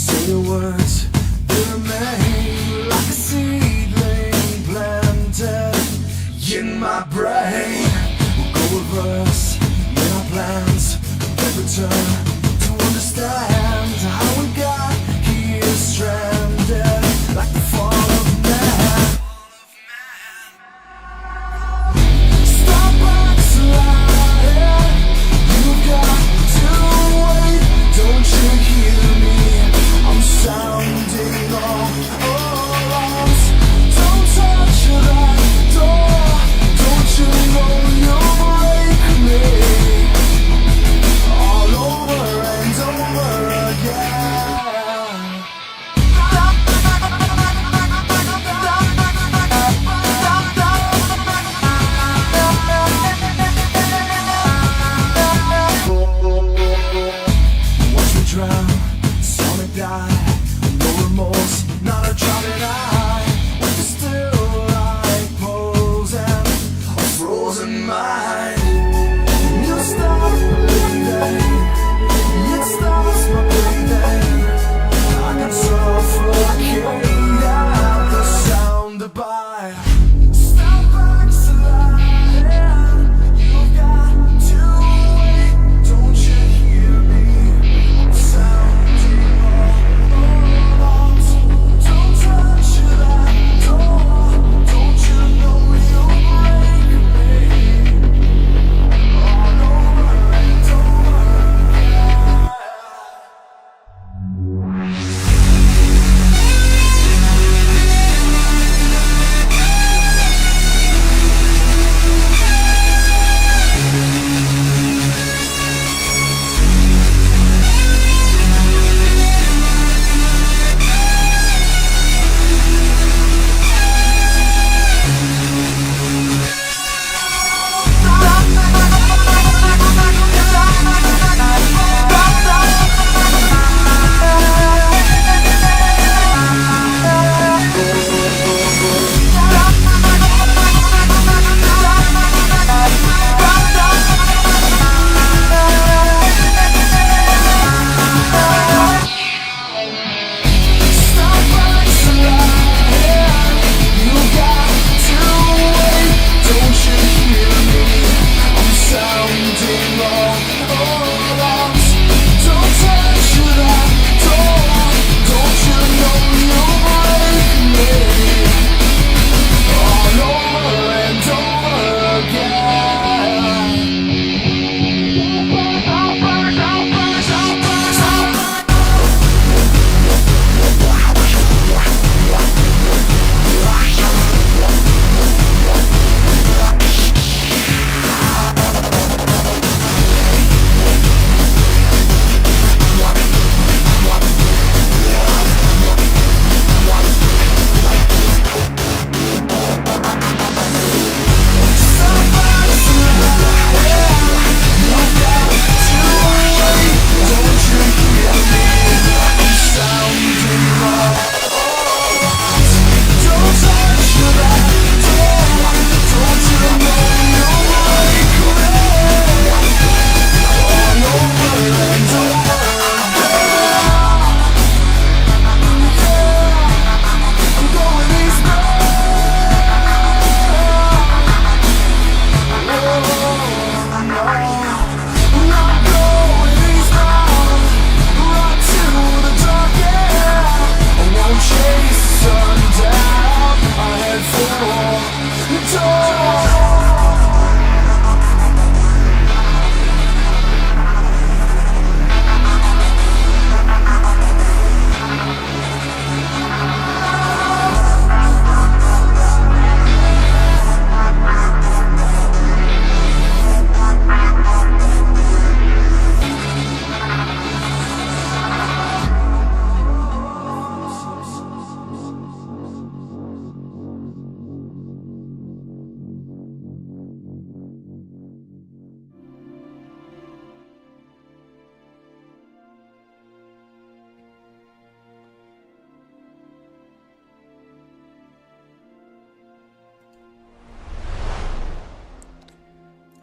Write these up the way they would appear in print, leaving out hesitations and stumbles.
Say the words, they remain like a seedling planted in my brain. We'll go reverse in our plans, then return to understand how we got here stranded like the fall of man. Stop backsliding, you've got to wait, don't you hear me? I'm sounding all alarms. Don't touch that door, don't you know you'll break me all over and over again. Watch me drown, saw me die. No remorse, not a drop in eye. With the still light pose and a frozen mind. You stop bleeding, it stops my breathing. I can suffocate at the sound of bite. Stop backsliding, you've got to wait, don't you hear me? I'm sounding all alarms. Don't touch that door, don't you know you'll break me all over and over again. Stop backsliding, you've got to wait, don't you hear me? I'm sounding all alarms. Don't touch that door, don't you know you'll break me all over and over again.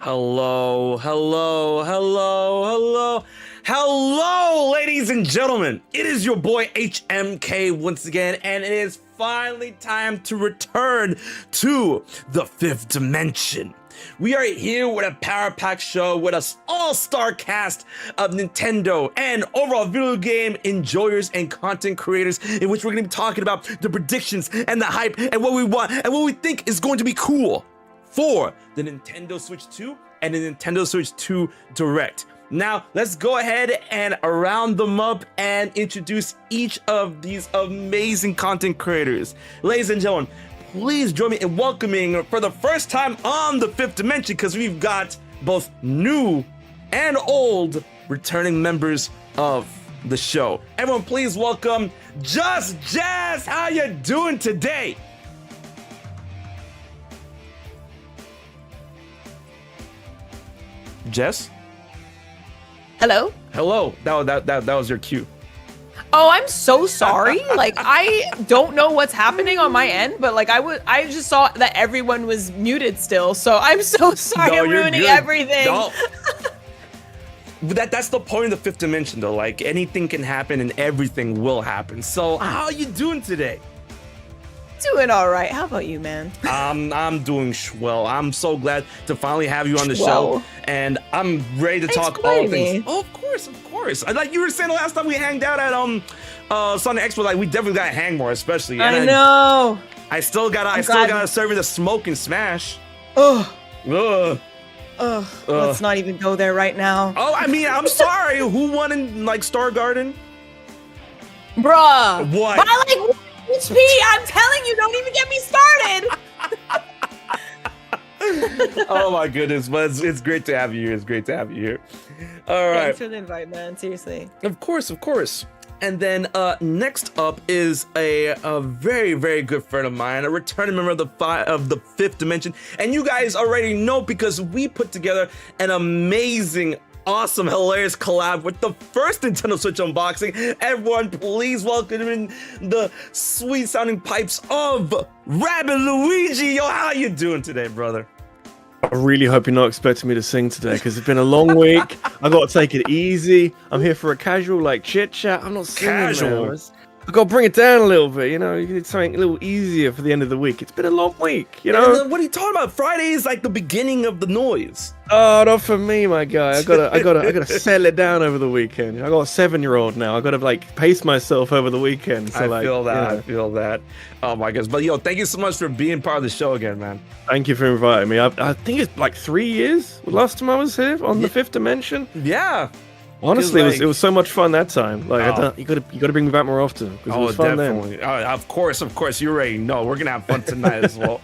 Hello, hello, hello, hello, hello, ladies Ladies and gentlemen, it is your boy HMK once again, and it is finally time to return to the fifth dimension. We are here with a Power Pack show with an all-star cast of Nintendo and overall video game enjoyers and content creators, in which we're going to be talking about the predictions and the hype and what we want and what we think is going to be cool for the Nintendo Switch 2 and the Nintendo Switch 2 Direct. Now, let's go ahead and round them up and introduce each of these amazing content creators. Ladies and gentlemen, please join me in welcoming for the first time on the fifth dimension, because we've got both new and old returning members of the show. Everyone, please welcome JustJesss. How you doing today? Jess? Hello? Hello. That was your cue. Oh, I'm so sorry. Like, I don't know what's happening on my end, but like I just saw that everyone was muted still. So I'm so sorry. I'm ruining everything. No. That's the point of the fifth dimension though. Like, anything can happen and everything will happen. So how are you doing today? Doing all right. How about you, man? I'm doing swell. I'm so glad to finally have you on the show, and I'm ready to talk all things. Oh, of course. Like you were saying the last time we hanged out at Sonic Expo, like we definitely gotta hang more, especially. I know. I still gotta serve you the smoke and smash. Ugh. Ugh. Let's not even go there right now. Oh, I mean, I'm sorry. Who won in like Star Garden? Bruh. What? But I like HP. I'm telling you, don't even get me started. Oh my goodness, but it's great to have you here. It's great to have you here. All right. Thanks for the invite, man. Seriously. Of course. And then next up is a very, very good friend of mine, a returning member of the fifth dimension. And you guys already know, because we put together an amazing, awesome, hilarious collab with the first Nintendo Switch unboxing. Everyone, please welcome in the sweet sounding pipes of RabbidLuigi. Yo, how you doing today, brother? I really hope you're not expecting me to sing today, because it's been a long week. I got to take it easy. I'm here for a casual, like, chit chat. I'm not singing. Casual. I got to bring it down a little bit, you know. You need something a little easier for the end of the week. It's been a long week, you know. What are you talking about? Friday is like the beginning of the noise. Oh, not for me, my guy. I gotta settle it down over the weekend. I got a 7-year-old now. I gotta like pace myself over the weekend. So, I feel that. Oh my goodness. But yo, thank you so much for being part of the show again, man. Thank you for inviting me. I think it's like 3 years. Last time I was here on the fifth dimension. Yeah. Honestly, it was so much fun that time. Like, you gotta bring me back more often, because it was fun definitely. Then. Of course. You already know we're gonna have fun tonight as well.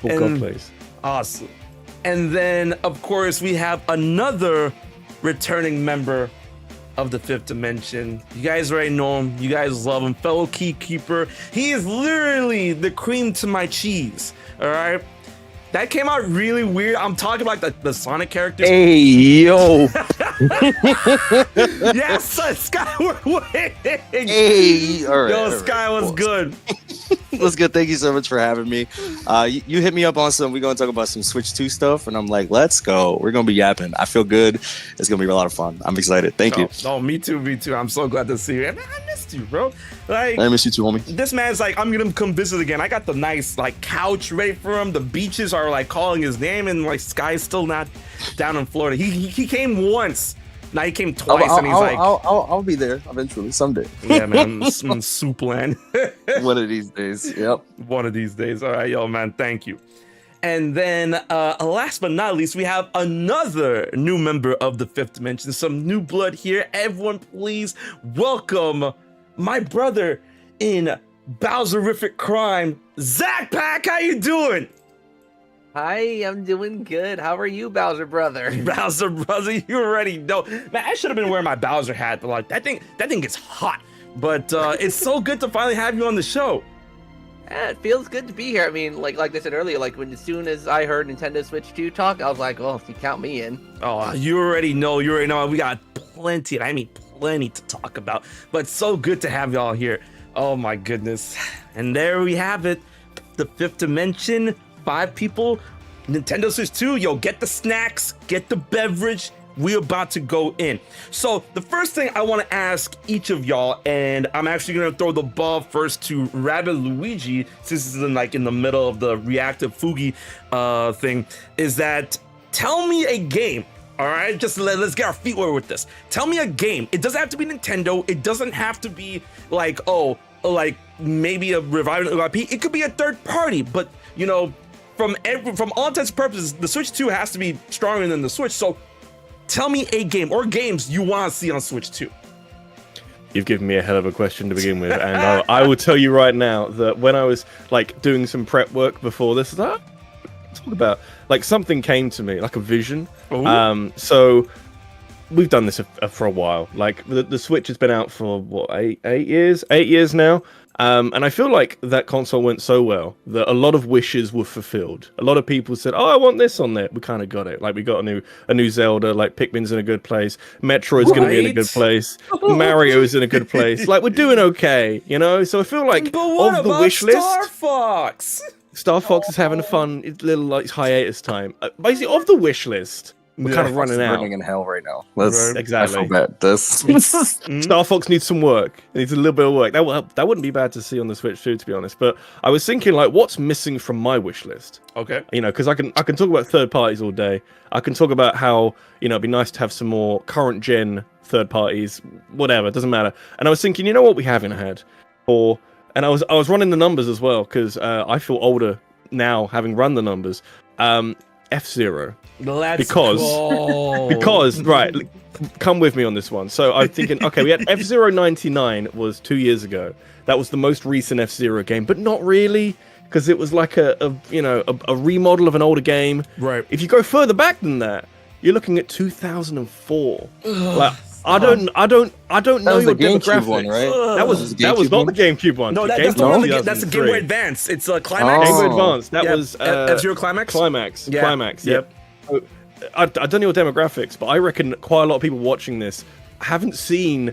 God, please. Awesome. And then, of course, we have another returning member of the fifth dimension. You guys already know him. You guys love him. Fellow Keykeeper. He is literally the cream to my cheese. All right. That came out really weird. I'm talking about the Sonic characters. Hey, yo. Yes, SkywardWing. Hey, all right. Yo, Sky, what's good? What's good? Thank you so much for having me. You hit me up on we're going to talk about some Switch 2 stuff, and I'm like, let's go. We're going to be yapping. I feel good. It's going to be a lot of fun. I'm excited. Thank you. Oh, me too. I'm so glad to see you. And I missed you, bro. Like, I miss you too, homie. This man's like, I'm going to come visit again. I got the nice like couch ready for him. The beaches are like calling his name, and like Sky's still not down in Florida. He came once. Now he came twice, and he's like, I'll be there eventually, someday. Yeah, man, soup land. One of these days. Yep. One of these days. All right, yo, man, thank you. And then, last but not least, we have another new member of the fifth dimension. Some new blood here. Everyone, please welcome my brother in Bowserific crime, ZakPak. How you doing? Hi, I'm doing good. How are you, Bowser brother? Bowser brother, you already know. Man, I should have been wearing my Bowser hat, but like that thing gets hot. But it's so good to finally have you on the show. Yeah, it feels good to be here. I mean, like I said earlier, like as soon as I heard Nintendo Switch 2 talk, I was like, oh, if you count me in. Oh, you already know. We got plenty, plenty to talk about. But it's so good to have y'all here. Oh my goodness. And there we have it. The fifth dimension, 5 people, Nintendo Switch 2. Yo, get the snacks, get the beverage, we're about to go in. So the first thing I want to ask each of y'all, and I'm actually going to throw the ball first to RabbidLuigi, since this is in the middle of the reactive Fugi thing, is that tell me a game. All right, just let's get our feet wet with this. Tell me a game. It doesn't have to be Nintendo. It doesn't have to be like, oh, like maybe a revival IP. It could be a third party, but you know, from all intents and purposes, the Switch 2 has to be stronger than the Switch. So tell me a game or games you want to see on Switch 2. You've given me a hell of a question to begin with, and I will tell you right now that when I was like doing some prep work before this, talk about like something came to me, like a vision. Ooh. So we've done this for a while. Like the Switch has been out for what, eight years now. And I feel like that console went so well that a lot of wishes were fulfilled. A lot of people said, "Oh, I want this on there." We kind of got it. Like we got a new Zelda. Like Pikmin's in a good place. Metroid's going to be in a good place. Mario's in a good place. Like we're doing okay, you know. So I feel like But what of the about wish list, Star Fox? Star Fox is having a fun little like hiatus time. Basically, of the wish list, we're kind of running out. Burning in hell right now. Exactly. I feel bad. This. Star Fox needs some work. It needs a little bit of work. That wouldn't be bad to see on the Switch too, to be honest. But I was thinking, like, what's missing from my wish list? Okay. You know, because I can talk about third parties all day. I can talk about how, you know, it'd be nice to have some more current gen third parties. Whatever, it doesn't matter. And I was thinking, you know what we haven't had, and I was running the numbers as well because I feel older now having run the numbers. F-Zero. Let's go. Because right, come with me on this one. So I'm thinking, okay, we had F-Zero 99 was 2 years ago. That was the most recent F-Zero game, but not really, because it was like a remodel of an older game. Right. If you go further back than that, you're looking at 2004. Like, I don't know was your the GameCube demographics. one, right? That was GameCube not one? the GameCube one. No, The that's the GameCube one. was That's the Game 2003. Boy Advance. It's a Climax. Game Boy Oh. Advance. That Yep. was F-Zero Climax. Climax. Yeah. Climax. Yep. So, I don't know your demographics, but I reckon quite a lot of people watching this haven't seen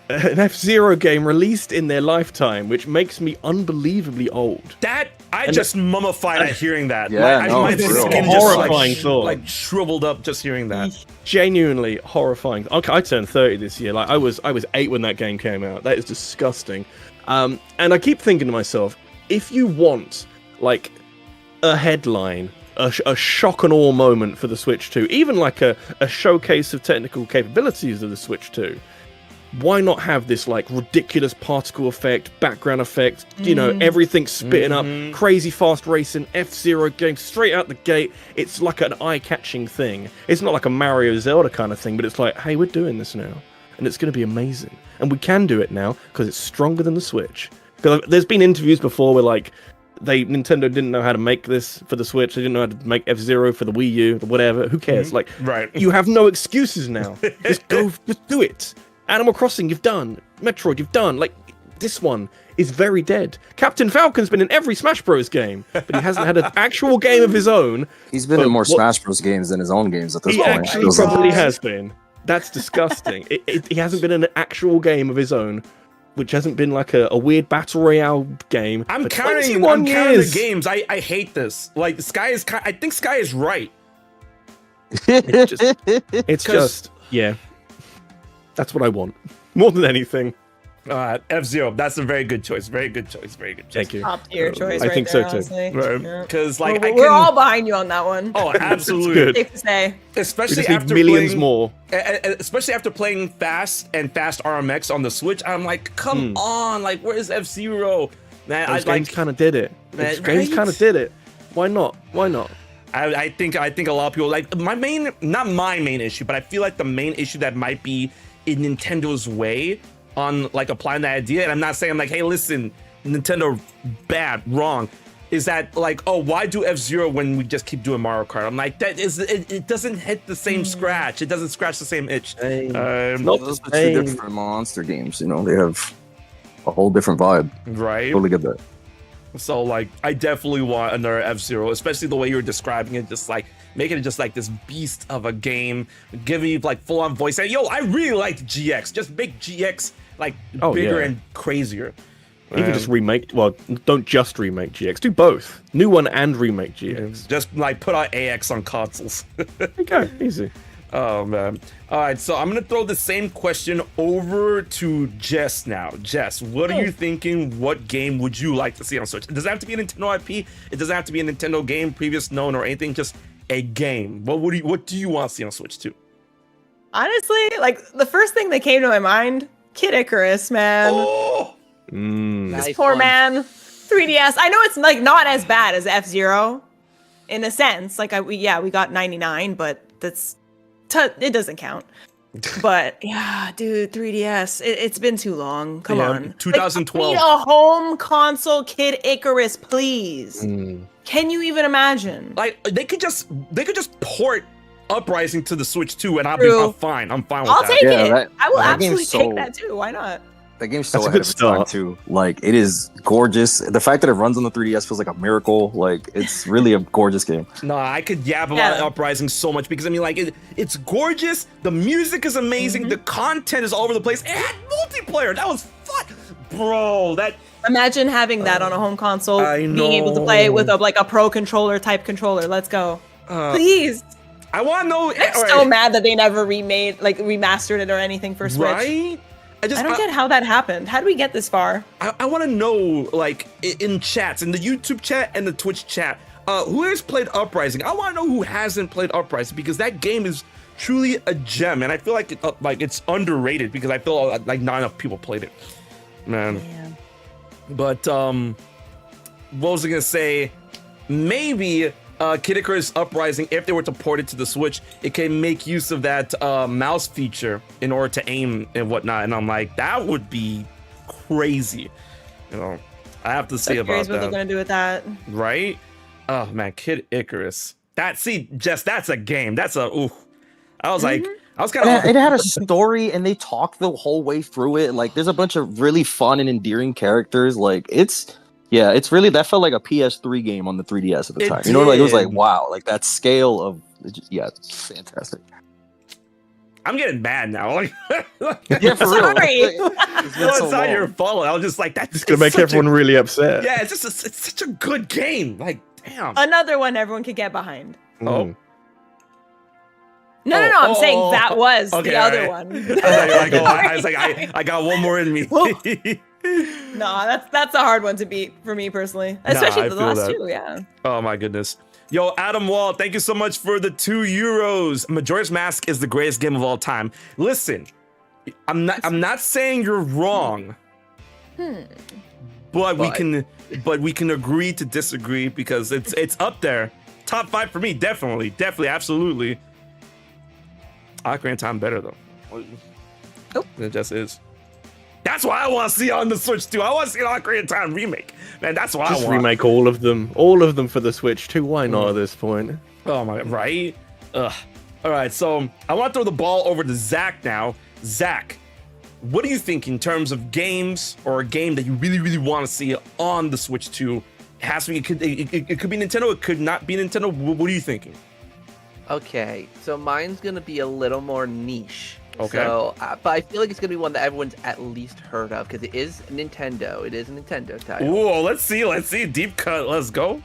an F-Zero game released in their lifetime, which makes me unbelievably old. That I just mummified at hearing that. Yeah, my no, my it's real. skin Horrifying just thought. like shriveled up just hearing that. Genuinely horrifying. Okay, I turned 30 this year. Like I was 8 when that game came out. That is disgusting. And I keep thinking to myself, if you want like a headline, a shock and awe moment for the Switch 2, even like a showcase of technical capabilities of the Switch 2, why not have this like ridiculous particle effect, background effect, you know, everything spitting up, crazy fast racing, F-Zero game straight out the gate. It's like an eye-catching thing. It's not like a Mario Zelda kind of thing, but it's like, hey, we're doing this now, and it's going to be amazing. And we can do it now because it's stronger than the Switch. Because there's been interviews before where like Nintendo didn't know how to make this for the Switch. They didn't know how to make F-Zero for the Wii U, whatever. Who cares? Like, Right. you have no excuses now. Just do it. Animal Crossing, you've done. Metroid, you've done. Like, this one is very dead. Captain Falcon's been in every Smash Bros. Game, but he hasn't had an actual game of his own. He's been in more Smash Bros. Games than his own games at this He point. actually probably has been. That's disgusting. He hasn't been in an actual game of his own, which hasn't been like a weird battle royale game. I'm for counting 21 the years. games. I hate this. Like I think Sky is right. It's just, yeah. That's what I want. More than anything. F-Zero. That's a very good choice. Very good choice. Very good choice. Thank you. Top tier choice. I right think there, so too. honestly. Right. Yeah. Because like We're all behind you on that one. Oh, absolutely. good. Safe to say. We Especially just need after millions playing, more. Especially after playing Fast RMX on the Switch, I'm like, come on, like where's F-Zero? Man, Those I games kind of did it. Man, Those games right? kind of did it. Why not? Why not? I think a lot of people like not my main issue, but I feel like the main issue that might be in Nintendo's way on like applying that idea, and I'm not saying like, hey, listen, Nintendo, bad, wrong, is that like, oh, why do F-Zero when we just keep doing Mario Kart? I'm like, it doesn't hit the same scratch. It doesn't scratch the same itch. Not Those the are two same. different monster games. You know, they have a whole different vibe. Right. Totally get that. So like, I definitely want another F-Zero, especially the way you're describing it, just like making it just like this beast of a game, giving you like full on voice. Yo, I really liked GX. Just make GX like bigger yeah. and crazier. Even just remake. Well, don't just remake GX. Do both. New one and remake GX. Just like put out AX on consoles. Okay, easy. Oh man. All right, so I'm gonna throw the same question over to Jess now. Jess, what are you thinking? What game would you like to see on Switch? It doesn't have to be a Nintendo IP. It doesn't have to be a Nintendo game, previous known or anything. Just a game. What do you want to see on Switch 2? Honestly, like the first thing that came to my mind, Kid Icarus, man. Oh, This Nice poor one. man. 3DS. I know it's like not as bad as F-Zero, in a sense. Like we got 99, but it doesn't count. But yeah, dude, 3DS. It's been too long. Come Yeah, on. 2012. Like, I need a home console Kid Icarus, please. Can you even imagine? like they could just port Uprising to the Switch 2, and I'm fine. I'm fine with I'll that. take Yeah, it. I will that game's absolutely take so- that too. Why not? That game's so That's a ahead good of its time start. too. Like it is gorgeous. The fact that it runs on the 3DS feels like a miracle. Like it's really a gorgeous game. No, I could yab about Yeah. Uprising so much because I mean, like, it's gorgeous. The music is amazing. The content is all over the place. It had multiplayer. That was fun, bro. That Imagine having that on a home console, I being able to play it with know. a pro controller type controller. Let's go. Please. I want to know. I'm so mad that they never remastered it or anything for Switch. Right? I don't get how that happened. How did we get this far? I want to know, like, in chats, in the YouTube chat and the Twitch chat, who has played Uprising? I want to know who hasn't played Uprising because that game is truly a gem, and I feel like it's underrated because I feel like not enough people played it, man. But what was I gonna say? Maybe Kid Icarus Uprising, if they were to port it to the Switch, it can make use of that mouse feature in order to aim and whatnot. And I'm like, that would be crazy. You know, I have to see about Curious what they're that. gonna do with that. Right? Oh man, Kid Icarus. That's a game. That's a ooh. I was like, I was kind of. It had a story, and they talked the whole way through it. Like there's a bunch of really fun and endearing characters. Like it's really, that felt like a PS3 game on the 3DS at the It time. You know, like it was like did. wow, like that scale of it's fantastic. I'm getting mad now. Like, Yeah, for real. Sorry. It's been no, so it's not long. your fault. I was just like, that's It's gonna make everyone really upset. Yeah, it's such a good game. Like, damn. Another one everyone could get behind. Oh. No, I'm saying that was okay, the other alright. one. I was like, I got one more in me. No, that's a hard one to beat for me personally, especially I the feel last that. two. Yeah. Oh my goodness. Yo, Adam Wall, thank you so much for the €2. Majora's Mask is the greatest game of all time. Listen, I'm not saying you're wrong. But we can agree to disagree because it's up there. Top 5 for me, definitely, absolutely. Ocarina of Time better though. Nope. It just is. That's what I want to see on the Switch too. I want to see an Ocarina of Time remake. Man, that's what Just I want. remake all of them for the Switch too. Why not at this point? Oh my, right? Ugh. All right, so I want to throw the ball over to Zach now. Zach, what do you think in terms of games or a game that you really, really want to see on the Switch 2? It has to be. It could be Nintendo. It could not be Nintendo. What are you thinking? Okay, so mine's gonna be a little more niche. Okay. So, but I feel like it's gonna be one that everyone's at least heard of because it is Nintendo. It is a Nintendo title. Ooh, let's see. Deep cut. Let's go.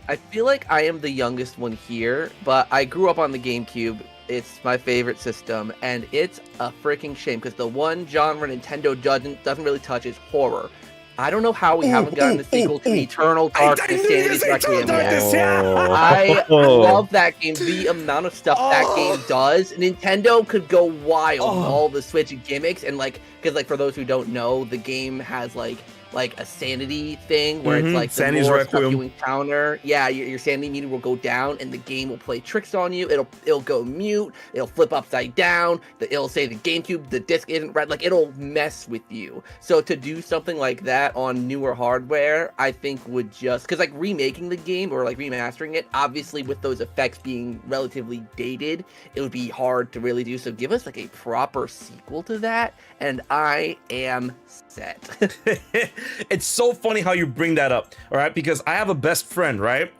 I feel like I am the youngest one here, but I grew up on the GameCube. It's my favorite system, and it's a freaking shame because the one genre Nintendo doesn't really touch is horror. I don't know how we haven't gotten the sequel to Eternal Darkness, Sanity's Requiem yet. I love that game. The amount of stuff that game does, Nintendo could go wild with all the Switch gimmicks, and because for those who don't know, the game has like a sanity thing where it's like the Sanity's more stuff Requiem. you encounter, your sanity meter will go down, and the game will play tricks on you. It'll go mute. It'll flip upside down. It'll say the GameCube, the disc isn't right. Like it'll mess with you. So to do something like that on newer hardware, I think would just because remaking the game or remastering it, obviously with those effects being relatively dated, it would be hard to really do. So give us a proper sequel to that, and I am set. It's so funny how you bring that up, all right? Because I have a best friend, right?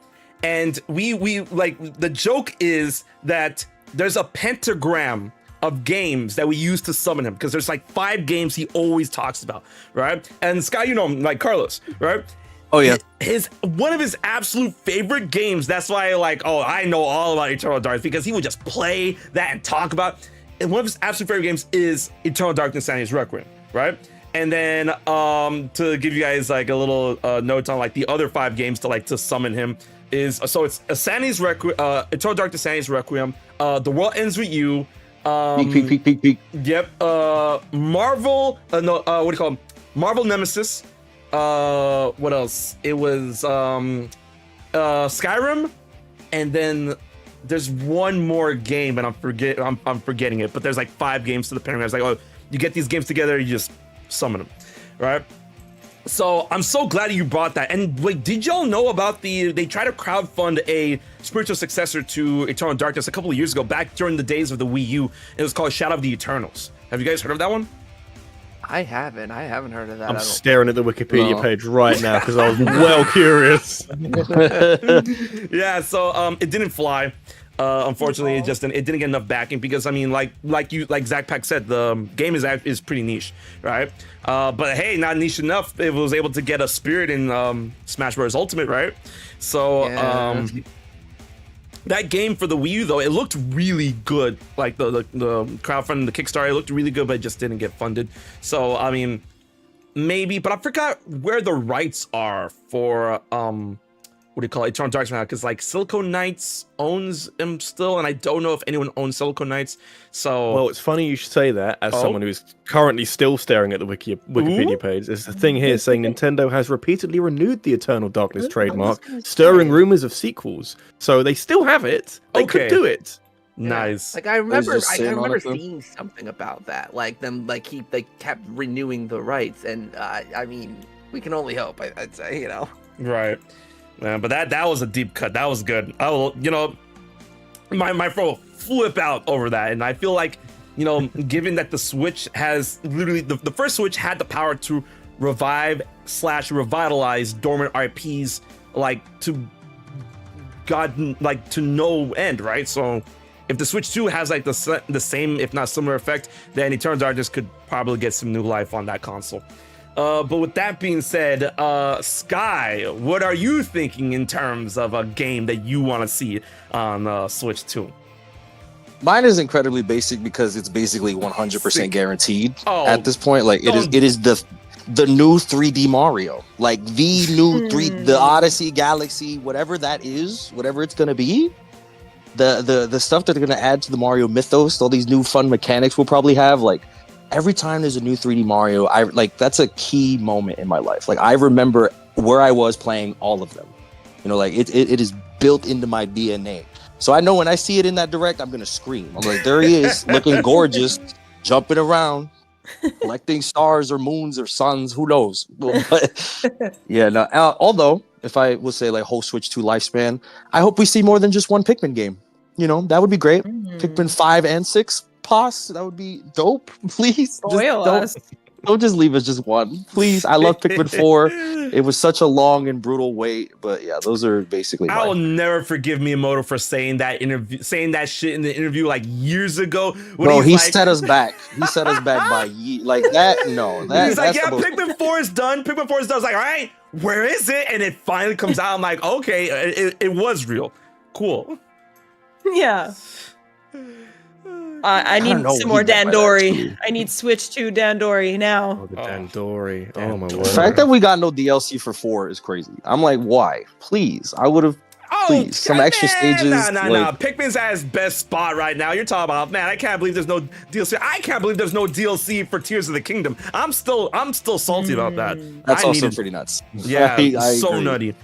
And we the joke is that there's a pentagram of games that we use to summon him because there's 5 games he always talks about, right? And Sky, you know him, like Carlos, right? Oh yeah. His one of his absolute favorite games. That's why, like, oh, I know all about Eternal Darkness, because he would just play that and talk about. And one of his absolute favorite games is Eternal Darkness: Sanity's Requiem, right? And then to give you guys like a little note on like the other 5 games to summon him is, so it's Sanity's Requiem, Eternal Darkness: Sanity's Requiem, The World Ends With You. Peek. Yep. Marvel. What do you call them? Marvel Nemesis. What else? It was Skyrim, and then there's one more game, and I'm forgetting it. But there's like 5 games to the pairing. I was like, oh, you get these games together, you just summon them, right? So I'm so glad you brought that. And wait, did y'all know about they tried to crowdfund a spiritual successor to Eternal Darkness a couple of years ago, back during the days of the Wii U. It was called Shadow of the Eternals. Have you guys heard of that one? I haven't heard of that. I'm staring at the Wikipedia page right now because I was well curious. Yeah, so it didn't fly. Unfortunately, it didn't get enough backing, because I mean, like ZakPak said, the game is pretty niche, right? But hey, not niche enough. It was able to get a spirit in Smash Bros. Ultimate, right? So that game for the Wii U, though, it looked really good. Like the crowdfunding, the Kickstarter, it looked really good, but it just didn't get funded. So I mean, maybe, but I forgot where the rights are for what do you call it, Eternal Darkness now, because like Silicon Knights owns him still, and I don't know if anyone owns Silicon Knights. So well, it's funny you should say that as someone who's currently still staring at the Wikipedia page. There's a thing here saying Nintendo has repeatedly renewed the Eternal Darkness trademark, stirring rumors of sequels. So they still have it. They could do it. Nice. Like I remember seeing something about that. Like them, like they kept renewing the rights, and I mean, we can only hope. I'd say, you know. Right. Man, but that was a deep cut. That was good. I will, my bro flip out over that, and I feel like, given that the Switch has literally the first Switch had the power to revive/revitalize dormant IPs to no end, right? So if the Switch 2 has like the same, if not similar effect, then Eternal Darkness could probably get some new life on that console. But with that being said, Sky, what are you thinking in terms of a game that you want to see on Switch 2? Mine is incredibly basic because it's basically 100% guaranteed at this point. Like it is the new 3D Mario, like the new the Odyssey, Galaxy, whatever that is, whatever it's gonna be. The stuff that they're gonna add to the Mario mythos, all these new fun mechanics we'll probably have, like. Every time there's a new 3D Mario, that's a key moment in my life. Like I remember where I was playing all of them. Like it is built into my DNA. So I know when I see it in that direct, I'm gonna scream. I'm like, there he is, looking gorgeous, jumping around, collecting stars or moons or suns, who knows? But yeah, no. Although if I would say like whole Switch 2 lifespan, I hope we see more than just one Pikmin game. That would be great. Pikmin 5 and 6. That would be dope. Please don't just leave us just one, please. I love Pikmin 4. It was such a long and brutal wait, but yeah, those are basically I will never forgive Miyamoto for saying that shit in the interview like years ago. Bro, he set us back. He set us back by like that. No, he's like, yeah, Pikmin 4 is done. Pikmin 4 is done. I was like, all right, where is it? And it finally comes out. I'm like, okay, it was real. Cool. Yeah. I need some more Dandori. I need Switch 2 Dandori now. Oh, the Dandori. Oh, my word. The fact that we got no DLC for 4 is crazy. I'm like, why? Please. I would have. Please. Some extra stages. Nah. Pikmin's at his best spot right now. You're talking about, man, I can't believe there's no DLC. I can't believe there's no DLC for Tears of the Kingdom. I'm still salty about that. That's also pretty nuts. Yeah, so agree. Nutty.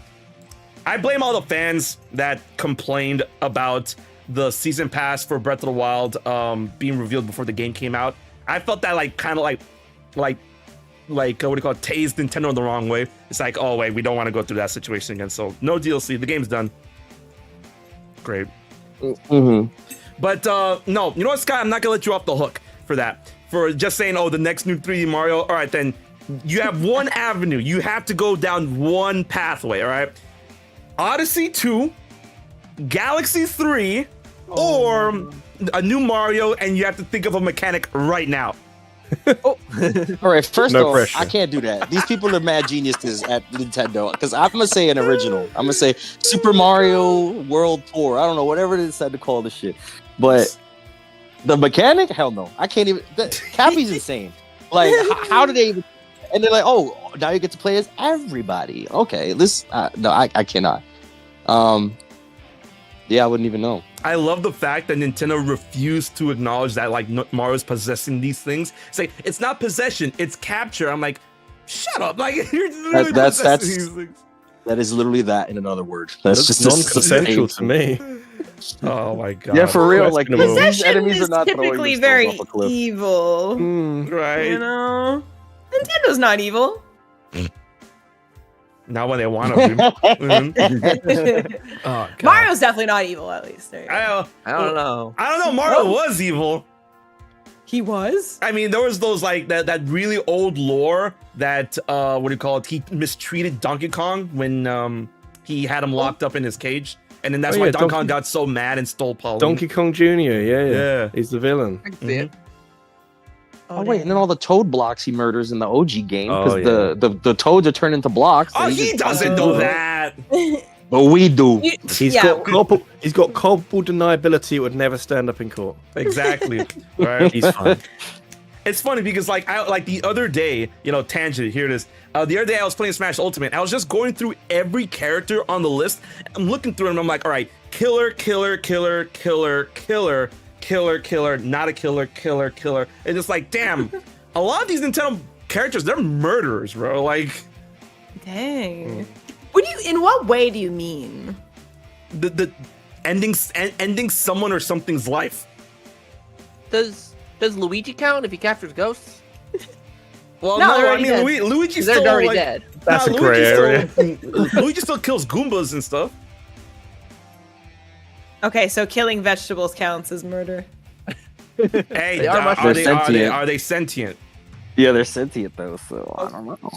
I blame all the fans that complained about the season pass for Breath of the Wild being revealed before the game came out. I felt that kind of like what do you call it, tased Nintendo in the wrong way. It's like, oh wait, we don't want to go through that situation again. So no DLC, the game's done. Great. But no, you know what, Scott? I'm not gonna let you off the hook for that. For just saying, oh, the next new 3D Mario. All right, then you have one avenue. You have to go down one pathway. All right, Odyssey 2, Galaxy 3. Or a new Mario, and you have to think of a mechanic right now. All right, first No off, pressure. I can't do that. These people are mad geniuses at Nintendo because I'm gonna say an original. I'm gonna say Super Mario World Tour. I don't know whatever they decide to call this shit, but the mechanic, hell no, I can't even. Cappy's insane. Like, how did they even? And they're like, oh, now you get to play as everybody. Okay, this no, I cannot. Yeah, I wouldn't even know. I love the fact that Nintendo refused to acknowledge that like Mario's possessing these things. It's like it's not possession, it's capture. I'm like, shut up! Like you're literally possessing these things. That is literally that in another word. That's just non-consensual to me. Oh my god! Yeah, for real. Like these Possession enemies is are not throwing typically themselves very off a cliff. evil. Right? You know, Nintendo's not evil. Not when they want to be. Oh, God. Mario's definitely not evil, at least. There you go. I don't know. I don't know. Mario was evil. He was? I mean, there was those like that really old lore that what do you call it? He mistreated Donkey Kong when he had him locked up in his cage, and then that's why Donkey Kong got so mad and stole Pauline. Donkey Kong Jr. Yeah. He's the villain. I can see it. Oh wait, and then all the Toad blocks he murders in the OG game because Oh, the Toads are turned into blocks. Oh, and he just doesn't punches know them. that. But we do. He's got culpable deniability. It would never stand up in court. Exactly. Right. He's fine. It's funny because like the other day, you know, tangent, here it is. The other day I was playing Smash Ultimate. I was just going through every character on the list. I'm looking through them. I'm like, all right, killer, killer, killer, killer, killer, killer, killer, not a killer, killer, killer. It's just like, damn, a lot of these Nintendo characters, they're murderers, bro. Like, Dang. In what way do you mean? the ending someone or something's life. Does Luigi count if he captures ghosts? Well, No, no, they're I already mean, dead. Luigi's They're still already like, dead. That's a Luigi gray area. Luigi still kills Goombas and stuff. Okay, so killing vegetables counts as murder. Hey, They are much more sentient. are they sentient? Yeah, they're sentient though, so I don't know.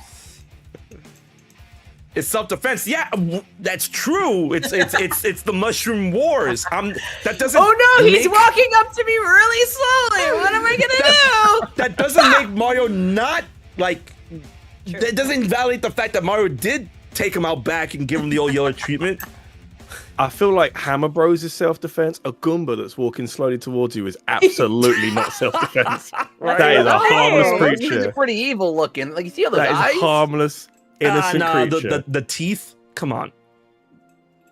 It's self-defense. Yeah, that's true. It's the Mushroom Wars. That doesn't. Oh no, he's make- walking up to me really slowly. What am I gonna do? That doesn't make Mario not like. That doesn't invalidate the fact that Mario did take him out back and give him the old yellow treatment. I feel like Hammer Bros is self-defense. A Goomba that's walking slowly towards you is absolutely not self-defense. Right? That is a Right. harmless He's creature. pretty evil looking. Like you see all those That is eyes? a harmless, innocent Nah, creature. the teeth. Come on.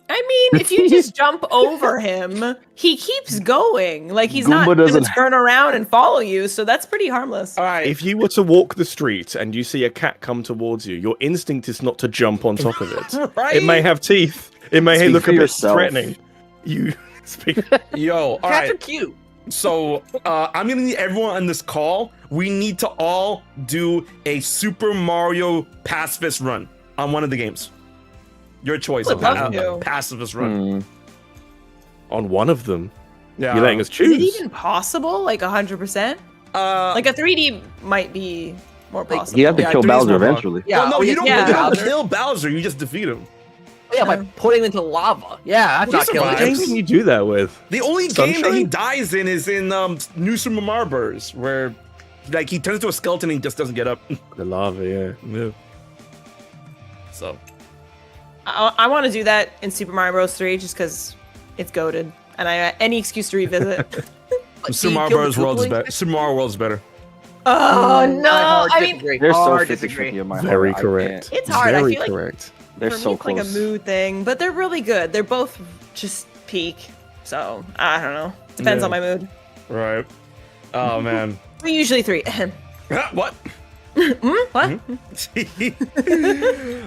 I mean, if you just jump over him, he keeps going. Like he's not Goomba gonna doesn't- turn around and follow you, so that's pretty harmless. All right. If you were to walk the street and you see a cat come towards you, your instinct is not to jump on top of it. Right? It may have teeth. It may Speak look for a bit yourself. threatening. You speak. Yo, all Cats are right. cute. So I'm gonna need everyone on this call. We need to all do a Super Mario Pacifist run on one of the games. Your choice. Would love to. Pacifist run. On one of them. Yeah. You're letting us Is choose. it even possible? Like 100%? Like a 3D might be more possible. You have to Yeah, kill 3D's Bowser more fun. eventually. Yeah, well, no, you don't, yeah. you don't kill Bowser. You just defeat him. Yeah, by putting him into lava. Yeah, that's He not killing survives. Who him. can you do that with? The only game that he Sunshine? dies in is in New Super Mario Bros. Where like he turns into a skeleton and he just doesn't get up. The lava, yeah. Yeah. So I want to do that in Super Mario Bros. 3 just because it's goated. And any excuse to revisit. Like, Super he Mario killed Bros. the World is Googling better. fish? Super Mario World is better. Oh no! Hard I mean, disagree. They're so Hard physics disagree. in my Very heart. I correct. can't. it's hard. I Very feel like correct. They're for so me, it's close. like a mood thing, but they're really good. They're both just peak. So I don't know. Depends Yeah. on my mood. Right. Oh man. Usually 3. What? What?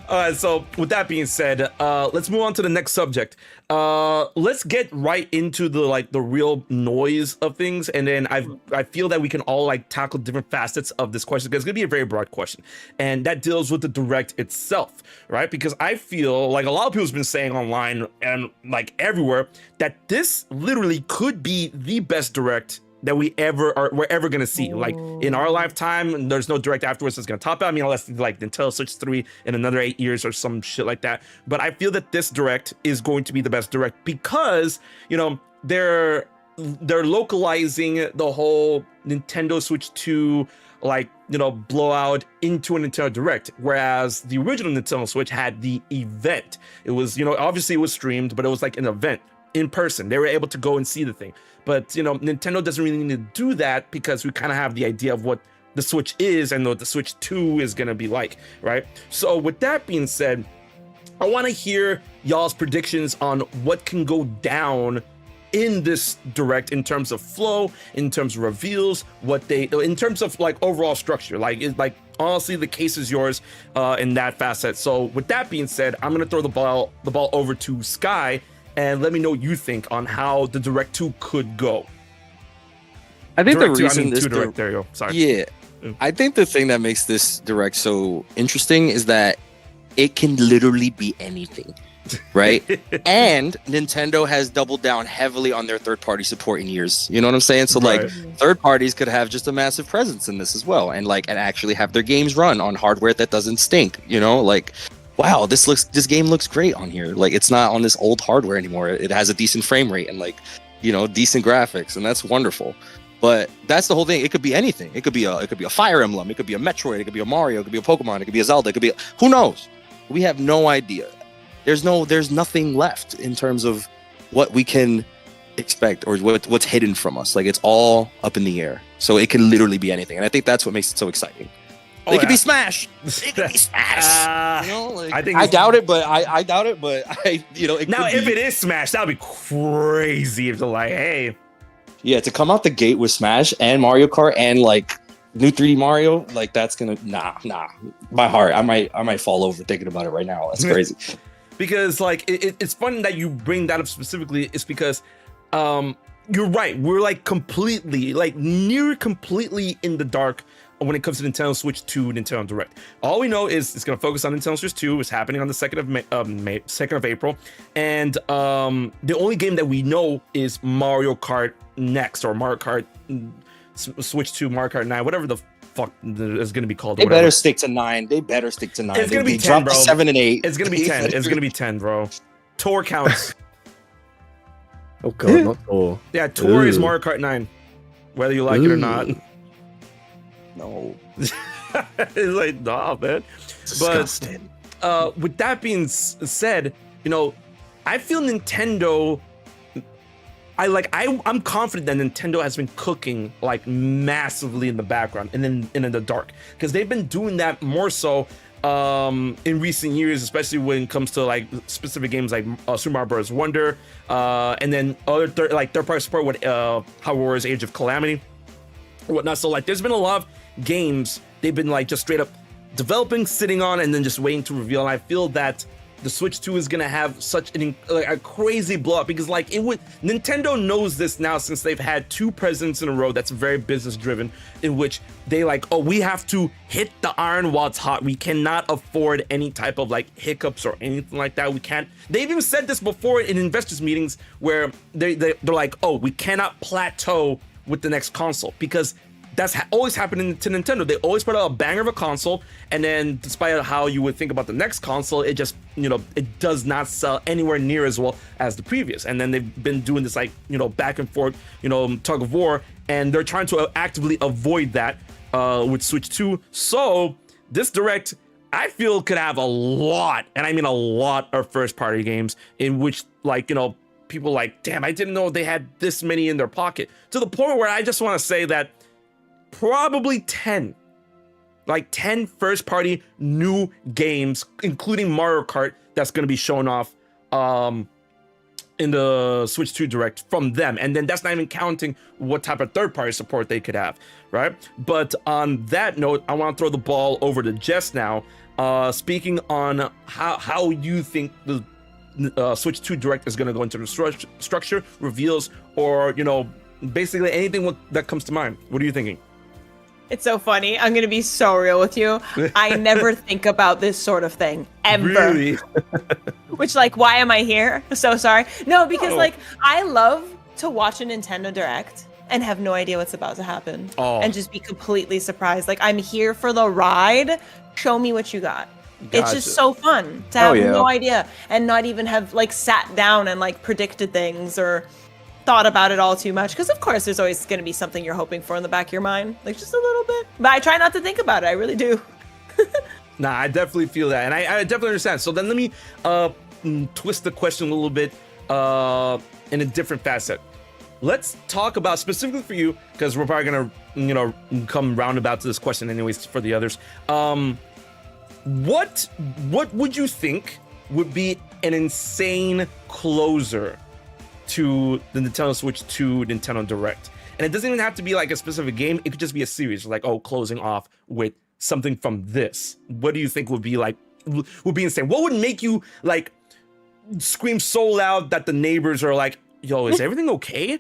Alright, so with that being said, let's move on to the next subject. Let's get right into the real noise of things, and then I feel that we can all like tackle different facets of this question because it's gonna be a very broad question, and that deals with the direct itself, right? Because I feel like a lot of people's been saying online and like everywhere that this literally could be the best direct that we're ever gonna see. Like in our lifetime, there's no direct afterwards that's gonna top it. I mean, unless like Nintendo Switch 3 in another 8 years or some shit like that. But I feel that this direct is going to be the best direct because, you know, they're localizing the whole Nintendo Switch 2 like, you know, blow out into a Nintendo Direct, whereas the original Nintendo Switch had the event. It was, you know, obviously it was streamed, but it was like an event in person. They were able to go and see the thing. But, you know, Nintendo doesn't really need to do that because we kind of have the idea of what the Switch is and what the Switch 2 is going to be like, right? So with that being said, I want to hear y'all's predictions on what can go down in this Direct in terms of flow, in terms of reveals, in terms of like overall structure. Like honestly, the case is yours in that facet. So with that being said, I'm gonna throw the ball over to Sky and let me know what you think on how the Direct 2 could go. I think Direct the reason this Direct, there you go. Sorry. Yeah, I think the thing that makes this Direct so interesting is that it can literally be anything. Right? And Nintendo has doubled down heavily on their third-party support in years. You know what I'm saying? So like third parties could have just a massive presence in this as well, and actually have their games run on hardware that doesn't stink. You know, like, wow, this game looks great on here. Like, it's not on this old hardware anymore. It has a decent frame rate and, like, you know, decent graphics, and that's wonderful. But that's the whole thing. It could be anything. It could be a Fire Emblem. It could be a Metroid. It could be a Mario. It could be a Pokemon. It could be a Zelda. It could be who knows? We have no idea. There's nothing left in terms of what we can expect or what's hidden from us. Like, it's all up in the air. So it can literally be anything. And I think that's what makes it so exciting. It could be Smash. It could be Smash. You know, like, I doubt it, but I doubt it, but you know, if it is Smash, that would be crazy if they're like, hey. Yeah, to come out the gate with Smash and Mario Kart and like new 3D Mario, like that's gonna nah. My heart, I might fall over thinking about it right now. That's crazy. Because like it's fun that you bring that up specifically. It's because you're right. We're like near completely in the dark when it comes to Nintendo Switch 2, Nintendo Direct. All we know is it's going to focus on Nintendo Switch 2. It's happening on the 2nd of April. And the only game that we know is Mario Kart Next, or Mario Kart Switch 2, Mario Kart 9, whatever the fuck is going to be called. They better stick to 9. It's going to be 10, bro. 7 and 8. It's going to be 10. It's going to be 10, bro. Tour counts. Oh god, not Tour. Yeah, Tour is Mario Kart 9, whether you like it or not. No. It's like, nah, man. Disgusting. But with that being said, you know, I feel Nintendo. I'm confident that Nintendo has been cooking like massively in the background and then in the dark, because they've been doing that more so in recent years, especially when it comes to like specific games like Super Mario Bros. Wonder, and then other third-party support with Hyrule Warriors Age of Calamity or whatnot. So like, there's been a lot of games they've been like just straight up developing, sitting on, and then just waiting to reveal. And I feel that the Switch 2 is gonna have such a crazy blow up, because like Nintendo knows this now, since they've had 2 presidents in a row that's very business driven, in which they like, oh, we have to hit the iron while it's hot. We cannot afford any type of like hiccups or anything like that. We can't. They've even said this before in investors meetings where they're like, oh, we cannot plateau with the next console, because that's always happening to Nintendo. They always put out a banger of a console, and then despite how you would think about the next console, it just, you know, it does not sell anywhere near as well as the previous. And then they've been doing this like, you know, back and forth, you know, tug of war, and they're trying to actively avoid that with Switch 2. So this Direct, I feel, could have a lot, and I mean a lot, of first party games in which, like, you know, people like, damn, I didn't know they had this many in their pocket, to the point where I just want to say that probably 10 first party new games, including Mario Kart, that's going to be shown off in the Switch 2 Direct from them. And then that's not even counting what type of third party support they could have, right? But on that note, I want to throw the ball over to Jess now, speaking on how you think the Switch 2 Direct is going to go into the structure, reveals, or, you know, basically anything that comes to mind. What are you thinking? It's so funny. I'm going to be so real with you. I never think about this sort of thing, ever. Really? Which, like, why am I here? So sorry. No, because, like, I love to watch a Nintendo Direct and have no idea what's about to happen. And just be completely surprised. Like, I'm here for the ride. Show me what you got. Gotcha. It's just so fun to have no idea and not even have, like, sat down and, like, predicted things or thought about it all too much, because of course there's always going to be something you're hoping for in the back of your mind, like just a little bit. But I try not to think about it. I really do. Nah, I definitely feel that, and I definitely understand. So then let me twist the question a little bit in a different facet. Let's talk about specifically for you, because we're probably gonna come roundabout to this question anyways for the others. What would you think would be an insane closer to the Nintendo Switch 2 Nintendo Direct? And it doesn't even have to be like a specific game. It could just be a series, like, oh, closing off with something from this. What do you think would be insane? What would make you like scream so loud that the neighbors are like, yo, is everything okay?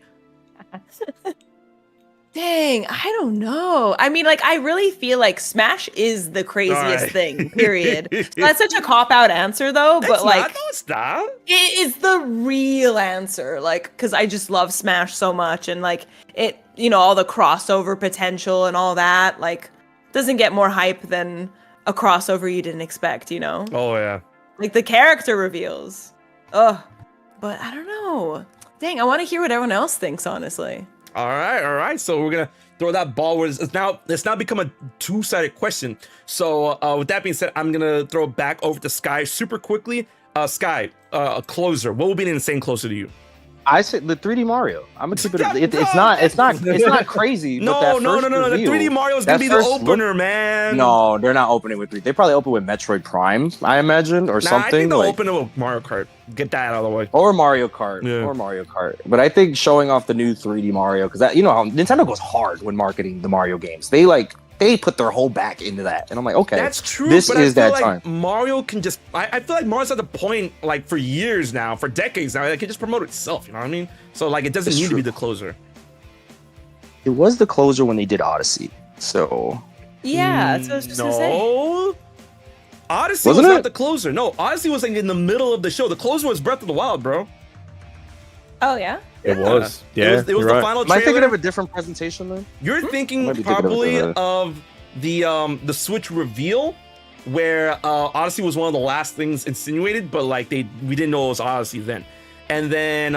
Dang, I don't know. I mean, like, I really feel like Smash is the craziest thing, period. That's such a cop-out answer, though, but, like... No, it's not. It is the real answer, like, because I just love Smash so much, and, like, it, all the crossover potential and all that, like, doesn't get more hype than a crossover you didn't expect, Oh, yeah. Like, the character reveals. Ugh. But I don't know. Dang, I want to hear what everyone else thinks, honestly. All right. So we're gonna throw that ball. Where it's now become a two-sided question. So with that being said, I'm gonna throw it back over to Sky super quickly. Sky, a closer. What would be an insane closer to you? I said the 3D Mario. I'm gonna keep it. It's not crazy. No. The 3D Mario is gonna be the opener, man. No, they're not opening with 3. They probably open with Metroid Prime, I imagine, or something. I think they'll open it with Mario Kart. Get that out of the way. Or Mario Kart. Yeah. Or Mario Kart. But I think showing off the new 3D Mario, because how Nintendo goes hard when marketing the Mario games. They put their whole back into that, and I'm like, okay, that's true. This but is I feel that like time. Mario can just. I feel like Mario's at the point, like for years now, for decades now, it can just promote itself. You know what I mean? So like, it doesn't need to be the closer. It was the closer when they did Odyssey. So yeah, that's what I was just gonna say. Odyssey was not the closer. No, Odyssey was like in the middle of the show. The closer was Breath of the Wild, bro. Oh yeah. It was. Yeah, it was the final trailer. Am I thinking of a different presentation then? You're thinking probably of the Switch reveal, where Odyssey was one of the last things insinuated, but like we didn't know it was Odyssey then. And then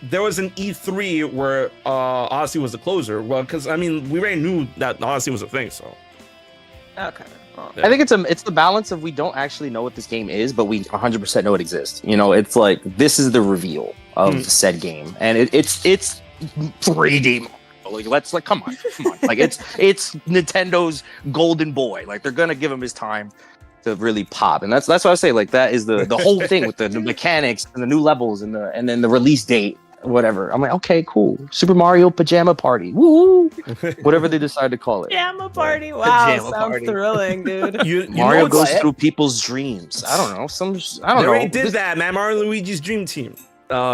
there was an E3 where Odyssey was the closer. Well, because I mean, we already knew that Odyssey was a thing, so. Okay. Well, I think it's the balance of we don't actually know what this game is, but we 100% know it exists. It's like this is the reveal of said game, and it's 3D. Like come on, like it's Nintendo's golden boy. Like they're gonna give him his time to really pop, and that's what I say. Like that is the whole thing with the mechanics and the new levels and then the release date. Whatever. I'm like, okay, cool. Super Mario Pajama Party. Woo! Whatever they decide to call it. Pajama Party. Wow, sounds thrilling, dude. Mario goes through people's dreams. I don't know. I don't know. They already did that, man. Mario and Luigi's Dream Team.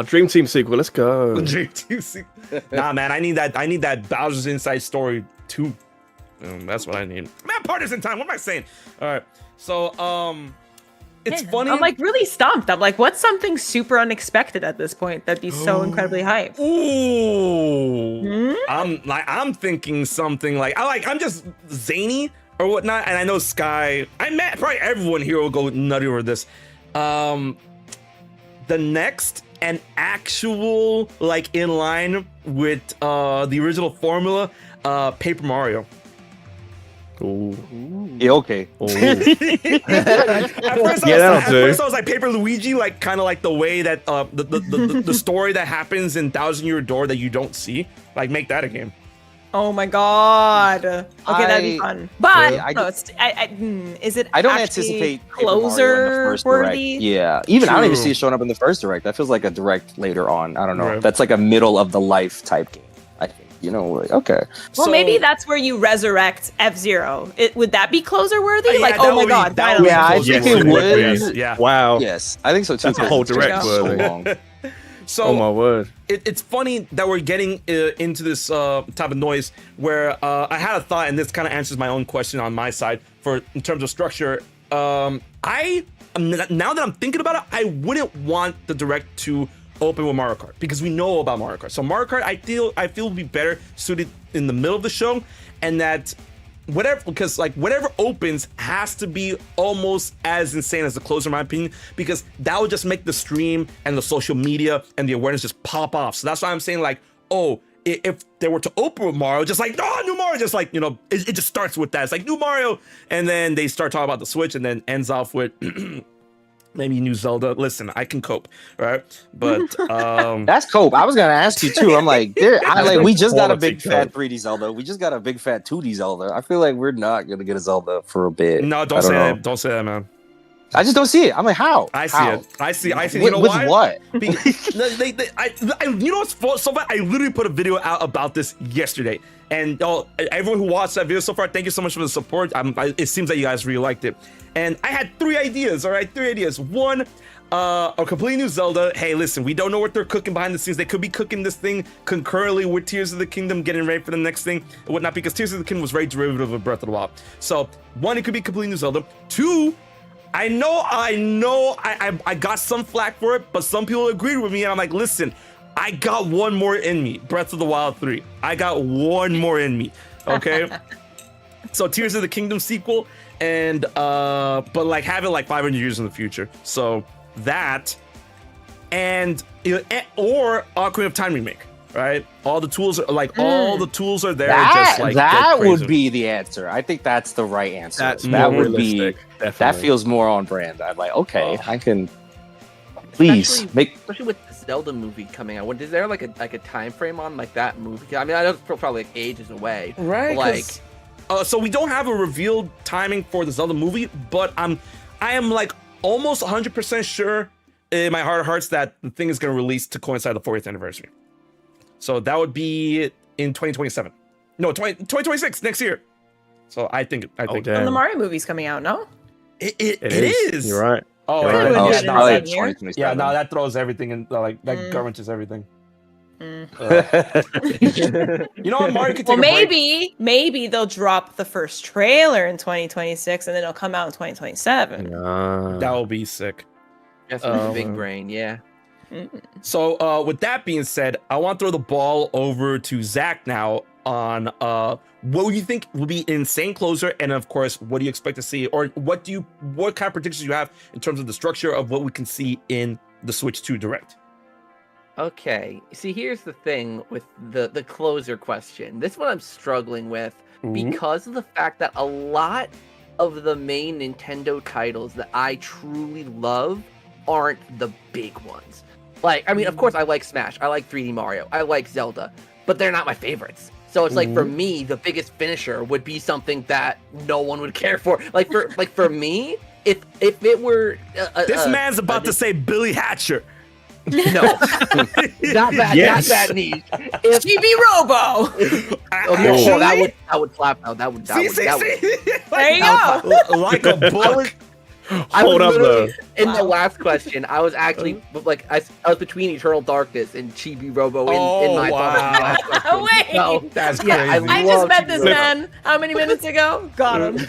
Dream Team sequel. Let's go. Dream Team sequel. Nah, man. I need that Bowser's Inside Story 2. That's what I need. Man, partisan time. What am I saying? All right. So, it's funny. I'm like really stumped. I'm like, what's something super unexpected at this point that'd be so incredibly hype? Ooh. I'm thinking something like I'm just zany or whatnot, and I know Sky. Probably everyone here will go nutty over this. The next and actual like in line with the original formula, Paper Mario. Ooh. Yeah, okay. At first I was like Paper Luigi, like kind of like the way that the story that happens in Thousand Year Door that you don't see. Like make that a game. Oh my god. Okay, that'd be fun. But is it? I don't anticipate closer worthy. Yeah, even I don't even see it showing up in the first direct. That feels like a direct later on. I don't know. Right. That's like a middle of the life type game. I think. Okay. Well, maybe that's where you resurrect F-Zero. Would that be closer worthy? Yeah, like, oh my god, finally. Yeah, I think it would. Yeah. Wow. Yes, I think so too. That's a whole direct so long. So, oh my word. It's funny that we're getting into this type of noise where I had a thought, and this kind of answers my own question on my side in terms of structure. Now that I'm thinking about it, I wouldn't want the direct to open with Mario Kart because we know about Mario Kart. So Mario Kart, I feel would be better suited in the middle of the show, and that whatever opens has to be almost as insane as the closer, in my opinion, because that would just make the stream and the social media and the awareness just pop off. So that's why I'm saying, like, oh, if they were to open with Mario, just like, oh, new Mario, just like, you know, it just starts with that. It's like new Mario, and then they start talking about the Switch, and then ends off with maybe new Zelda. Listen, I can cope, right? But that's cope. I was gonna ask you too. I'm like, we just got a big fat 3D Zelda. We just got a big fat 2D Zelda. I feel like we're not gonna get a Zelda for a bit. No, don't say that. Don't say that, man. I just don't see it. I'm like, how? I see it. I see. You know with why? What? You know what's so bad? I literally put a video out about this yesterday, and everyone who watched that video so far, thank you so much for the support. It seems that you guys really liked it, and I had 3 ideas. All right, 3 ideas. One, a completely new Zelda. Hey, listen, we don't know what they're cooking behind the scenes. They could be cooking this thing concurrently with Tears of the Kingdom, getting ready for the next thing and whatnot, because Tears of the Kingdom was very derivative of Breath of the Wild. So, one, it could be completely new Zelda. 2, I know, I got some flack for it, but some people agreed with me, and I'm like, listen, I got one more in me. Breath of the Wild 3. I got one more in me, okay? So Tears of the Kingdom sequel, and but like have it like 500 years in the future. So that, and or Ocarina of Time remake, right? All the tools are like all the tools are there. That would be the answer. I think that's the right answer. That would be. Definitely. That feels more on brand. I'm like, okay, I can. Please especially with the Zelda movie coming out. Is there like a time frame on like that movie? I mean, I know it's probably like ages away, right? Like, so we don't have a revealed timing for the Zelda movie, but I am like almost 100% sure in my heart of hearts that the thing is going to release to coincide the 40th anniversary. So that would be in 2027. No, 2026 next year. So I think. And the Mario movie's coming out, no? It is. You're right. Oh, You're right. Yeah, no, that throws everything in. Like that garnishes everything. You know what, Mario could take a break. Maybe they'll drop the first trailer in 2026, and then it'll come out in 2027. That will be sick. That's a big brain, yeah. So with that being said, I want to throw the ball over to Zach now on what do you think will be an insane closer, and of course, what do you expect to see, or what kind of predictions you have in terms of the structure of what we can see in the Switch 2 Direct? Okay, see, here's the thing with the closer question. This one I'm struggling with because of the fact that a lot of the main Nintendo titles that I truly love aren't the big ones. Like, I mean, of course, I like Smash, I like 3D Mario, I like Zelda, but they're not my favorites. So it's like, for me, the biggest finisher would be something that no one would care for. Like for me, if it were this man's about to say Billy Hatcher. No, not that, not that niche. If GB Robo. that would flap out. That would. There you go. Like a book. Hold up though. In the last question, I was actually like I was between Eternal Darkness and Chibi Robo in my thoughts. Wait, no, that's crazy. I just met this man how many minutes ago? Got him.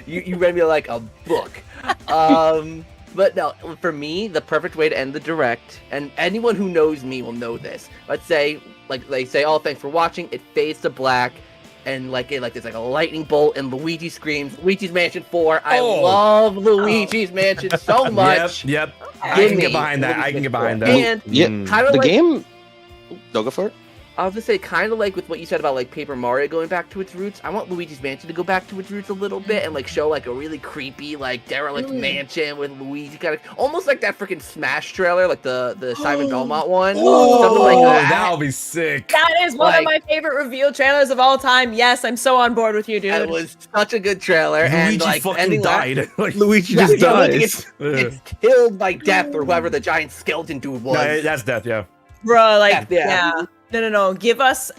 You read me like a book. But no, for me, the perfect way to end the Direct, and anyone who knows me will know this. Let's say, like they say, "Oh, thanks for watching." It fades to black. And there's like a lightning bolt, and Luigi screams, "Luigi's Mansion 4." I love Luigi's Mansion so much. Yep. I can get behind that. And kind of the like, game. Don't go for it. I was gonna say, kind of like with what you said about like Paper Mario going back to its roots. I want Luigi's Mansion to go back to its roots a little bit and like show like a really creepy like derelict mansion with Luigi, kind of almost like that freaking Smash trailer, like the Simon Belmont one. Something like that. That would be sick. That is one of my favorite reveal trailers of all time. Yes, I'm so on board with you, dude. It was such a good trailer. Luigi and like fucking died. Luigi just dies. It's killed by Death or whoever the giant skeleton dude was. No, that's Death, yeah. Bro, like, yeah. No. Give us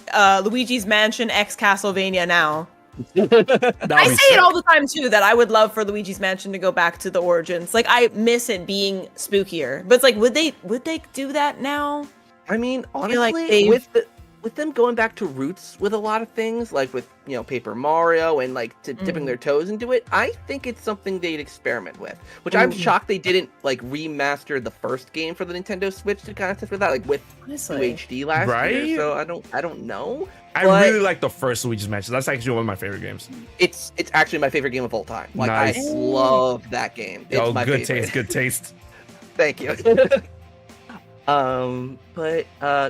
Luigi's Mansion X Castlevania now. I say it all the time too, that I would love for Luigi's Mansion to go back to the origins. Like, I miss it being spookier, but it's like, would they do that now? I mean, honestly, like with them going back to roots with a lot of things, like with Paper Mario and like dipping their toes into it, I think it's something they'd experiment with. Which I'm shocked they didn't like remaster the first game for the Nintendo Switch to kind of test with that, like with UHD last year. So I don't know. I really like the first Luigi's Mansion. That's actually one of my favorite games. It's actually my favorite game of all time. Like nice. I love that game. It's my good favorite. taste. Good taste. Thank you. But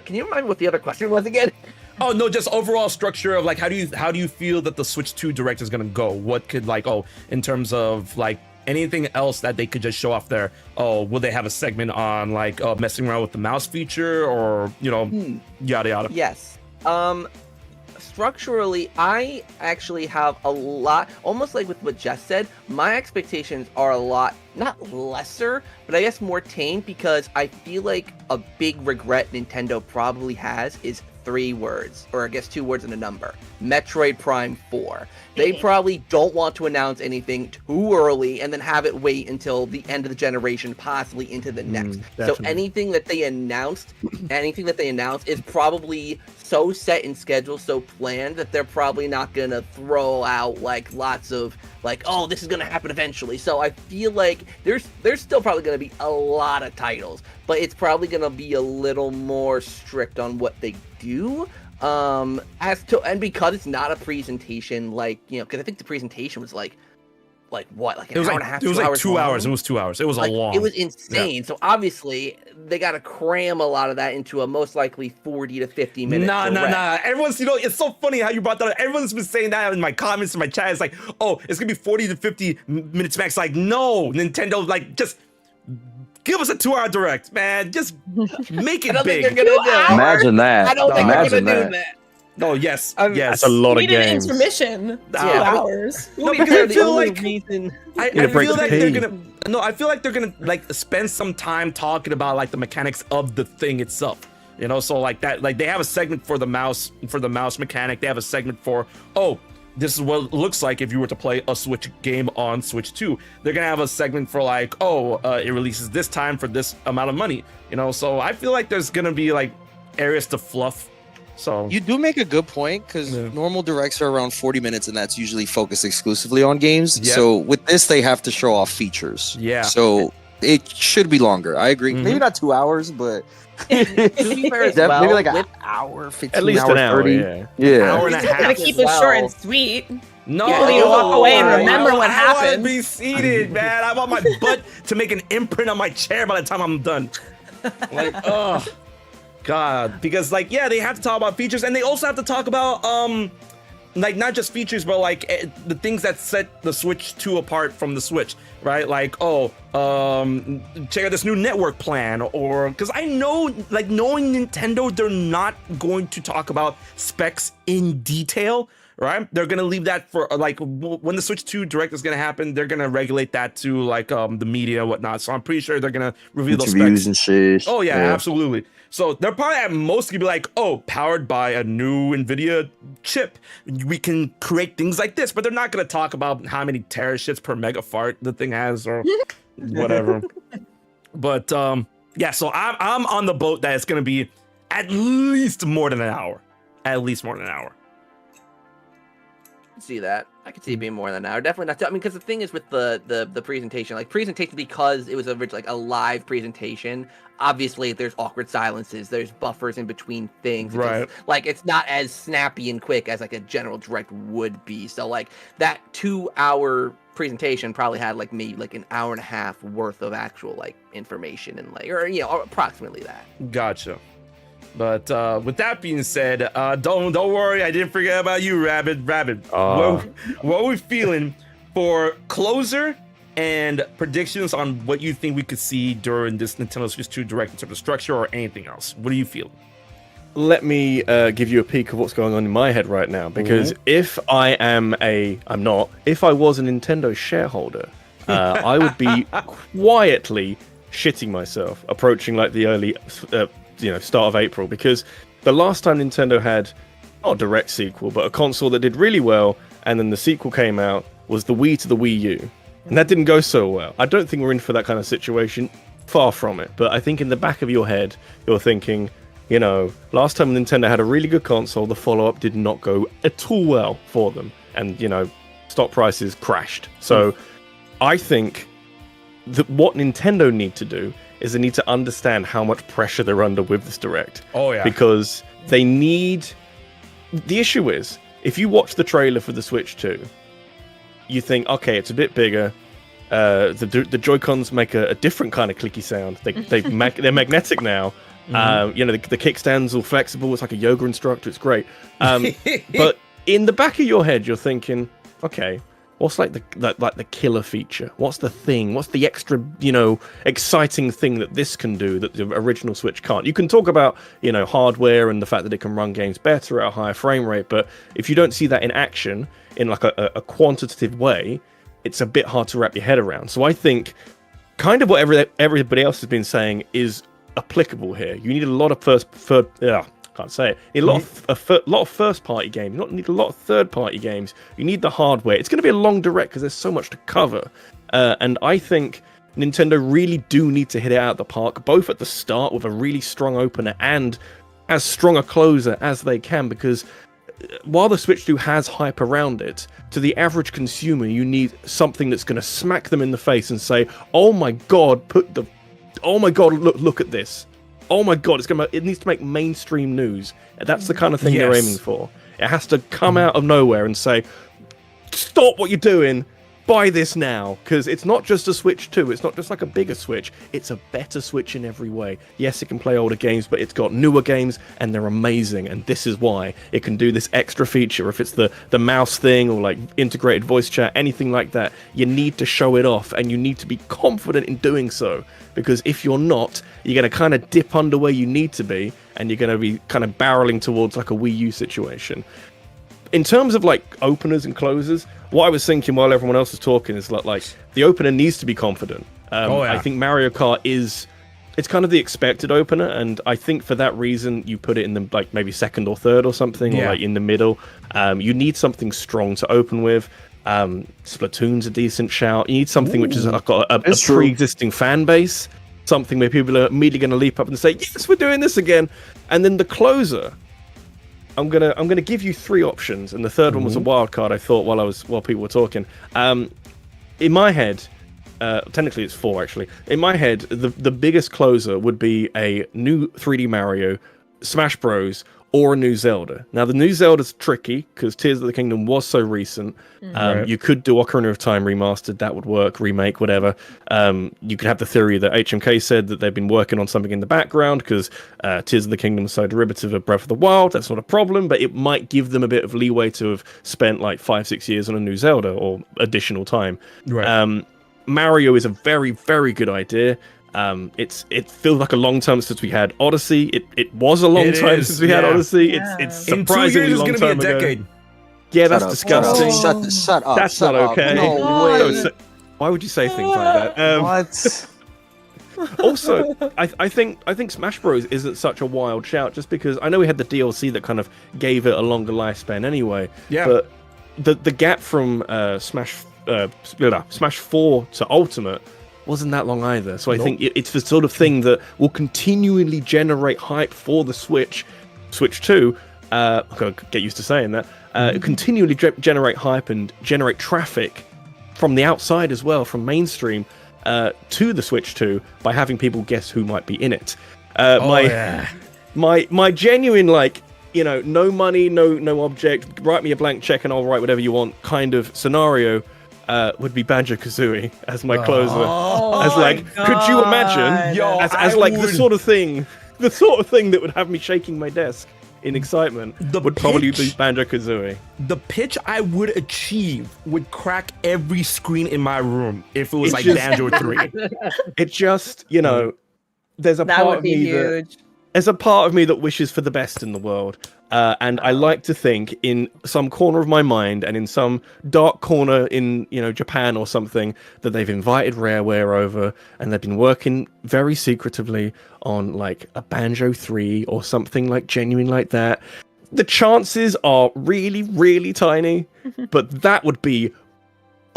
can you remind me what the other question was again? Oh no, just overall structure of like how do you feel that the Switch 2 Direct is gonna go? What could like in terms of like anything else that they could just show off there? Oh, will they have a segment on like messing around with the mouse feature or yada yada? Yes. Structurally, I actually have a lot, almost like with what Jess said, my expectations are a lot, not lesser, but I guess more tame, because I feel like a big regret Nintendo probably has is 3 words, or I guess 2 words and a number. Metroid Prime 4. They probably don't want to announce anything too early and then have it wait until the end of the generation, possibly into the next. So anything that they announced is probably so set in schedule, so planned that they're probably not gonna throw out like lots of like, oh, this is gonna happen eventually. So I feel like there's still probably gonna be a lot of titles, but it's probably gonna be a little more strict on what they do. And because it's not a presentation, like because I think the presentation was like what, like an hour and a half. It was like 2 hours. long? It was 2 hours. It was like, long. It was insane. Yeah. So obviously they got to cram a lot of that into a most likely 40 to 50 minutes. Nah. Everyone's it's so funny how you brought that up. Everyone's been saying that in my comments in my chat. It's like, oh, it's gonna be 40 to 50 minutes max. Like, no, Nintendo, like just. Give us a 2-hour Direct, man. Just make it big. Think they're gonna do. Imagine that. I don't think they're gonna do that. No, yes. Yes. That's a lot of games. An intermission. 2 hours. No, because I feel like I feel like they're gonna like spend some time talking about like the mechanics of the thing itself. So like that, like they have a segment for the mouse mechanic. They have a segment for this is what it looks like if you were to play a Switch game on Switch 2. They're gonna have a segment for like, it releases this time for this amount of money. So I feel like there's gonna be like areas to fluff. So you do make a good point, because normal directs are around 40 minutes, and that's usually focused exclusively on games. Yep. So with this, they have to show off features. Yeah. So it should be longer. I agree. Mm-hmm. Maybe not 2 hours, but maybe like an hour, 15 at least hours, an hour, 30. Yeah. Hour and a half. Gotta keep it short and sweet. No, you walk away and remember what happened. I want to be seated, man. I want my butt to make an imprint on my chair by the time I'm done. Like, oh God, because like, they have to talk about features, and they also have to talk about like not just features, but like the things that set the Switch 2 apart from the Switch, right? Like, check out this new network plan, or because I know, like, knowing Nintendo, they're not going to talk about specs in detail, right? They're gonna leave that for like when the Switch 2 Direct is gonna happen. They're gonna regulate that to like the media and whatnot. So I'm pretty sure they're gonna reveal those specs and shit. Oh yeah, absolutely. So they're probably at most gonna be like, powered by a new NVIDIA chip, we can create things like this. But they're not gonna talk about how many terashits per megafart the thing has or whatever. But so I'm on the boat that it's gonna be at least more than an hour. At least more than an hour. See that. I could see it being more than an hour. Definitely not. I mean, because the thing is with the presentation, like presentation, because it was originally like a live presentation. Obviously, there's awkward silences. There's buffers in between things. Right. Like it's not as snappy and quick as like a general Direct would be. So like that 2-hour presentation probably had like maybe like an hour and a half worth of actual like information and like, or approximately that. Gotcha. But with that being said, don't worry, I didn't forget about you, Rabbid. What are we feeling for closer and predictions on what you think we could see during this Nintendo Switch 2 Direct in terms of structure or anything else? What do you feel? Let me give you a peek of what's going on in my head right now, because if I was a Nintendo shareholder, I would be quietly shitting myself approaching like the early start of April, because the last time Nintendo had not a direct sequel but a console that did really well, and then the sequel came out, was the Wii to the Wii U, and that didn't go so well. I don't think we're in for that kind of situation, far from it, but I think in the back of your head you're thinking, You know, last time Nintendo had a really good console, the follow-up did not go at all well for them. And, you know, stock prices crashed. So I think that what Nintendo need to do is they need to understand how much pressure they're under with this Direct. Oh, yeah. Because they need... The issue is, if you watch the trailer for the Switch 2, you think, okay, it's a bit bigger. The Joy-Cons make a different kind of clicky sound. They're magnetic now. You know, the kickstand's all flexible. It's like a yoga instructor. It's great. But in the back of your head, you're thinking, okay, what's like the killer feature? What's the thing? What's the extra, you know, exciting thing that this can do that the original Switch can't? You can talk about, you know, hardware and the fact that it can run games better at a higher frame rate, but if you don't see that in action in like a quantitative way, it's a bit hard to wrap your head around. So I think kind of what everybody else has been saying is applicable here. You need a lot of can't say it. You need a lot of first-party games. You don't need a lot of third-party games. You need the hardware. It's going to be a long Direct because there's so much to cover. And I think Nintendo really do need to hit it out of the park, both at the start with a really strong opener and as strong a closer as they can, because while the Switch 2 has hype around it, to the average consumer, you need something that's going to smack them in the face and say, "Oh my God, look at this. Oh my God, it needs to make mainstream news." That's the kind of thing they're aiming for. It has to come out of nowhere and say, "Stop what you're doing. Buy this now," because it's not just a Switch 2. It's not just like a bigger Switch. It's a better Switch in every way. Yes, it can play older games, but it's got newer games, and they're amazing. And this is why it can do this extra feature. If it's the mouse thing or like integrated voice chat, anything like that, you need to show it off, and you need to be confident in doing so. Because if you're not, you're going to kind of dip under where you need to be, and you're going to be kind of barreling towards like a Wii U situation. In terms of like openers and closers, what I was thinking while everyone else was talking is like the opener needs to be confident. I think Mario Kart it's kind of the expected opener, and I think for that reason you put it in the like maybe second or third or something, or like in the middle. You need something strong to open with. Splatoon's a decent shout. You need something which has got a pre-existing fan base, something where people are immediately going to leap up and say, "Yes, we're doing this again." And then the closer, I'm gonna give you three options, and the third one was a wild card. I thought while people were talking. In my head, technically it's four actually. In my head, the biggest closer would be a new 3D Mario, Smash Bros, or a new Zelda. Now the new Zelda's tricky because Tears of the Kingdom was so recent. You could do Ocarina of Time remastered, that would work, remake, whatever. You could have the theory that HMK said that they've been working on something in the background because Tears of the Kingdom is so derivative of Breath of the Wild. That's not a problem, but it might give them a bit of leeway to have spent like 5-6 years on a new Zelda or additional time. Mario is a very, very good idea. It feels like a long time since we had Odyssey. It was a long time since we had Odyssey. It's surprisingly long time ago. Yeah, that's disgusting. Shut up. That's not okay. No way. Why would you say things like that? What? Also, I think Smash Bros isn't such a wild shout just because I know we had the DLC that kind of gave it a longer lifespan anyway. Yeah. But the gap from Smash 4 to Ultimate wasn't that long either. So I think it's the sort of thing that will continually generate hype for the Switch 2. I've got to get used to saying that. Continually generate hype and generate traffic from the outside as well, from mainstream to the Switch 2 by having people guess who might be in it. My genuine, like, you know, no money, no object, write me a blank check and I'll write whatever you want kind of scenario would be Banjo-Kazooie as my closer. Could you imagine? The sort of thing that would have me shaking my desk in excitement probably be Banjo-Kazooie. The pitch I would achieve would crack every screen in my room if it was like Banjo 3. It just, you know, there's a part of me that wishes for the best in the world. And I like to think in some corner of my mind and in some dark corner in, you know, Japan or something that they've invited Rareware over and they've been working very secretively on like a Banjo 3 or something like genuine like that. The chances are really, really tiny, but that would be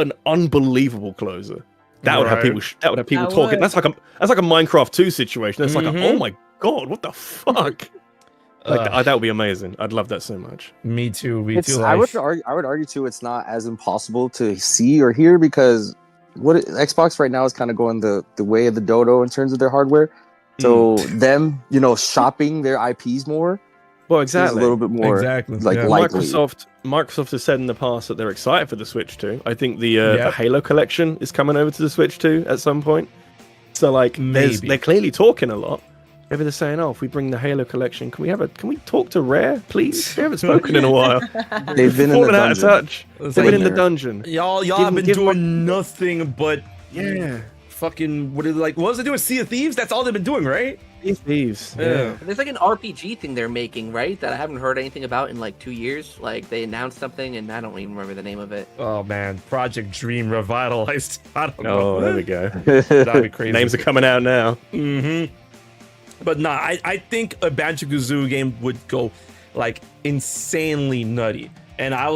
an unbelievable closer. That would have people. That would have people talking. That's like a Minecraft 2 situation. That's like oh my God, what the fuck? Like that would be amazing. I'd love that so much. Me too. I would argue too. It's not as impossible to see or hear because Xbox right now is kind of going the way of the dodo in terms of their hardware. So them, shopping their IPs more. Well, exactly. A little bit more likely. Microsoft has said in the past that they're excited for the Switch 2. I think the Halo collection is coming over to the Switch 2 at some point. So they're clearly talking a lot. Maybe they're saying, "Oh, if we bring the Halo collection, can we talk to Rare, please? We haven't spoken in a while. They've been in the dungeon. Out of touch. They've been in the dungeon. Y'all have been doing nothing but fucking what was it doing? Sea of Thieves? That's all they've been doing, right? Thieves. Yeah. There's like an RPG thing they're making, right? That I haven't heard anything about in like 2 years. Like they announced something and I don't even remember the name of it. Oh man, Project Dream Revitalized. I don't know. Oh, there we go. That'd be crazy. Names are coming out now. Mm-hmm. But nah, I think a Banjo-Kazooie game would go like insanely nutty, and I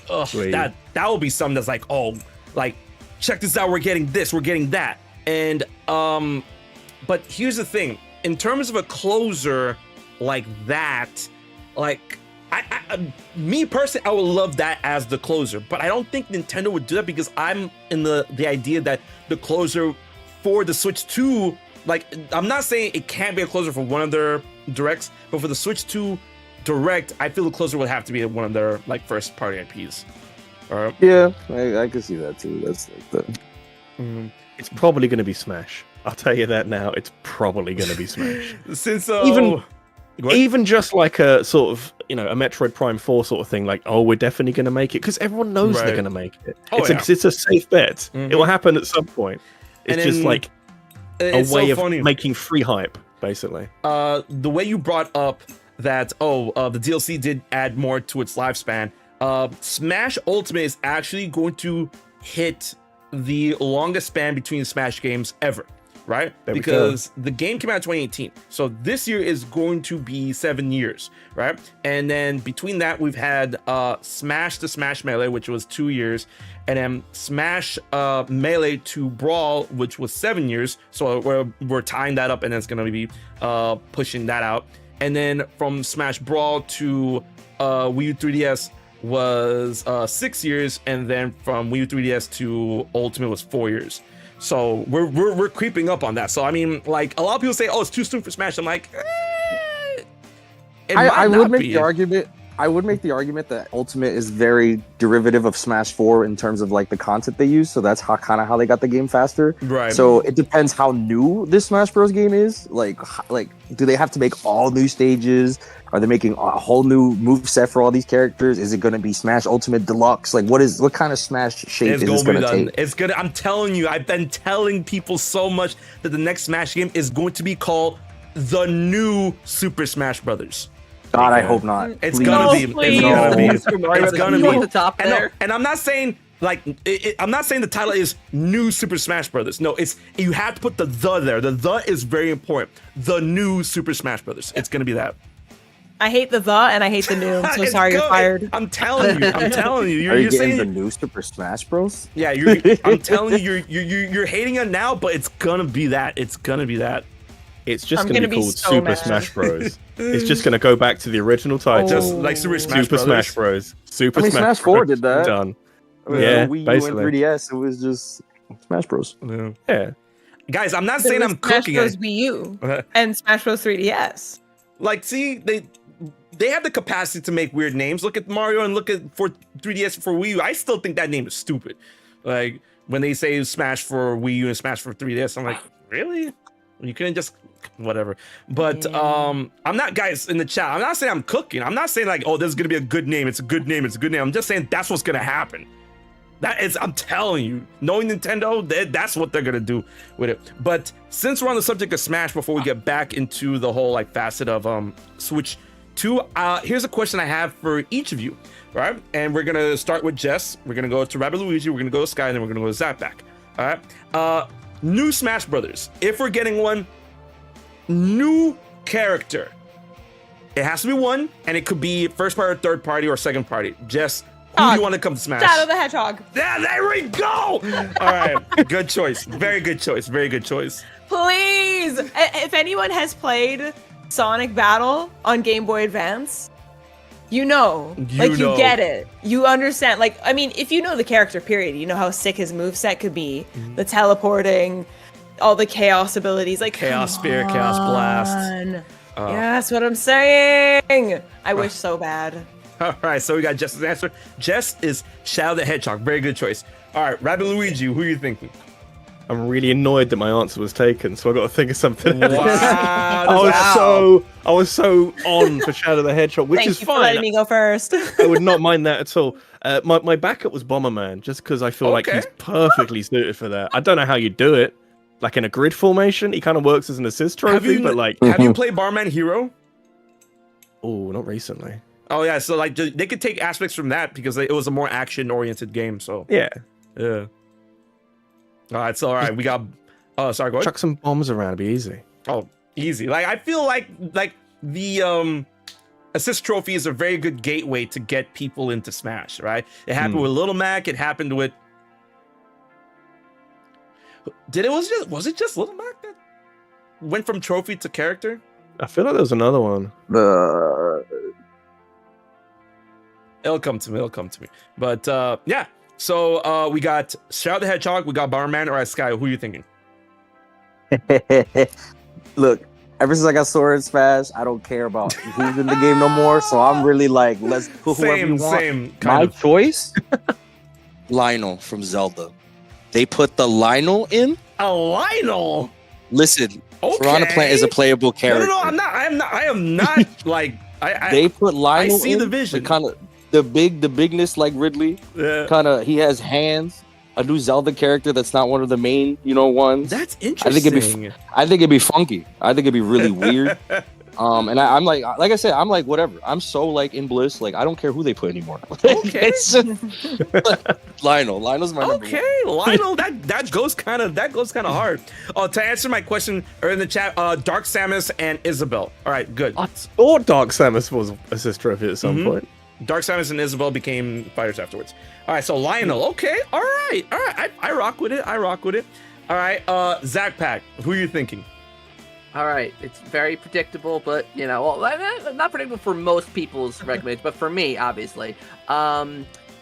that would be something that's like, oh, like check this out, we're getting this, we're getting that, and but here's the thing, in terms of a closer like that, like me personally, I would love that as the closer, but I don't think Nintendo would do that because I'm in the idea that the closer for the Switch 2. Like, I'm not saying it can't be a closer for one of their directs, but for the Switch 2 direct, I feel the closer would have to be one of their like first party IPs. All right. Yeah, I can see that too. That's like the. It's probably going to be Smash. I'll tell you that now. It's probably going to be Smash. Since even just like a sort of a Metroid Prime 4 sort of thing, like, oh, we're definitely going to make it because everyone knows they're going to make it. It's a safe bet. It will happen at some point. It's just like a way of making free hype, basically. The way you brought up that the DLC did add more to its lifespan. Smash Ultimate is actually going to hit the longest span between Smash games ever, right? Because the game came out in 2018, so this year is going to be 7 years, right? And then between that, we've had Smash to Smash Melee, which was 2 years, and then Smash Melee to Brawl, which was 7 years. So we're tying that up, and it's going to be pushing that out. And then from Smash Brawl to Wii U 3DS was 6 years, and then from Wii U 3DS to Ultimate was 4 years. So we're creeping up on that. So I mean, like, a lot of people say, "Oh, it's too soon for Smash." I'm like, I would make the argument. I would make the argument that Ultimate is very derivative of Smash 4 in terms of like the content they use. So that's how they got the game faster. Right. So it depends how new this Smash Bros. Game is. Like, do they have to make all new stages? Are they making a whole new moveset for all these characters? Is it going to be Smash Ultimate Deluxe? Like, what kind of Smash shape is this going to take? It's gonna. I'm telling you, I've been telling people so much that the next Smash game is going to be called the new Super Smash Brothers. God, I hope not. It's gonna be. It's gonna be at the top there. And I'm not saying like I'm not saying the title is New Super Smash Brothers. No, it's you have to put the there. The is very important. The new Super Smash Brothers. It's gonna be that. I hate the and I hate the new. I'm so sorry you're fired. I'm telling you. Are you saying the new Super Smash Bros? Yeah, I'm telling you, you're hating it now, but it's gonna be that. It's gonna be that. It's just going to be called Super Smash Bros. It's just going to go back to the original title. Just like Super Smash Bros. Super Smash Smash 4 did that. Done. Yeah, Wii U and 3DS, it was just Smash Bros. Yeah. Guys, I'm not saying I'm cooking it. Smash Bros. Wii U and Smash Bros. 3DS. Like, see, they have the capacity to make weird names. Look at Mario and look at for 3DS for Wii U. I still think that name is stupid. Like, when they say Smash for Wii U and Smash for 3DS, I'm like, really? You couldn't just whatever. But I'm not, guys in the chat, I'm not saying I'm cooking. I'm not saying like, oh, this is gonna be a good name. It's a good name. It's a good name. I'm just saying that's what's gonna happen. That is, I'm telling you, knowing Nintendo, that's what they're gonna do with it. But since we're on the subject of Smash, before we get back into the whole like facet of Switch 2, here's a question I have for each of you, right? And we're gonna start with Jess. We're gonna go to RabbidLuigi. We're gonna go to Sky, and then we're gonna go to ZakPak. All right. New Smash Brothers. If we're getting one new character, it has to be one, and it could be first party, or third party, or second party. Jess, who do you want to come to Smash? Shadow the Hedgehog. Yeah, there we go. All right, good choice. Very good choice. Very good choice. Please, if anyone has played Sonic Battle on Game Boy Advance, you know, You know. get it. You understand. Like, I mean, if you know the character, period, you know how sick his moveset could be. The teleporting, all the chaos abilities, like Chaos come Spear, Chaos Blast. on. Yeah, that's what I'm saying. I wish so bad. All right, so we got Jess's answer. Jess is Shadow the Hedgehog. Very good choice. All right, RabbidLuigi, who are you thinking? I'm really annoyed that my answer was taken, so I got to think of something else. Wow. I was so on for Shadow the Hedgehog, which Thank is you for fine. letting me go first. I would not mind that at all. My backup was Bomberman, just because I feel like Okay. he's perfectly suited for that. I don't know how you do it. Like in a grid formation, he kind of works as an assist trophy, but like, have you played Barman Hero? oh, not recently. Oh yeah, so like they could take aspects from that because it was a more action-oriented game. So Yeah, yeah. All right, we got. Oh, sorry, go ahead. chuck some bombs around, it'd be easy. Oh, easy. Like I feel like the assist trophy is a very good gateway to get people into Smash, right? It happened with Little Mac. It happened with. Was it just Little Mac that went from trophy to character? I feel like there was another one. It'll come to me. But yeah. So we got Shadow the Hedgehog, we got Barman, or Sky. Who are you thinking? Look, ever since I got Sword Smash, I don't care about who's in the game no more. So I'm really like, let's put whoever you want. Same. My Kind of. choice, Lionel from Zelda. They put the Lionel in. A Lionel. Listen, Okay. Piranha Plant is a playable character. No, I am not like They put Lionel see in, the vision. kind of the bigness like Ridley. Yeah. Kind of, he has hands. A new Zelda character that's not one of the main, ones. That's I interesting. think it'd be funky. I think it'd be really weird. And I'm like I said, I'm like whatever. I'm so like in bliss. Like I don't care who they put anymore. Okay. It's just, Lionel's my number Okay, Lionel, that goes kind of hard. Oh, to answer my question or in the chat, Dark Samus and Isabel. All right, good. I thought Dark Samus was assist trophy at some point. Dark Samus and Isabel became fighters afterwards. All right, so Lionel. Okay, all right. I rock with it. All right, ZakPak, who are you thinking? All right, it's very predictable, but well, not predictable for most people's recommendations, but for me, obviously.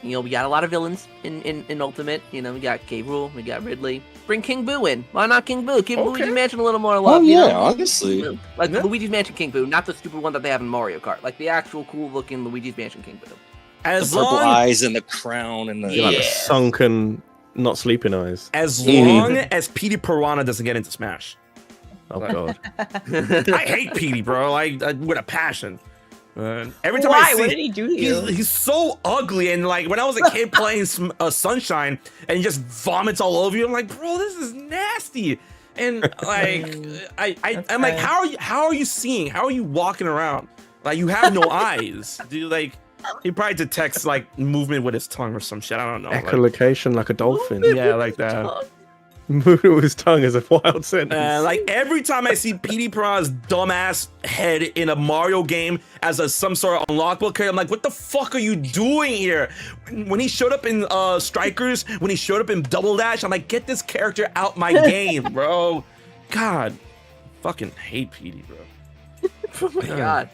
We got a lot of villains in Ultimate. We got K. Rool, we got Ridley. Bring King Boo in. Why not King Boo? Give Luigi's Mansion a little more love. Oh yeah, honestly. Like Luigi's Mansion King Boo, not the stupid one that they have in Mario Kart. Like the actual cool-looking Luigi's Mansion King Boo. As The purple long eyes and the crown and the Like the sunken, not sleeping eyes. as long as Petey Piranha doesn't get into Smash. Oh god. I hate Petey, bro. Like with a passion. Every time Why? I see, What did he do to you? he's so ugly. And like when I was a kid playing Sunshine, and he just vomits all over you, I'm like, bro, this is nasty. And like, I'm like, how are you seeing? How are you walking around? Like you have no eyes. Dude, like he probably detects like movement with his tongue or some shit. I don't know. Echolocation like a dolphin. Yeah, like that. Moving with his tongue is a wild sentence. Like every time I see Petey Piranha's dumbass head in a Mario game as some sort of unlockable character, I'm like, what the fuck are you doing here? When he showed up in Strikers, when he showed up in Double Dash, I'm like, get this character out my game, bro. God, fucking hate Petey, bro. Oh my god.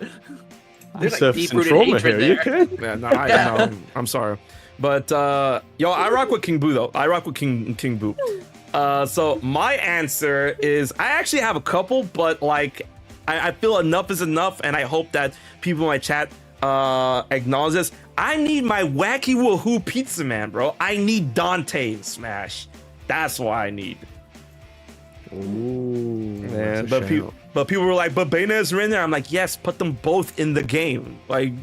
There's like Surfacing deep-rooted trauma hatred here. You there. okay? Yeah, no, I'm sorry. But yo, I rock with King Boo though. I rock with King Boo. So my answer is I actually have a couple, but like I feel enough is enough, and I hope that people in my chat acknowledge this. I need my wacky woohoo pizza man, bro. I need Dante in Smash. That's what I need. Ooh, Man, that's a shout. but people were like, but Bayonets are in there. I'm like, yes, put them both in the game. Like,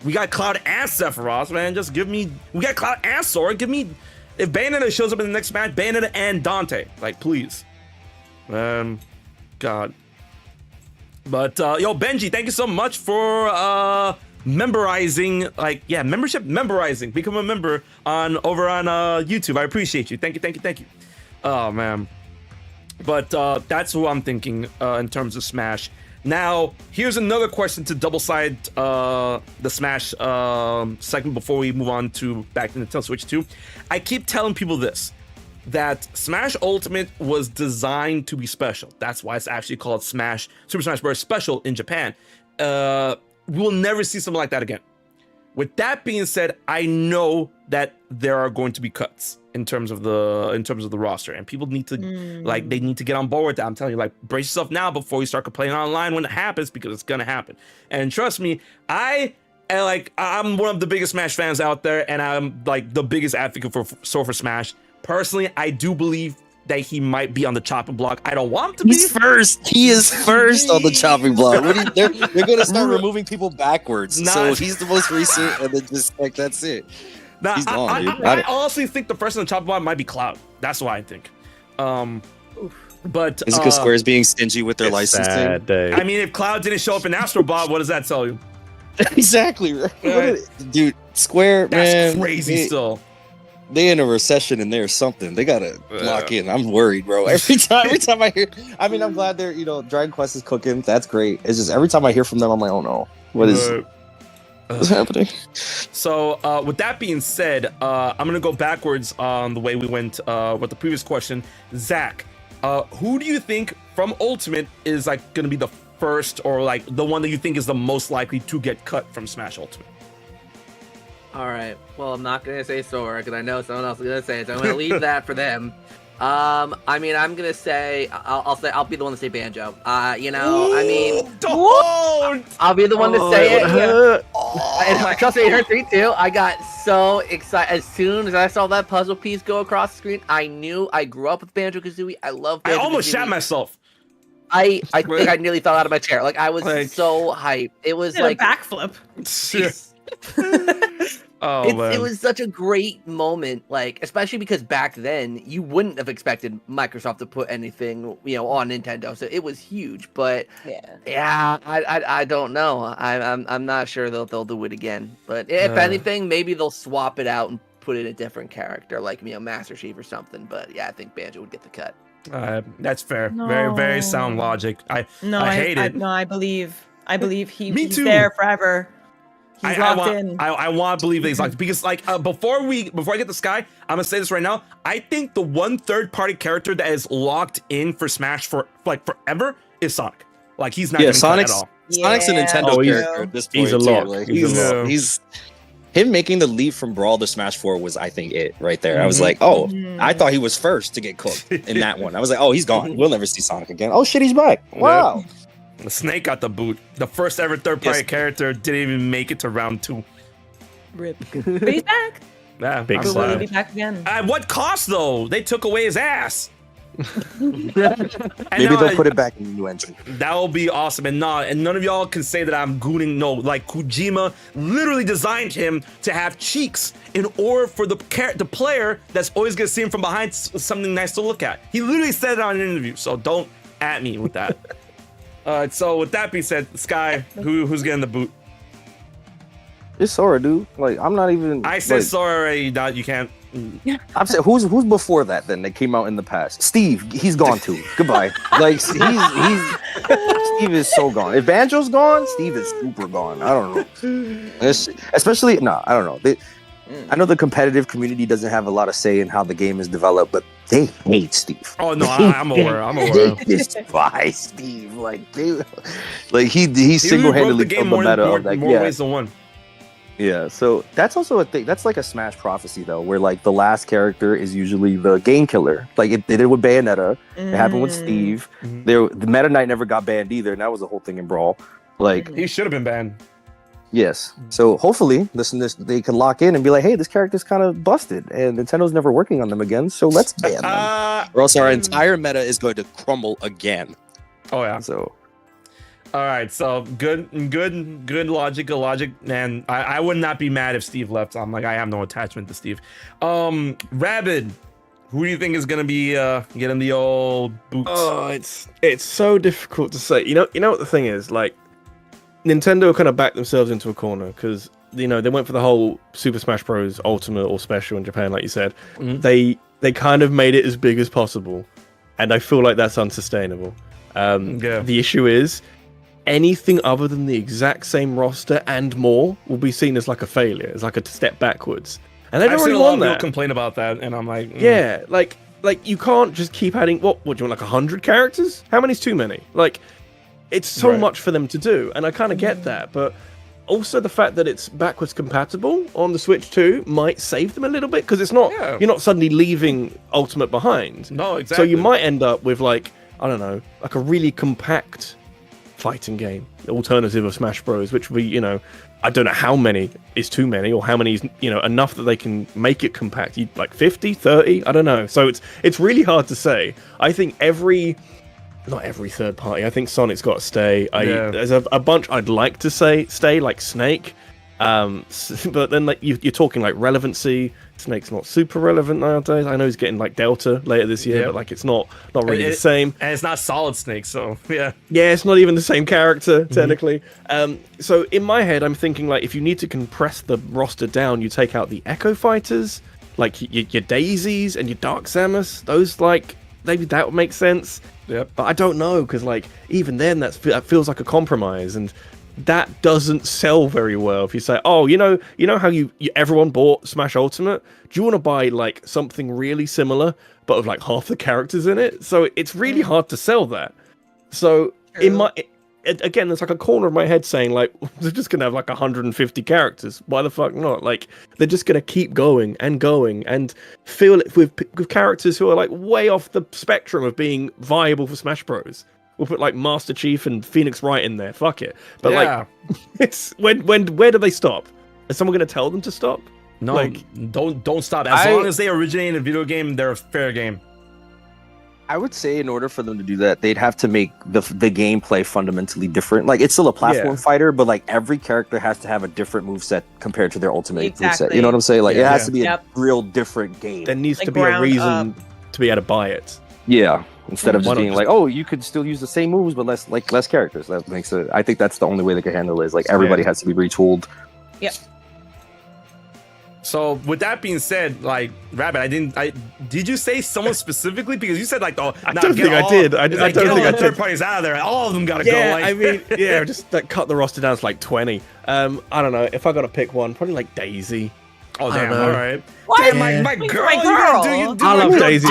we got Cloud and Sephiroth, man. Just give me. We got Cloud and Sora. Give me. If Bayonetta shows up in the next match, Bayonetta and Dante. Like, please. God. But yo, Benji, thank you so much for memorizing. Like, yeah, memorizing. Become a member over on YouTube. I appreciate you. Thank you. Oh man. But that's who I'm thinking in terms of Smash. Now, here's another question to double-side the Smash segment before we move on to back to Nintendo Switch 2. I keep telling people this. that Smash Ultimate was designed to be special. That's why it's actually called Super Smash Bros. Special in Japan. We will never see something like that again. With that being said, I know that there are going to be cuts in terms of the roster, and people need to they need to get on board with that. I'm telling you, like, brace yourself now before you start complaining online when it happens, because it's gonna happen. And trust me, I'm one of the biggest Smash fans out there, and I'm like the biggest advocate for Smash. Personally, I do believe that he might be on the chopping block. I don't want him to be. He's first. He is first on the chopping block. They're going to start removing people backwards. So he's the most recent, and then just like that's it. Nah, he's gone, dude. I honestly think the person on the chopping block might be Cloud. That's what I think. But is it because Square's being stingy with their licensing? Sad day. I mean, if Cloud didn't show up in Astro Bot, what does that tell you? Exactly. Right. Dude, Square, that's man, crazy. Still. They in a recession and there's something they gotta lock in. I'm worried, bro. Every time I hear, I mean, I'm glad they're Dragon Quest is cooking. That's great. It's just every time I hear from them, I'm like, oh no, what's happening? So with that being said, I'm gonna go backwards on the way we went with the previous question. Zach, who do you think from Ultimate is like gonna be the first, or like the one that you think is the most likely to get cut from Smash Ultimate? All right. Well, I'm not gonna say Sora because I know someone else is gonna say it, so I'm gonna leave that for them. I mean, I'm gonna say I'll be the one to say Banjo. I mean, don't. I'll be the one to say it. And trust me, it hurt me too. I got so excited as soon as I saw that puzzle piece go across the screen. I knew I grew up with Banjo-Kazooie. I love Banjo-Kazooie. I almost shot myself. I think I nearly fell out of my chair. Like I was so hyped. It was like a backflip. It was such a great moment, like especially because back then you wouldn't have expected Microsoft to put anything on Nintendo, so it was huge. But I don't know. I'm not sure they'll do it again. But if anything, maybe they'll swap it out and put in a different character, like Master Chief or something. But yeah, I think Banjo would get the cut. That's fair. No. Very, very sound logic. I hate it. I believe he's too. there forever. He's locked in. I want to believe that he's locked in, because before I get to Sky, I'm gonna say this right now. I think the one third-party character that is locked in for Smash for like forever is Sonic. Like he's not getting cut at all. Sonic's a Nintendo character at this point. He's a lock. Like, he's him making the leap from Brawl to Smash 4 was, I think, it right there. I was like, I thought he was first to get cooked in that one. I was like, oh, he's gone. We'll never see Sonic again. Oh shit, he's back. Wow. Yep. The Snake got the boot. The first ever third-party character didn't even make it to round 2. Rip. But he's back. Yeah, big Will slap. he be back again? At what cost, though? They took away his ass. Maybe they'll put it back in the new engine. That will be awesome. And none of y'all can say that I'm gooning. No, like Kojima literally designed him to have cheeks in order for the player that's always gonna see him from behind something nice to look at. He literally said it on an interview. So don't at me with that. So with that being said, Sky, who's getting the boot? It's Sora, dude. Like I'm not even. I said Sora already. You can't. I'm saying who's before that? Then that came out in the past. Steve, he's gone too. Goodbye. Like he's Steve is so gone. If Banjo's gone, Steve is super gone. I don't know. Especially I don't know. I know the competitive community doesn't have a lot of say in how the game is developed, but they hate Steve. Oh no, I'm aware. They despise Steve. He single-handedly killed the meta of that. More ways than one. Yeah, so that's also a thing. That's like a Smash prophecy, though, where like the last character is usually the game killer. Like they did it with Bayonetta. It happened with Steve. The Meta Knight never got banned either, and that was the whole thing in Brawl. Like he should have been banned. Yes. So hopefully, they can lock in and be like, hey, this character's kind of busted, and Nintendo's never working on them again, so let's ban them. Or else our entire meta is going to crumble again. Oh yeah. So. All right, so good logic, and I would not be mad if Steve left. I'm like, I have no attachment to Steve. Rabbid, who do you think is gonna be getting the old boots? Oh, it's so difficult to say. You know what the thing is, like Nintendo kind of backed themselves into a corner because they went for the whole Super Smash Bros. Ultimate or Special in Japan, like you said. They kind of made it as big as possible, and I feel like that's unsustainable. The issue is, anything other than the exact same roster and more will be seen as like a failure. It's like a step backwards. And I don't I've really seen a lot want of people that. complain about that, and I'm like, yeah, like like you can't just keep adding. What do you want? Like 100 characters? How many's too many? Like, it's so much for them to do, and I kind of get that, but. Also, the fact that it's backwards compatible on the Switch 2 might save them a little bit, because it's not you're not suddenly leaving Ultimate behind. No, exactly. So you might end up with like, I don't know, like a really compact fighting game, alternative of Smash Bros, which we, I don't know how many is too many or how many is, enough that they can make it compact. Like 50, 30, I don't know. So it's really hard to say. I think not every third party. I think Sonic's got to stay. There's a bunch I'd like to stay, like Snake. But then like you're talking like relevancy. Snake's not super relevant nowadays. I know he's getting like Delta later this year, but like it's not really the same. And it's not Solid Snake, so yeah. Yeah, it's not even the same character technically. So in my head, I'm thinking like if you need to compress the roster down, you take out the Echo Fighters, like your Daisies and your Dark Samus. Those like maybe that would make sense. Yep. But I don't know, because like even then that feels like a compromise, and that doesn't sell very well. If you say, oh, you know how you everyone bought Smash Ultimate, do you want to buy like something really similar but with like half the characters in it? So it's really hard to sell that. So again, there's like a corner of my head saying like they're just gonna have like 150 characters. Why the fuck not? Like they're just gonna keep going and fill it with characters who are like way off the spectrum of being viable for Smash Bros. We'll put like Master Chief and Phoenix Wright in there. Fuck it. But like, it's where do they stop? Is someone gonna tell them to stop? No, like, don't stop. As long as they originate in a video game, they're a fair game. I would say in order for them to do that, they'd have to make the gameplay fundamentally different. Like it's still a platform fighter, but like every character has to have a different moveset compared to their ultimate moveset. You know what I'm saying? Like it has to be a real different game. There needs to be a reason to be able to buy it. Yeah. Instead of just being like, oh, you could still use the same moves, but less characters. That makes it. I think that's the only way they can handle it. Is like everybody has to be retooled. Yep. So with that being said, like Rabbid, did you say someone specifically? Because you said like, I don't think I did. I don't think I did. Third parties out of there. All of them gotta go. Like, I mean, just like cut the roster down to like 20. I don't know if I gotta pick one, probably like Daisy. Oh damn! All right. Why? Damn, my girl. You I love Daisy.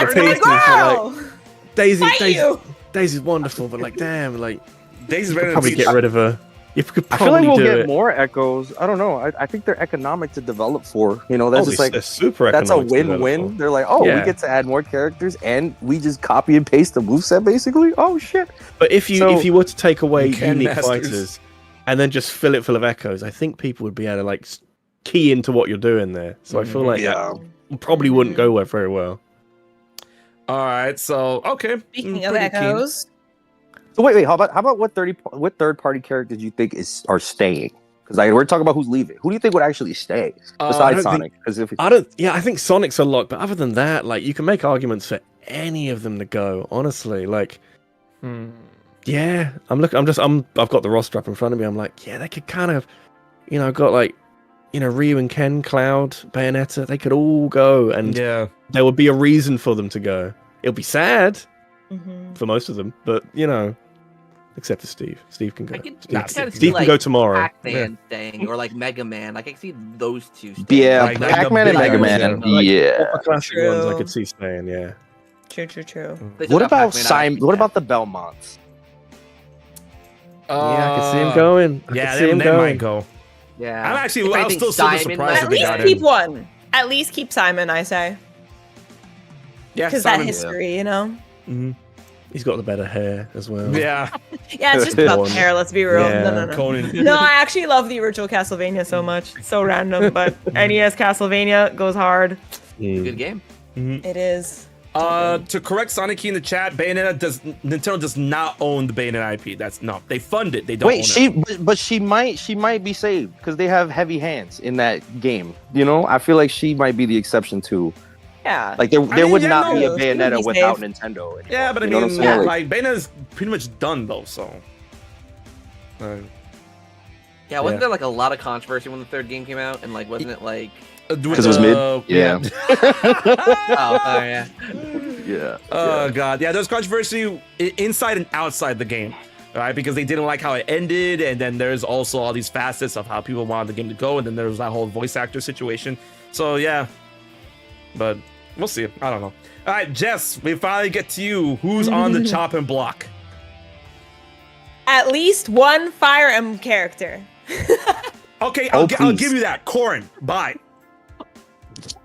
Daisy's wonderful, but like, damn, like Daisy's better. Probably get rid of her. You could I feel like we'll get more Echoes. I don't know. I think they're economic to develop for. That's just like super. That's a win-win. They're like, we get to add more characters, and we just copy and paste the moveset basically. Oh shit! But if you were to take away unique fighters and then just fill it full of Echoes, I think people would be able to like key into what you're doing there. So I feel like that probably wouldn't go very well. All right. So okay. Speaking of Echoes. So wait. How about what third party characters do you think are staying? Because we're talking about who's leaving. Who do you think would actually stay besides Sonic? I think Sonic's a lock, but other than that, like you can make arguments for any of them to go. Honestly, like, yeah, I've got the roster up in front of me. I'm like, yeah, they could kind of, got like, Ryu and Ken, Cloud, Bayonetta. They could all go, and there would be a reason for them to go. It'll be sad. For most of them, but except for Steve. Steve can go. Steve can go tomorrow. Pac-Man thing or like Mega Man. Like I can see those two. Staying. Yeah, like, Pac-Man and Mega Man. All classic ones I could see staying. Yeah. True. What about Simon? What about the Belmonts? Yeah, I could see him going. They might go. Yeah, I'm still super surprised. At least keep one. At least keep Simon. I say. Yeah, because that history, Mm-hmm. He's got the better hair as well. Yeah. Yeah, it's just about the hair, let's be real. Yeah. No. Conan. No, I actually love the original Castlevania so much. It's so random, but NES Castlevania goes hard. Good game. It is. To correct Sonic Key in the chat, Nintendo does not own the Bayonetta IP. They fund it. They don't. But she might be saved because they have heavy hands in that game. I feel like she might be the exception too. Yeah. Like there would not be a Bayonetta without Nintendo anymore. Yeah, but I mean, like Bayonetta's pretty much done though, so. Wasn't there like a lot of controversy when the third game came out, and like wasn't it like because it was mid? Yeah. Yeah. Oh god, yeah. There's controversy inside and outside the game, right? Because they didn't like how it ended, and then there's also all these facets of how people wanted the game to go, and then there was that whole voice actor situation. So yeah, but we'll see. I don't know. All right, Jess, we finally get to you. Who's on the chopping block? At least one Fire Emblem character. Okay, Oh, I'll please. give you that. Corrin, bye.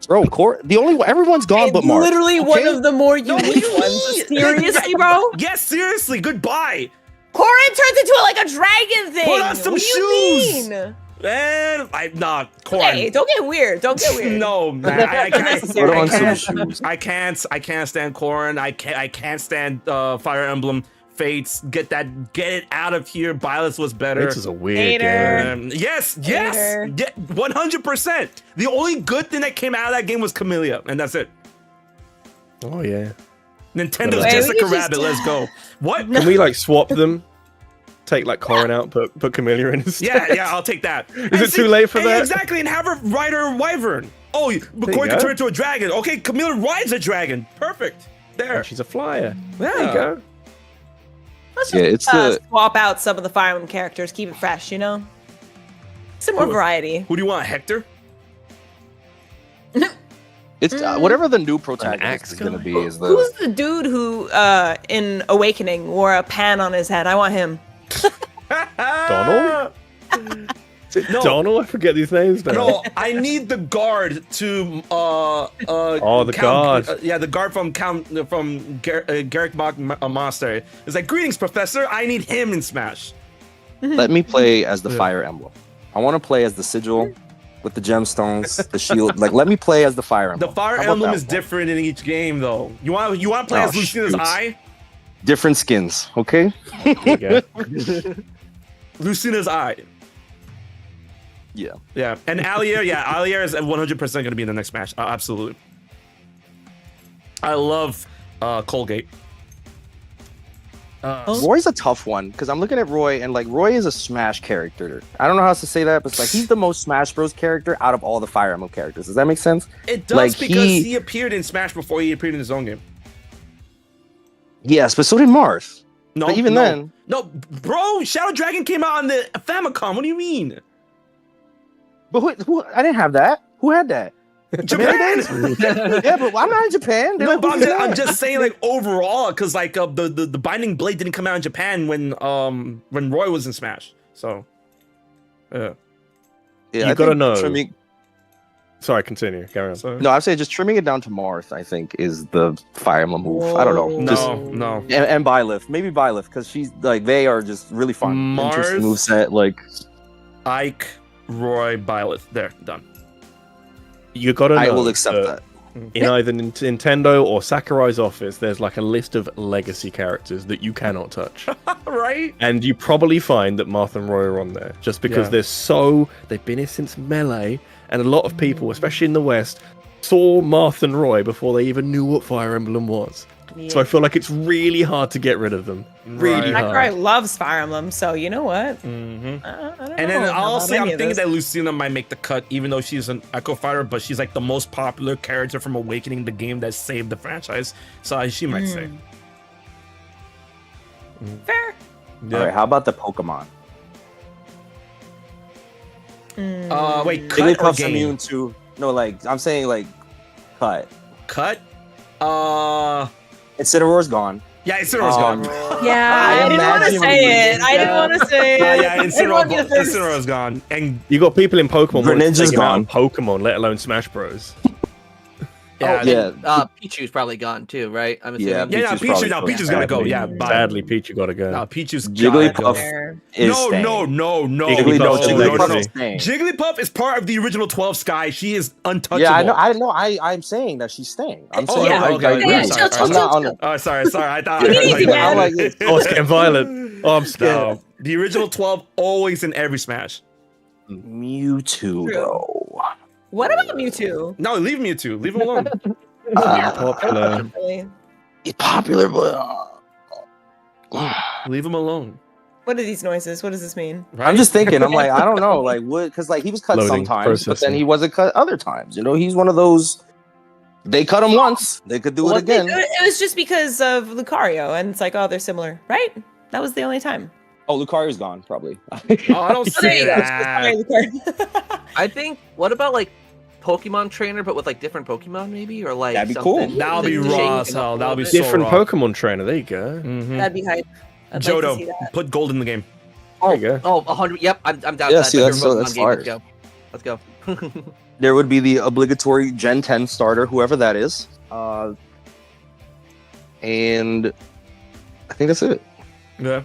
Bro, the only one, everyone's gone but Marth. Literally okay? one of the more unique what do you ones. mean? Seriously, bro? Yes, seriously, goodbye. Corrin turns into like a dragon thing. Put on some what do shoes. You mean? Man, Corrin. Hey, don't get weird. Don't get weird. No, man, I can't. Unnecessary. Put on some can't- shoes. I can't stand Corrin. I can't stand Fire Emblem Fates. Get it out of here. Byleth was better. This is a weird Hater. game. Yes, Hater. 100%. The only good thing that came out of that game was Camellia, and that's it. Oh yeah. Nintendo's Wait, just we like a could just- rabbit. Let's go. What? Can we like swap them? Take like Corrin out, put Camellia in instead. Yeah, I'll take that. Is it too late for that? Exactly, and have her ride her wyvern. Oh, Corrin can turn into a dragon. Okay, Camellia rides a dragon. Perfect. There. Oh, she's a flyer. Yeah. There you go. Let's Yeah, just, it's the swap out some of the Fire Emblem characters, keep it fresh, you know? Some more Who- variety. Who do you want, Hector? it's whatever the new protagonist axe is gonna guy? be is the Who's the dude who, in Awakening, wore a pan on his head? I want him. Donald? No. Donald? I forget these names now. No, I need the guard to the guard. Yeah, the guard from Garrick Monastery. It's like, greetings, Professor. I need him in Smash. let me play as the Fire Emblem. I want to play as the sigil with the gemstones, the shield. Like, let me play as the Fire Emblem. The Fire How about Emblem that is one? different in each game, though. You want to play Oh, as Lucina's shoot. Eye? Different skins, okay? There you go. Lucina's Eye. Yeah. Yeah, and Allier, Allier is 100% going to be in the next match. Absolutely. I love Colgate. Roy's a tough one because I'm looking at Roy and like Roy is a Smash character. I don't know how else to say that, but it's like he's the most Smash Bros character out of all the Fire Emblem characters. Does that make sense? It does Like, because he appeared in Smash before he appeared in his own game. Yes, but so did Marth. No, But even no. then- No, bro, Shadow Dragon came out on the Famicom. What do you mean? But who I didn't have that. Who had that? Japan. Yeah, but I'm not in Japan. They're No, like, but who's I'm that? just saying, like, overall, because like the Binding Blade didn't come out in Japan when Roy was in Smash. So, Yeah, You I gotta think know. Trimming, Sorry, continue. Carry on. so no, I'm saying just trimming it down to Marth. I think is the Fire Emblem move. I don't know. Whoa. Just no. and Byleth, maybe Byleth, because she's like they are just really fun, interesting Marth? moveset. Like Ike, Roy, Byleth. There, done. You gotta know. I will accept that. In either Nintendo or Sakurai's office, there's like a list of legacy characters that you cannot touch. Right? And you probably find that Marth and Roy are on there just because Yeah. they've been here since Melee, and a lot of people, especially in the West, saw Marth and Roy before they even knew what Fire Emblem was. So I feel like it's really hard to get rid of them. Really Right. Sakurai hard. loves Fire Emblem, so you know what? Mm-hmm. I don't And know then about honestly, I'm any of thinking this. that Lucina might make the cut, even though she's an Echo Fighter, but she's like the most popular character from Awakening, the game that saved the franchise. So she might say. Fair. Yeah. All right, how about the Pokemon? Wait, cut or Jigglypuff's game? immune to no, like I'm saying, like cut. Cut? Incineroar's gone. Yeah, Incineroar's gone. Yeah, I didn't want to imagine say it. I didn't want to say it. Yeah, I didn't want to be the first. Incineroar's gone. And You got people in Pokemon wanting to Greninja's take him out of gone. Pokemon, let alone Smash Bros. yeah, yeah. Pichu's probably gone too, right? I'm Yeah, assuming. yeah, Pichu's Pichu, probably no, gone. Pichu's gotta go. Yeah, bye. Sadly, Pichu gotta go. No, Pichu's Jigglypuff gotta go. Fair. Is No, staying. no, Jigglypuff, no, Jigglypuff no. is staying. Jigglypuff is part of the original 12 Sky. She is untouchable. Yeah, I know. I'm saying that she's staying. I'm Oh, saying yeah. I okay, agree. yeah, chill, chill, I'm not on chill. Oh, sorry. I thought. Take it easy, man. I'm like, Oh, it's getting violent. Oh, I'm scared. No, the original 12 always in every Smash. Mewtwo, bro. What about Mewtwo? No, leave Mewtwo. Leave him alone. Popular. Really? It's popular, but Leave him alone. What are these noises? What does this mean? I'm just thinking. I'm like, I don't know, like what? Because like he was cut Loading, sometimes, but then processing. he wasn't cut other times. You know, he's one of those. They cut him once. They could do Well, it again. It was just because of Lucario, and it's like, oh, they're similar, right? That was the only time. Oh, Lucario's gone, probably. Oh, I don't Oh, there say you go. that. Sorry, Lucario. I think. What about like Pokemon trainer, but with like different Pokemon, maybe, or like That'd be cool. something That'll be to raw shake as him up hell. a That'll be little bit. so Different raw. Pokemon trainer. There you go. Mhm. That'd be hype. I'd like to see Jodo, that. put gold in the game. There you go. Oh, 100. Yep, I'm down. Yeah, with see, that. that's Pokemon that's game, fire. Let's go. Let's go. There would be the obligatory Gen 10 starter, whoever that is. And I think that's it. Yeah.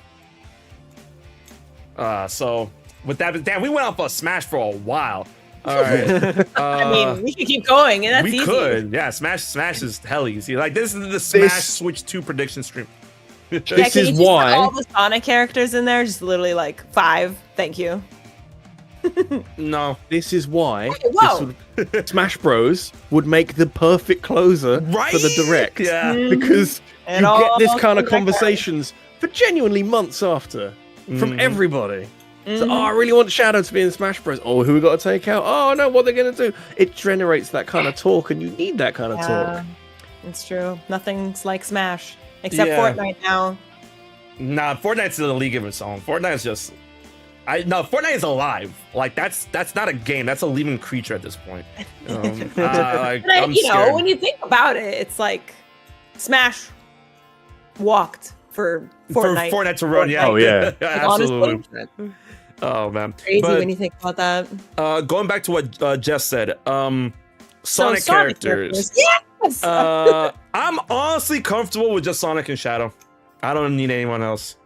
So with that, damn, we went off a Smash for a while. All right. I mean, we could keep going, and that's we easy. could. Yeah, Smash is hell easy. Like this is the Smash Switch 2 prediction stream. Yeah, This can you is just why. put all the Sonic characters in there, just literally like 5. Thank you. No. This is why Whoa. Smash Bros would make the perfect closer Right? for the direct. Yeah. Because And you all get this kind of those conversations for genuinely months after from everybody. So, Mhm. oh, I really want Shadow to be in Smash Bros. Oh, who we got to take out? Oh no, what they're gonna do? It generates that kind of talk, and you need that kind of talk. Yeah, it's true. Nothing's like Smash except Yeah. Fortnite now. Nah, Fortnite's in a league of its own. Fortnite's just Fortnite is alive. Like that's not a game. That's a living creature at this point. Like, But I'm you know, scared. when you think about it, it's like Smash walked for Fortnite. For Fortnite to run, yeah. Oh, yeah. Absolutely. Honestly, Oh man. crazy But, when you think about that. going back to what Jess said, So Sonic characters. Yes. I'm honestly comfortable with just Sonic and Shadow. I don't need anyone else.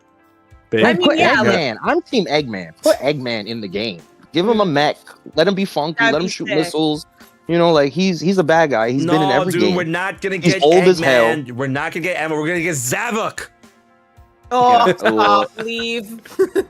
Big. I mean, Put yeah, Eggman. I'm Team Eggman. Put Eggman in the game. Give him a mech. Let him be funky. That'd Let him be shoot sick. missiles. You know, like he's a bad guy. He's been in every dude, game. we're not gonna He's get old as hell. Eggman. We're not gonna get Emma. We're gonna get Zavok. Oh, Yeah. stop, leave. Kicking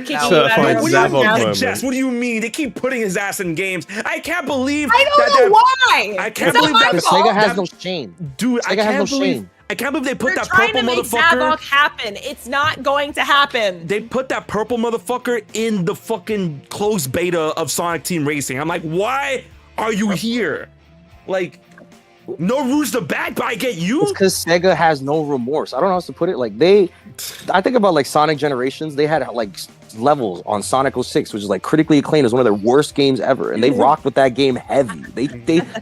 you out Certified of What do the you Zavok mean, house. moment. Jess? What do you mean? They keep putting his ass in games. I can't believe. I don't know why. I can't It's not believe my that- Because fault. Sega has That- no shame. Dude, I Sega has can't no believe. shame. I can't believe they put They're that trying purple to make motherfucker. Zavok happen. It's not going to happen. They put that purple motherfucker in the fucking closed beta of Sonic Team Racing. I'm like, why are you here? Like, no rules to back, but I get you. It's because Sega has no remorse. I don't know how else to put it. Like I think about like Sonic Generations. They had like levels on Sonic 06, which is like critically acclaimed as one of their worst games ever, and they rocked with that game heavy.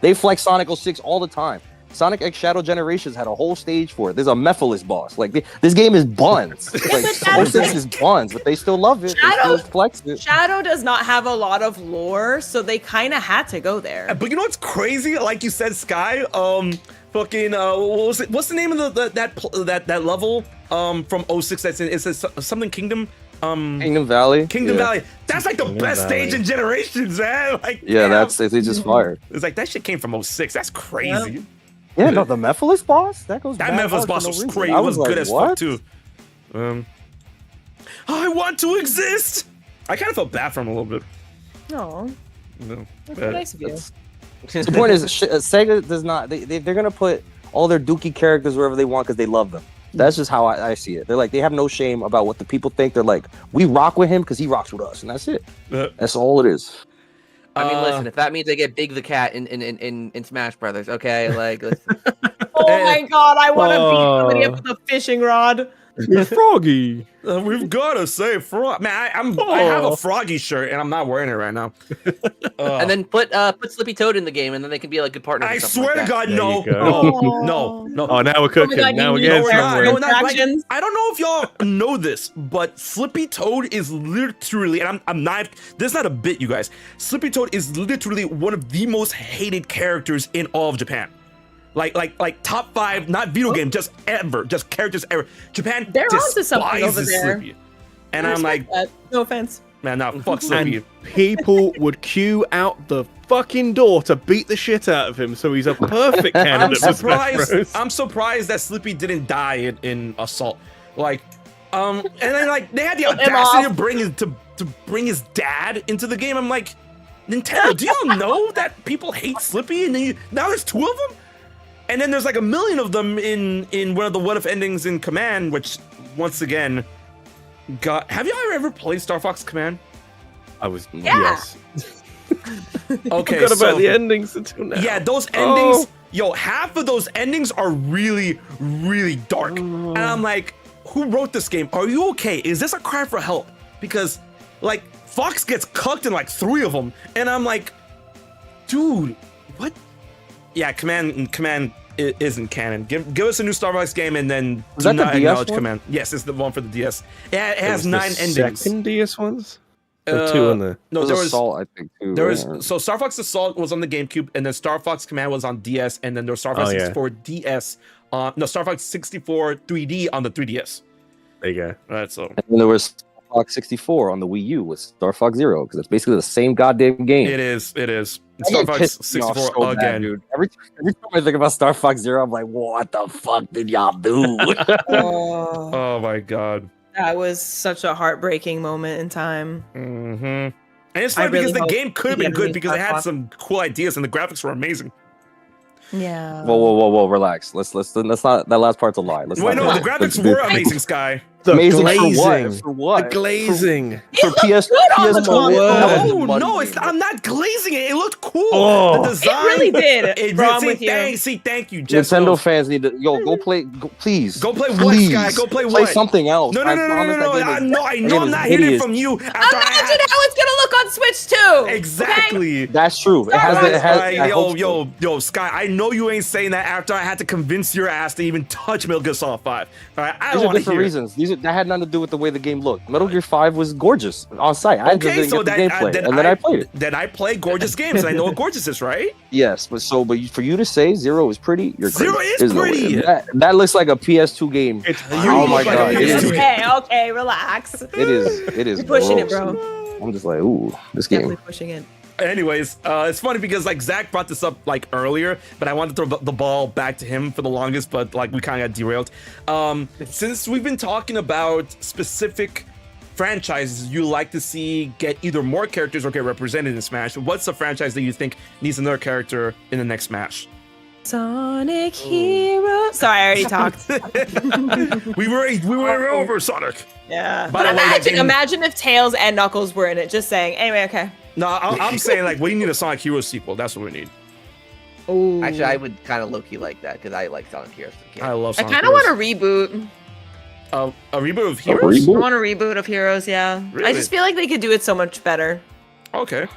They flex Sonic 06 all the time. Sonic X Shadow Generations had a whole stage for it. There's a Mephiles boss. Like this game is buns. Like but that's 06 is buns, but they still love it. They Shadow- still flex it. Shadow does not have a lot of lore, so they kind of had to go there. But you know what's crazy? Like you said, Sky. Fucking. What was it? What's the name of that level? From 06. That's in. Is it something Kingdom? Kingdom Valley. Kingdom Yeah. Valley. That's like the best Valley. stage in Generations, man. Like, Yeah, damn. they just fired. It's like that shit came from 06. That's crazy. Yeah, no, the Mephiles boss that goes. That bad Memphis hard boss for no was reason. crazy. I It was like, good as what? fuck too. I want to exist. I kind of felt bad for him a little bit. No, No, that's but- nice of you. The point is, Sega does not. They're gonna put all their Dookie characters wherever they want because they love them. That's just how I see it. They're like they have no shame about what the people think. They're like, we rock with him because he rocks with us, and that's it. That's all it is. I mean, listen, if that means I get Big the Cat in Smash Brothers, okay? Like, let's, Oh my god, I want to beat somebody Oh. up with a fishing rod. With Froggy. We've got to say frog. Man, I have a Froggy shirt and I'm not wearing it right now. and then put Slippy Toad in the game, and then they can be like good partners. I or something swear to like God, There no, you go. no. Oh, now we're cooking. God, now you we're need getting more somewhere. No, not like, Attractions. I don't know if y'all know this, but Slippy Toad is literally, and I'm not, this is not a bit, you guys. Slippy Toad is literally one of the most hated characters in all of Japan. Like top 5, not video game, just ever, just characters ever. Japan They're onto something over despises there. Slippy. And I I'm like, respect that. No offense. man, nah, fuck Slippy. And people would queue out the fucking door to beat the shit out of him, so he's a perfect I'm candidate for Smash surprised. Bros. I'm surprised that Slippy didn't die in Assault. Like, and then like they had the Put him audacity off. to bring his dad into the game. I'm like, Nintendo, do y'all know that people hate Slippy? And then now there's 2 of them, and then there's like 1 million of them in one of the what if endings in Command, which once again, have y'all ever played Star Fox Command? I was Yeah. yes. Okay, Forgot so about the endings until now. yeah, those endings, Oh. yo, half of those endings are really, really dark. And I'm like, who wrote this game? Are you okay? Is this a cry for help? Because, like, Fox gets cucked in like 3 of them. And I'm like, Dude, what? Yeah, Command isn't canon. Give us a new Star Fox game and then Was do that the not DS acknowledge one? Command. Yes, it's the one for the DS. It has Was the 9 endings. Second DS ones. Or 2 on there. No, There there was was Assault, I think, too. there right? was so Star Fox Assault was on the GameCube, and then Star Fox Command was on DS, and then there was Star Fox Oh, yeah. 64 DS. Star Fox 64 3D on the 3DS. There you go. Right, so And then there was Star Fox 64 on the Wii U with Star Fox Zero because it's basically the same goddamn game. it is. It's That Star game Fox pissed me off 64 so bad, again. dude. Every time I think about Star Fox Zero, I'm like, what the fuck did y'all do? Oh, Oh my god. that was such a heartbreaking moment in time. Mm-hmm. And it's I funny because really the hope game could have we been get a good new because it Star had Fox. some cool ideas and the graphics were amazing. Yeah. Whoa, relax. Let's not. That last part's a lie. Let's Wait, not no, do the that. graphics were amazing, Sky. The Amazing glazing. for what? The glazing. For PS. on the PS4. phone. That was No, money. no, I'm not glazing it. It looked cool. Oh. The design. It really did. It Bro, I'm really, with you. thank you, Jess. Nintendo fans need to go play. Please Go play what, please, Sky? Go play Play what? something else. No. I promise that game is- I that know game I'm is not hearing it hideous. from you. Imagine how it's gonna look on Switch too. Exactly. That's true. It has. I hope so. Yo, Sky, I know you ain't saying that after I had to convince your ass to even touch Metal Gear Solid 5. All right, I These don't are want to different hear. reasons. That had nothing to do with the way the game looked. Metal Gear 5 was gorgeous on site. I just Okay, didn't so get the gameplay, and then I played it. Then I play gorgeous games, and I know what gorgeous is, right? Yes, but for you to say Zero is pretty, you're Zero crazy. is There's no way. pretty. That looks like a PS2 game. It's Oh my look like god, a it is. PS2 Okay, relax. It is. You're pushing it, gross. bro. I'm just like, ooh, this game. Definitely pushing it. Anyways, it's funny because like Zach brought this up like earlier, but I wanted to throw the ball back to him for the longest, but like we kind of got derailed. Since we've been talking about specific franchises you like to see get either more characters or get represented in Smash, what's the franchise that you think needs another character in the next Smash? Sonic Hero. Sorry, I already talked. we were over Sonic. Yeah. By But the way, that game- imagine if Tails and Knuckles were in it. Just saying. Anyway, okay. No, I'm saying like we need a Sonic Heroes sequel. That's what we need. Ooh. Actually, I would kind of low-key like that because I like Sonic Heroes. I love I Sonic kind of want Heroes. a reboot. A reboot of Heroes. I want a reboot of Heroes. Yeah. Really? I just feel like they could do it so much better. Okay.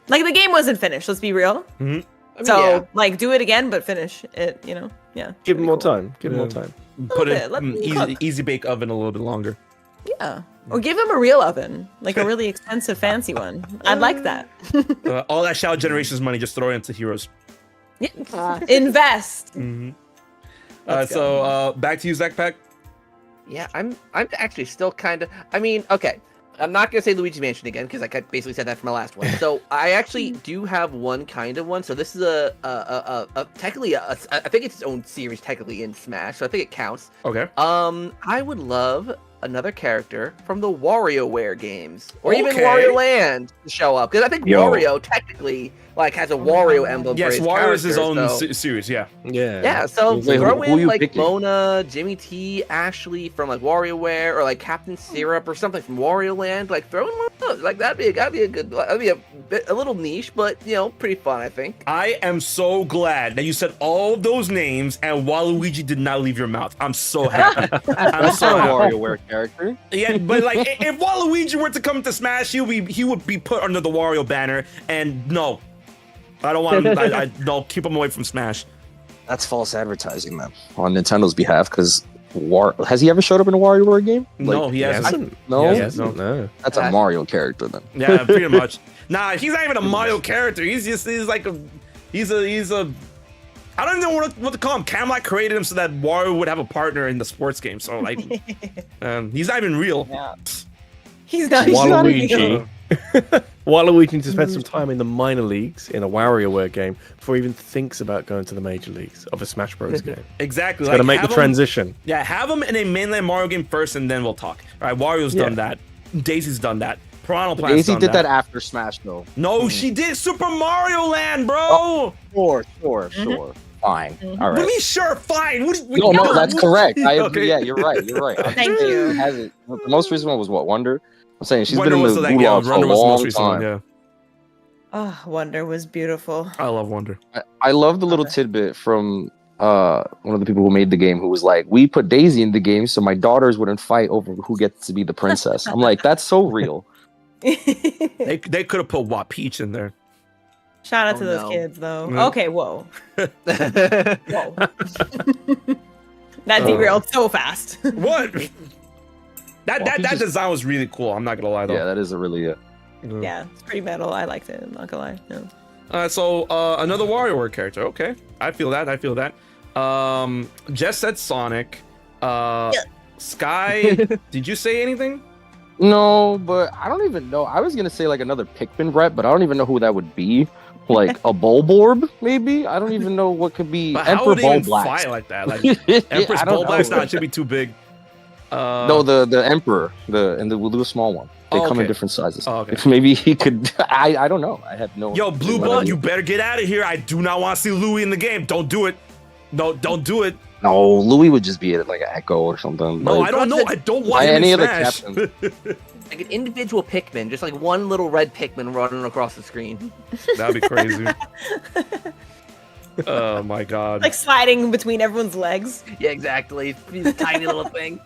Like the game wasn't finished. Let's be real. I mean, So yeah. like do it again, but finish it. You know. Yeah. Give him more Pretty cool. time. Give him more time. Put it bit. Let in them cook. easy bake oven a little bit longer. Yeah. Or give him a real oven, like a really expensive, fancy one. I'd like that. All that Shadow Generations money, just throw it into Heroes. Invest. Let's So back to you, ZakPak. Yeah, I'm actually still kind of. I mean, okay, I'm not gonna say Luigi Mansion again because I basically said that for my last one. So I actually do have one kind of one. So this is a technically I think it's its own series technically in Smash. So I think it counts. Okay. I would love another character from the WarioWare games or even Okay. Wario Land to show up because I think Yo. Wario technically like has a Wario emblem. Yes, for his Wario is his character, own so- series. Yeah. Yeah. Yeah, so Wait, throw who in you like picking? Mona, Jimmy T, Ashley from like WarioWare, or like Captain Syrup or something from Wario Land. Like throw in one of those. Like that'd be a good, that'd be a little niche, but you know, pretty fun. I think. I am so glad that you said all of those names and Waluigi did not leave your mouth. I'm so happy. I'm That's so not a happy. WarioWare character. Yeah, but like if Waluigi were to come to Smash, he would be put under the Wario banner. And no, I don't want him. No, keep him away from Smash. That's false advertising, man, on Nintendo's behalf. Because has he ever showed up in a WarioWare game? No, he He hasn't. hasn't. No, He Yeah, hasn't. No. that's a Mario character then. Yeah, pretty much. Nah, he's not even a Mario character. He's like a I don't even know what to call him. Camelot created him so that Wario would have a partner in the sports game. So like, he's not even real. Yeah. He's not. He's not a hero. Waluigi. Waluigi needs to spend some time in the minor leagues in a WarioWare game before he even thinks about going to the major leagues of a Smash Bros. Game. Exactly. He's got to make the have him- transition. Yeah, have him in a mainland Mario game first, and then we'll talk. All right, Wario's done that. Daisy's done that. Piranha Plant's Daisy done did that after Smash, though. No, she did Super Mario Land, bro. Sure. Fine. All What right. do you mean, sure, fine? No, that's correct. I agree. Okay. Yeah, you're right. I'm Thank saying you. she hasn't. The most recent one was what, Wonder? I'm saying she's Wonder been in was the that, gulag for a Wonder was the most long recent one, time. yeah. Oh, Wonder was beautiful. I love Wonder. I love the little tidbit from one of the people who made the game who was like, we put Daisy in the game so my daughters wouldn't fight over who gets to be the princess. I'm like, that's so real. They could have put Peach in there. Shout out Oh, to those no. kids, though. Yeah. Okay, whoa. Whoa. That derailed so fast. What? That design was really cool. I'm not gonna lie though. Yeah, that is a really Yeah, it's pretty metal. I liked it. I'm not gonna lie. Yeah. So another WarioWare character. Okay, I feel that. Jess said Sonic. Sky, did you say anything? No, but I don't even know. I was gonna say like another Pikmin rep, but I don't even know who that would be. Like a Bulborb, maybe? I don't even know what could be. But how Emperor would they even Bulblax. fight like that? Like Empress I don't Bulblax? know. Nah, it should be too big. No, the Emperor, we'll do a small one. They come okay. in different sizes. Oh, okay. If maybe he could. I don't know. I have no. Yo, Blue no Ball, idea. you better get out of here. I do not want to see Louis in the game. Don't do it. No, don't do it. No, Louis would just be like an Echo or something. No, like, I don't know. I don't want him any in of the Smash. captains. Like an individual Pikmin, just like one little red Pikmin running across the screen. That'd be crazy. Oh my god. Like sliding between everyone's legs. Yeah, exactly. This tiny little thing.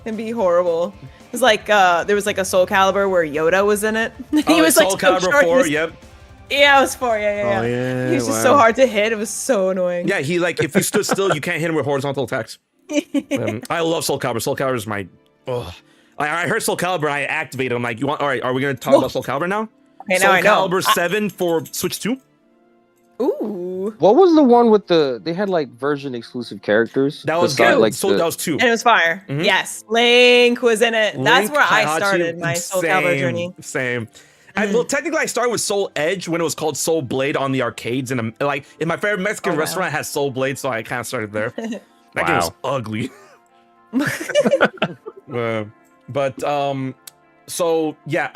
It'd be horrible. It was like there was like a Soul Calibur where Yoda was in it. Oh, was Soul so Calibur short. 4, yep. Yeah, it was 4. Yeah. Oh, yeah, He was just wow. so hard to hit. It was so annoying. Yeah, he like if you stood still, you can't hit him with horizontal attacks. I love Soul Calibur. Soul Calibur is my. Oh, I heard Soul Calibur. And I activated. I'm like, you want? All right, are we gonna talk about Soul Calibur now? Okay, now Soul I know. Calibur 7 for Switch 2. Ooh. What was the one with they had like version exclusive characters? That was Beside, good. like, So that was 2. And it was fire. Mhm. Yes. Link was in it. That's Link, where I Heihachi, started my Soul Calibur journey. Same. Well, technically, I started with Soul Edge when it was called Soul Blade on the arcades, and like in my favorite Mexican Oh, wow. restaurant has Soul Blade, so I kind of started there. That game was ugly. So yeah,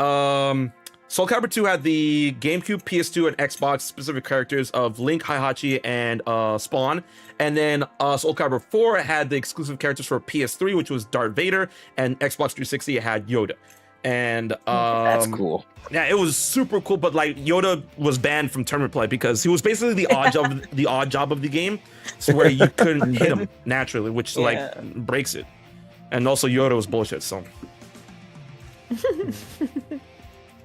Soul Calibur 2 had the GameCube, PS2, and Xbox specific characters of Link, Heihachi, and Spawn. And then Soul Calibur 4 had the exclusive characters for PS3, which was Darth Vader, and Xbox 360 it had Yoda. And That's cool. yeah, it was super cool, but like Yoda was banned from tournament play because he was basically the odd job of the game, so where you couldn't hit him naturally, which like breaks it. And also Yoda was bullshit, so.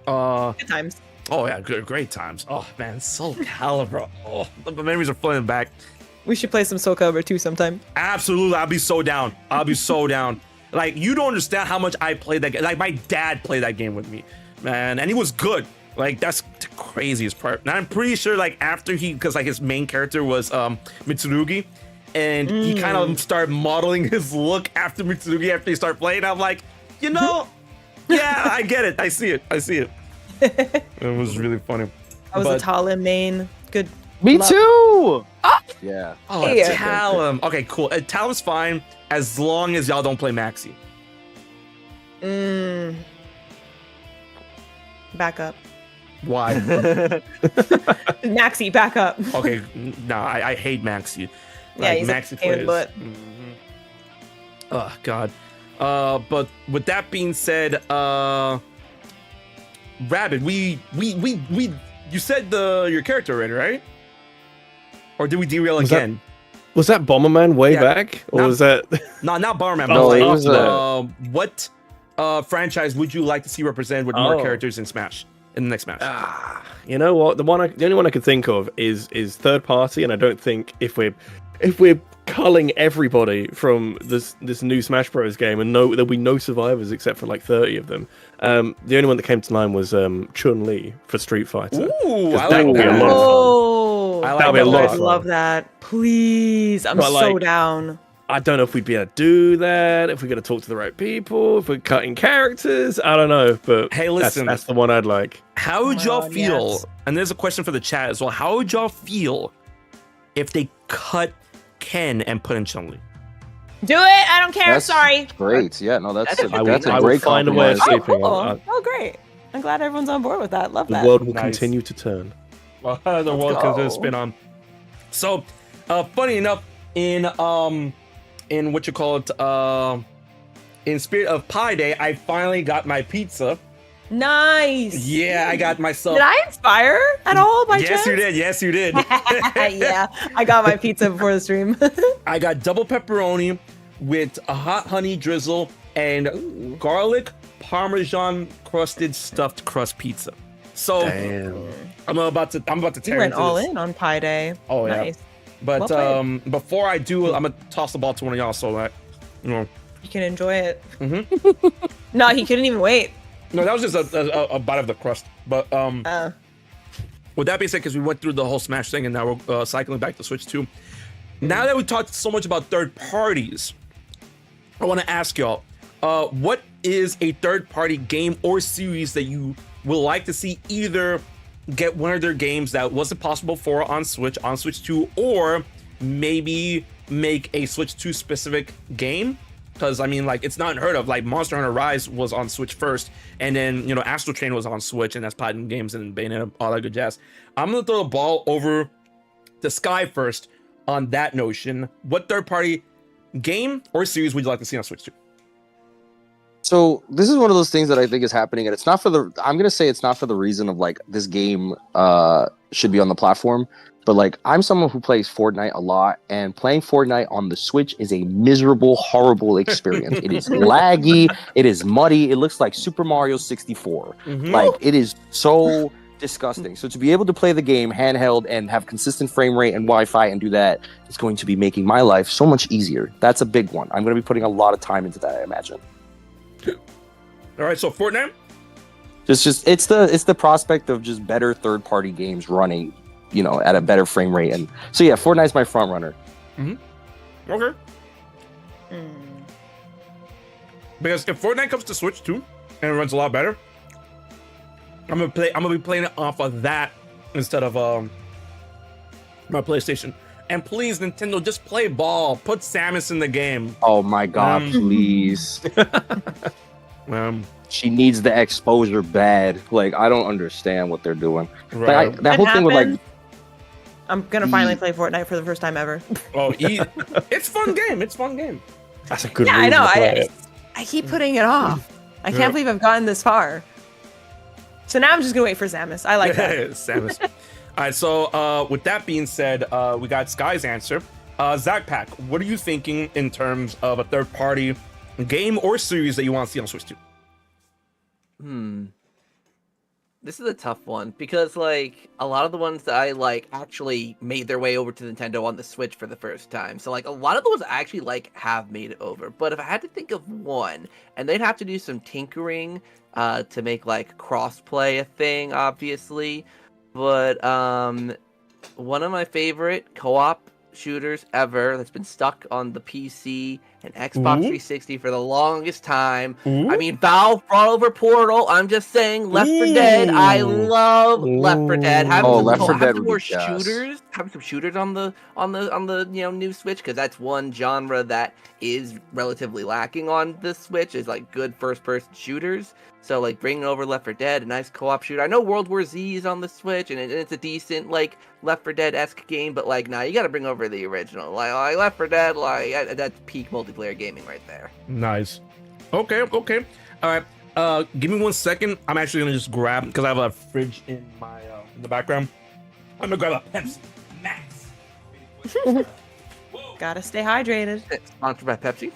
Good times. Oh yeah, great times. Oh man, Soul Calibur. Oh, the memories are flooding back. We should play some Soul Calibur 2 sometime. Absolutely, I'll be so down. I'll be so down. Like, you don't understand how much I played that game. Like, my dad played that game with me, man, and he was good. Like, that's the craziest part. And I'm pretty sure, like, after because like his main character was Mitsurugi, and he kind of started modeling his look after Mitsurugi after he started playing. I'm like, you know, yeah, I get it. I see it. It was really funny. I was a Talon main. Good. Me luck. too. Yeah. Oh, Yeah. Talon. Okay, cool. Talon's fine as long as y'all don't play Maxi. Back up. Why? Maxi, back up. Okay, no, I hate Maxi. Yeah, he's a Maxi pain in the butt. Oh God. But with that being said, Rabbid, we you said your character already, right? Or did we derail again? Was that Bomberman way Yeah. back, or No. was that? No, not Bomberman. No, but it like, was what franchise would you like to see represented with more characters in Smash in the next Smash? You know what? The only one I could think of is third party, and I don't think if we're culling everybody from this new Smash Bros game, and there'll be no survivors except for like 30 of them. The only one that came to mind was Chun-Li for Street Fighter. Ooh, I that like would be a that. lot of fun. Oh, I like That'll be a that lot a of I fun. love that. Please, I'm But, so like, down. I don't know if we'd be able to do that, if we're going to talk to the right people, if we're cutting characters. I don't know, but Hey, listen. that's the one I'd like. How would Oh my y'all God, feel? yes. And there's a question for the chat as well. How would y'all feel if they cut Ken and put in Chun-Li? Do it. I don't care. That's Sorry. Great. Yeah. No, that's That's a, a that's a I great will find a way of compromise. sleeping. Oh, great. I'm glad everyone's on board with that. Love The that. world will Nice. continue to turn. Well, the world go. comes to spin on. So, funny enough, in what you call it, in spirit of Pi Day, I finally got my pizza. Nice. Yeah, I got myself. Did I inspire at all by Yes, chance? you did. Yes, you did. Yeah, I got my pizza before the stream. I got double pepperoni with a hot honey drizzle and garlic parmesan crusted stuffed crust pizza. So Damn. I'm about to You tear went into all this. in on Pi Day. Oh yeah. Nice. But Well played. before I do, I'm gonna toss the ball to one of y'all so that You can enjoy it. Mhm. No, he couldn't even wait. No, that was just a bite of the crust. But with that being said, because we went through the whole Smash thing and now we're cycling back to Switch 2. Now that we talked so much about third parties, I want to ask y'all, what is a third party game or series that you would like to see either get one of their games that wasn't possible for on Switch 2, or maybe make a Switch 2 specific game? Because I mean, like, it's not unheard of. Like, Monster Hunter Rise was on Switch first, and then, you know, Astral Chain was on Switch, and that's Platinum Games and Bayonetta, all that good jazz. I'm gonna throw the ball over to Sky first on that notion. What third party game or series would you like to see on Switch 2? So this is one of those things that I think is happening, and it's not for the. I'm gonna say it's not for the reason of like this game should be on the platform, but like I'm someone who plays Fortnite a lot, and playing Fortnite on the Switch is a miserable, horrible experience. It is laggy, it is muddy, it looks like Super Mario 64. Like it is so disgusting. So to be able to play the game handheld and have consistent frame rate and Wi-Fi and do that is going to be making my life so much easier. That's a big one. I'm going to be putting a lot of time into that, I imagine. All right, so Fortnite. It's the prospect of just better third party games running, you know, at a better frame rate, and so yeah, Fortnite's my front runner. Okay. Because if Fortnite comes to Switch 2 and it runs a lot better, I'm gonna be playing it off of that instead of my PlayStation. And please, Nintendo, just play ball. Put Samus in the game. Oh my god, please. She needs the exposure bad. Like, I don't understand what they're doing. Right. Like, that whole thing with like, I'm gonna finally play Fortnite for the first time ever. It's fun game. It's fun game. That's a good Yeah, I reason know. to play it. I keep putting it off. I can't believe I've gotten this far. So now I'm just gonna wait for Samus. I like that. Samus. All right. So with that being said, we got Sky's answer. ZakPak, what are you thinking in terms of a third party game or series that you want to see on Switch 2? This is a tough one because, like, a lot of the ones that I like actually made their way over to Nintendo on the Switch for the first time. So, like, a lot of the ones I actually like have made it over. But if I had to think of one, and they'd have to do some tinkering to make like crossplay a thing, obviously. But one of my favorite co-op shooters ever that's been stuck on the PC and Xbox 360 for the longest time. I mean, Valve brought over Portal. I'm just saying, Left 4 Dead. I love Left 4 Dead. Having some more shooters, having some shooters on the you know, new Switch, because that's one genre that is relatively lacking on the Switch, is like good first-person shooters. So, like, bringing over Left 4 Dead, a nice co-op shooter. I know World War Z is on the Switch, and it's a decent, like, Left 4 Dead-esque game, but, like, nah, you gotta bring over the original. Like Left 4 Dead, like, that's peak multiplayer gaming right there. Nice. Okay. All right. Give me 1 second. I'm actually gonna just grab, because I have a fridge in my in the background. I'm gonna grab a Pepsi Max. Gotta stay hydrated. Sponsored by Pepsi.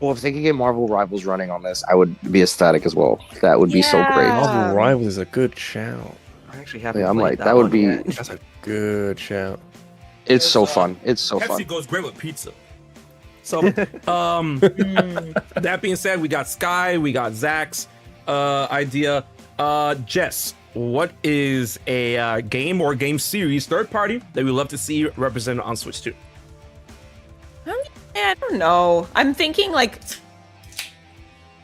well, if they could get Marvel Rivals running on this, I would be ecstatic as well. That would be so great. Marvel Rivals is a good shout. I actually haven't. Yeah, I'm played like, that would be. yet. That's a good shout. It's so fun. It's so Pepsi fun. goes great with pizza. So, that being said, we got Sky, we got Zach's idea. Jess, what is a game or game series, third party, that we love to see represented on Switch 2? I don't know. I'm thinking like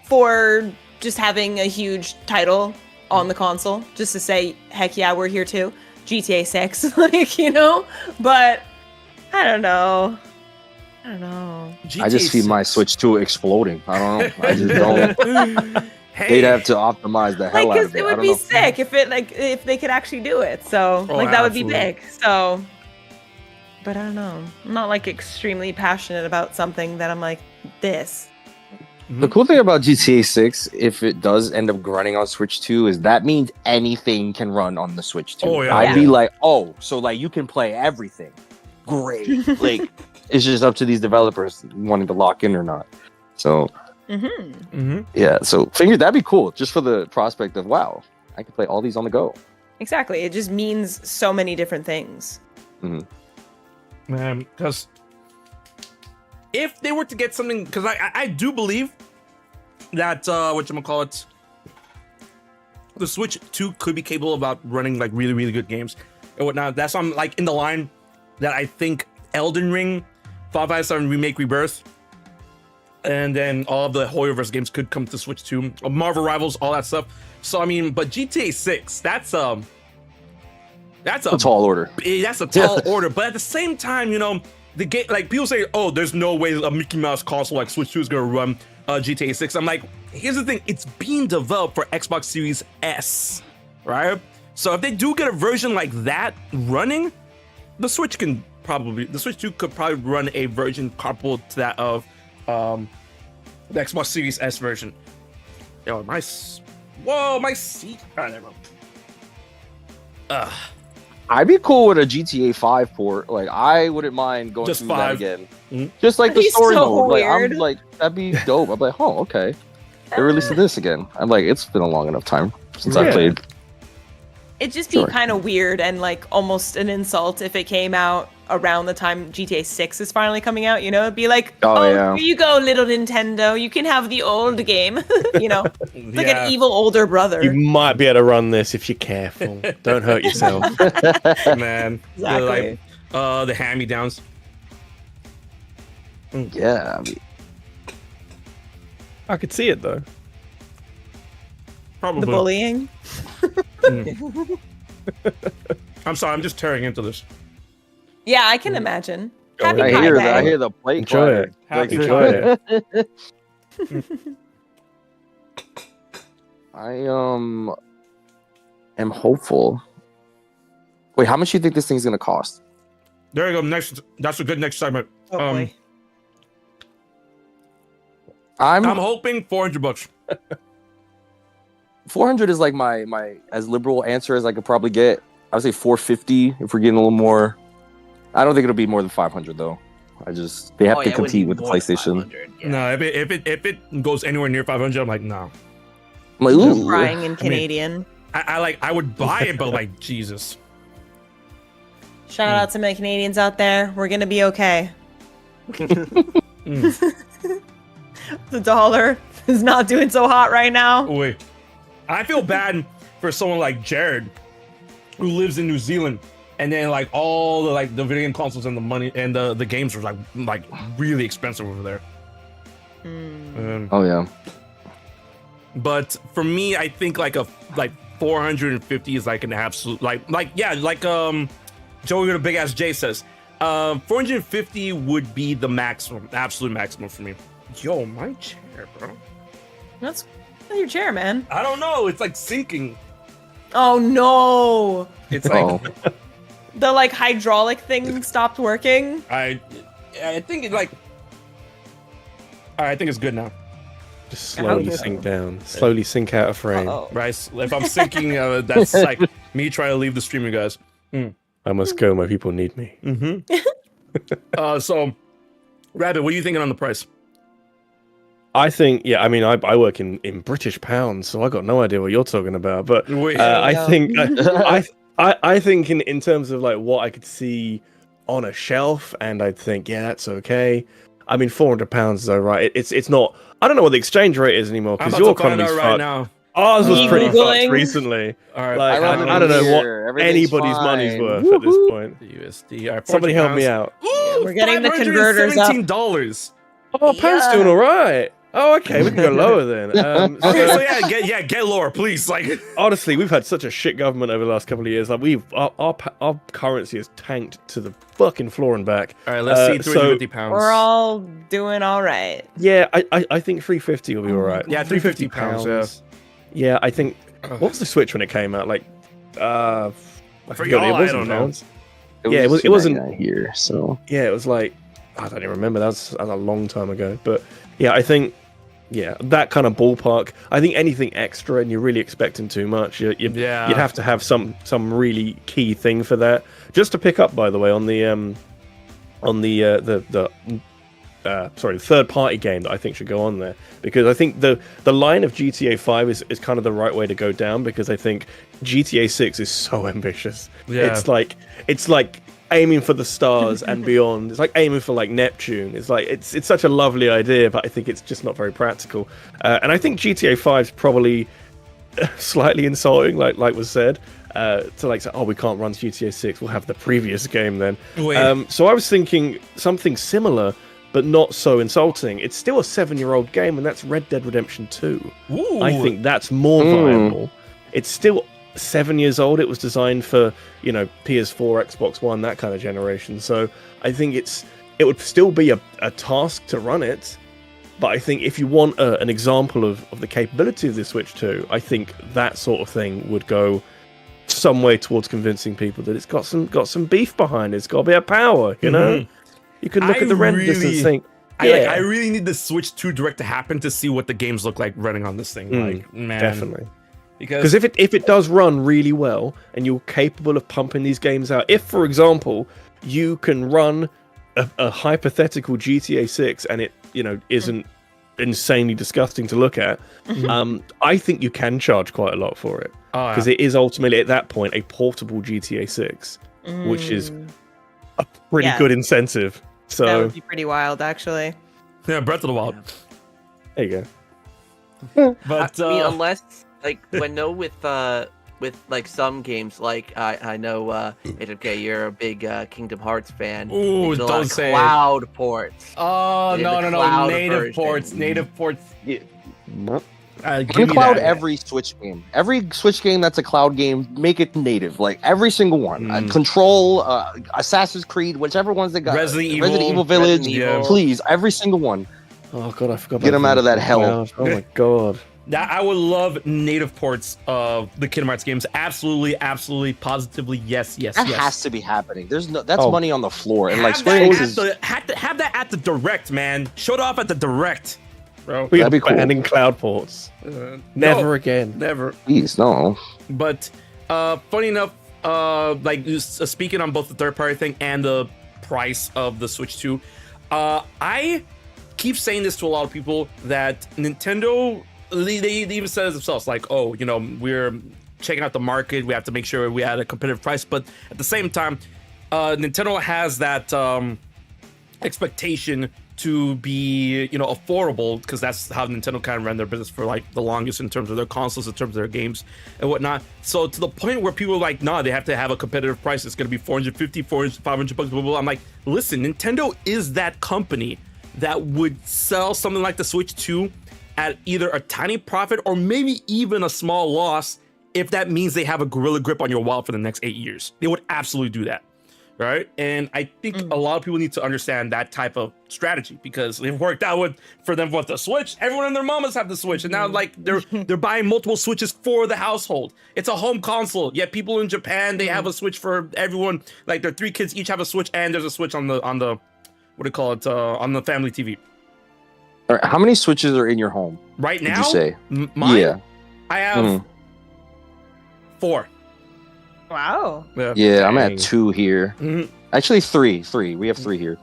for just having a huge title on the console, just to say, heck yeah, we're here too. GTA 6, like, you know? But I don't know. I just see my Switch 2 exploding. I don't know. I just don't. They'd have to optimize the hell Like, out 'cause of it. it would be sick if they could actually do it. So like that would be big. So, but I don't know. I'm not like extremely passionate about something that I'm like this. The cool thing about GTA 6, if it does end up running on Switch 2, is that means anything can run on the Switch 2. Oh, yeah. I'd be like, oh, so like you can play everything. Great. Like, it's just up to these developers wanting to lock in or not. So Yeah, so figured that'd be cool just for the prospect of wow, I can play all these on the go. Exactly. It just means so many different things. Man, because if they were to get something, because I do believe that whatchamacallit, the Switch 2 could be capable about running like really, really good games and whatnot. That's why I'm like in the line that I think Elden Ring, Final Fantasy 7 Remake Rebirth, and then all of the Hoyoverse games could come to Switch 2. Marvel Rivals, all that stuff. So I mean, but GTA 6, that's a tall order. That's a tall order. But at the same time, you know, the game, like people say, oh, there's no way a Mickey Mouse console like Switch 2 is gonna run GTA 6. I'm like, here's the thing, it's being developed for Xbox Series S, right? So if they do get a version like that running, the Switch 2 could probably run a version comparable to that of the Xbox Series S version. Yo, my seat. All right, never mind. I'd be cool with a GTA 5 port. Like, I wouldn't mind going Just through 5. that again. Mhm. Just like That'd the be story so mode. Like, I'm weird. like, that'd be dope. I'm like, oh, okay. They released this again. I'm like, it's been a long enough time since I played. It'd just be Sure. kind of weird and like almost an insult if it came out around the time GTA 6 is finally coming out. You know, it'd be like, Oh, yeah. here you go, little Nintendo. You can have the old game. You know, it's like Yeah. an evil older brother. You might be able to run this if you're careful. Don't hurt yourself. Man. Exactly. The hand-me-downs. Yeah. I mean, I could see it though. Probably. The bullying. I'm sorry, I'm just tearing into this. Yeah, I can imagine. Oh, Happy I Pie hear Day. that. I hear the plate. Enjoy clatter. it. Happy Enjoy it. I am hopeful. Wait, how much do you think this thing's gonna cost? There you go. Next, that's a good next segment. Oh, boy. I'm I'm hoping $400. 400 is like my as liberal answer as I could probably get. I would say 450 if we're getting a little more. I don't think it'll be more than 500 though. They have to compete with the PlayStation. No, if it goes anywhere near 500, I'm like, no. I'm like, ooh. Crying in Canadian. I would buy it, but like, Jesus. Shout out to my Canadians out there. We're gonna be okay. The dollar is not doing so hot right now. Wait, I feel bad for someone like Jared, who lives in New Zealand, and then like all the like the video game consoles and the money and the games are like really expensive over there. Oh yeah. But for me, I think like 450 is like an absolute like Joey with a big ass J says, 450 would be the maximum, absolute maximum for me. Yo, my chair, bro. That's your chair, man. I don't know. It's like sinking. Oh no! It's like Oh. The like hydraulic thing stopped working. I think it like. All right, I think it's good now. Just slowly sink down. Slowly sink out of frame. Uh-oh. Right, if I'm sinking, that's like me trying to leave the stream, you guys. I must go. My people need me. So, Rabbit, what are you thinking on the price? I think, yeah, I mean, I work in British pounds, so I got no idea what you're talking about. But Wait, I think I think in terms of like what I could see on a shelf, and I'd think, yeah, that's okay. I mean, £400 is alright. It's not. I don't know what the exchange rate is anymore I'm because about your to find economy's out right fucked. now. Ours was pretty Googling. fucked recently. All right, Like I I don't know what here. Everything's anybody's money's fine. worth at this point. USD. All right, Somebody help me out. Ooh, We're getting the converters up. $517. Oh, pound's doing all right. Oh, okay, we can go lower then. Okay, so get lower, please. Like, Honestly, we've had such a shit government over the last couple of years. Like our currency has tanked to the fucking floor and back. all right, let's see, £350. We're all doing all right. Yeah, I think 350 will be all right. Yeah, £350. Yeah, I think. What was the Switch when it came out? Like, I forgot. y'all, It I wasn't don't know. pounds. Yeah, it wasn't. $2.99 here. So Yeah, it was like I don't even remember. That was a long time ago. But yeah, I think. Yeah, that kind of ballpark. I think anything extra, and you're really expecting too much. You'd have to have some really key thing for that. Just to pick up, by the way, on the third-party game that I think should go on there, because I think the line of GTA 5 is kind of the right way to go down, because I think GTA 6 is so ambitious. Yeah. It's like aiming for the stars and beyond. It's like aiming for like Neptune. It's like it's such a lovely idea, but I think it's just not very practical. And I think GTA 5 is probably slightly insulting, like was said. To like say, oh, we can't run GTA 6, we'll have the previous game then. So I was thinking something similar, but not so insulting. It's still a 7-year-old game, and that's Red Dead Redemption 2. Ooh. I think that's more viable. It's still 7 years old. It was designed for, PS4, Xbox One, that kind of generation. So I think it would still be a task to run it. But I think if you want an example of the capability of the Switch 2, I think that sort of thing would go some way towards convincing people that it's got some beef behind it. It's got a bit of power, you know? You can look at the renders and think, I really need the Switch 2 Direct to happen to see what the games look like running on this thing. Man. Definitely. Because if it does run really well and you're capable of pumping these games out, if, for example, you can run a hypothetical GTA 6 and it, isn't insanely disgusting to look at, I think you can charge quite a lot for it. Because it is ultimately, at that point, a portable GTA 6, which is a pretty good incentive. So that would be pretty wild, actually. Yeah, Breath of the Wild. There you go. But I mean, unless with like some games, like I know HMK, you're a big Kingdom Hearts fan. Ooh, There's a lot don't of say cloud ports. Oh, no, native version. ports. You can cloud every Switch game. Every Switch game that's a cloud game, make it native. Like every single one. Control, Assassin's Creed, whichever ones they got. Resident Evil Village. Resident Evil. Please, every single one. Oh god, I forgot. Get them out of that hell. Oh my god. I would love native ports of the Kingdom Hearts games. Absolutely, positively, yes. That has to be happening. That's money on the floor. And like have Square Enix have that at the Direct, man. Show it off at the Direct, bro. We are That'd be cool. banning cloud ports. Never again. Never. Please, no. But funny enough, speaking on both the third party thing and the price of the Switch 2, I keep saying this to a lot of people that Nintendo, they even said it themselves, like, oh, we're checking out the market, we have to make sure we had a competitive price, but at the same time, Nintendo has that expectation to be, affordable, because that's how Nintendo kind of ran their business for like the longest in terms of their consoles, in terms of their games and whatnot. So to the point where people are like, nah, they have to have a competitive price. It's going to be $450, $500, blah, blah, blah. I'm like, listen, Nintendo is that company that would sell something like the Switch 2 at either a tiny profit or maybe even a small loss if that means they have a gorilla grip on your wallet for the next 8 years. They would absolutely do that. Right? And I think a lot of people need to understand that type of strategy, because they've worked out for them with the Switch. Everyone and their mamas have the Switch, and now like they're buying multiple Switches for the household. It's a home console. Yet people in Japan, they have a Switch for everyone. Like their 3 kids each have a Switch, and there's a Switch on the what do you call it, on the family TV. All right, how many Switches are in your home right now? Did you say? Mine? Yeah. I have 4. Wow. Yeah, I'm at 2 here. Actually, 3. We have 3 here.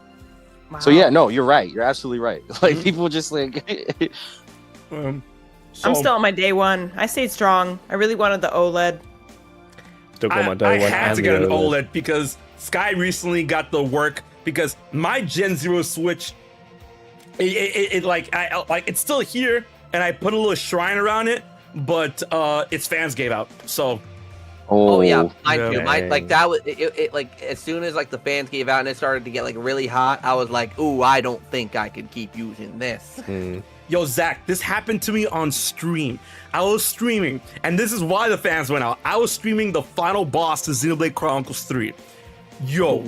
Wow. So yeah, no, you're right. You're absolutely right. Like people just like. I'm still on my day one. I stayed strong. I really wanted the OLED. Still got my day I one. had to get an OLED because Sky recently got the work, because my Gen 0 Switch, it's still here, and I put a little shrine around it, but its fans gave out. So. Oh yeah, mine too. yeah. Mine, like that was it. Like as soon as like the fans gave out and it started to get like really hot, I was like, "Ooh, I don't think I can keep using this." Yo, Zach, this happened to me on stream. I was streaming, and this is why the fans went out. I was streaming the final boss to Xenoblade Chronicles 3. Yo,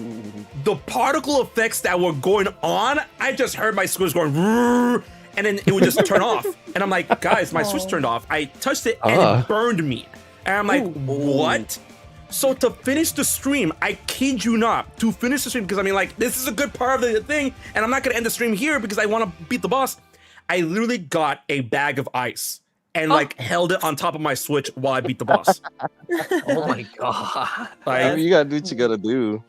the particle effects that were going on, I just heard my Switch going, and then it would just turn off. And I'm like, guys, my Switch turned off. I touched it, and it burned me. And I'm like, what? So to finish the stream, I kid you not, to finish the stream, because I mean, like, this is a good part of the thing, and I'm not gonna end the stream here because I want to beat the boss. I literally got a bag of ice and like held it on top of my Switch while I beat the boss. Oh my god! Like, You gotta do what you gotta do.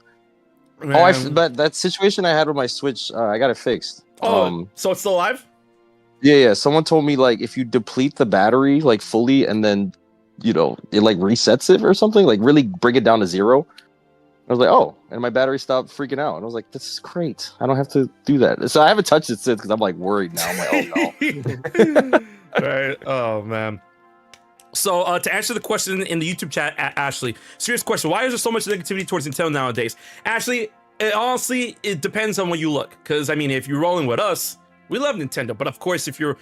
but that situation I had with my Switch, I got it fixed. Oh, so it's still alive? Yeah. Someone told me like if you deplete the battery like fully and then it like resets it or something, like really bring it down to 0. I was like, oh, and my battery stopped freaking out. And I was like, this is great. I don't have to do that. So I haven't touched it since because I'm like worried now. I'm like, oh no. Right. Oh man. So to answer the question in the YouTube chat, Ashley, serious question: why is there so much negativity towards Nintendo nowadays? Ashley, honestly, it depends on where you look. Because I mean, if you're rolling with us, we love Nintendo. But of course, if you're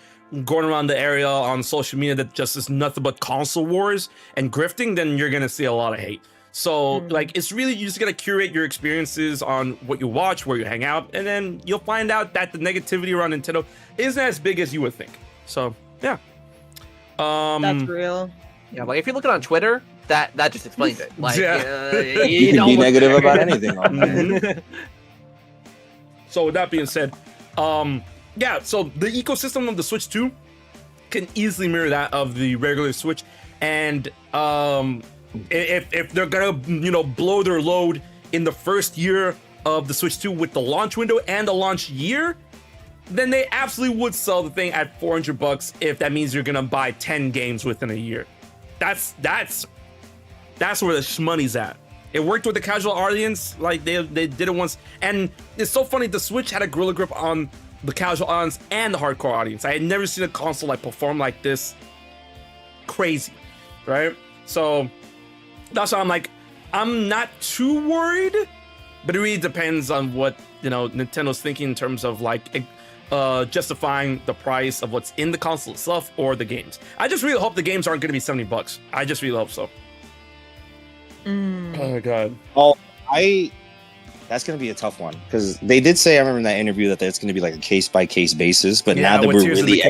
going around the area on social media that just is nothing but console wars and grifting, then you're gonna see a lot of hate. So like, it's really, you just gotta curate your experiences on what you watch, where you hang out, and then you'll find out that the negativity around Nintendo isn't as big as you would think. So yeah. That's real. Yeah, like if you're looking on Twitter, that just explains it. Like, You can be negative about anything on there. So with that being said, yeah, so the ecosystem of the Switch 2 can easily mirror that of the regular Switch, and if they're gonna blow their load in the first year of the Switch 2 with the launch window and the launch year, then they absolutely would sell the thing at $400 if that means you're gonna buy 10 games within a year. That's where the money's at. It worked with the casual audience, like they did it once, and it's so funny. The Switch had a gorilla grip on the casual audience and the hardcore audience. I had never seen a console like perform like this. Crazy, right? So that's why I'm like, I'm not too worried, but it really depends on what Nintendo's thinking in terms of like justifying the price of what's in the console itself or the games. I just really hope the games aren't going to be $70. I just really hope so. Oh god. Oh, that's going to be a tough one because they did say, I remember in that interview, that it's going to be like a case by case basis. But now that we're really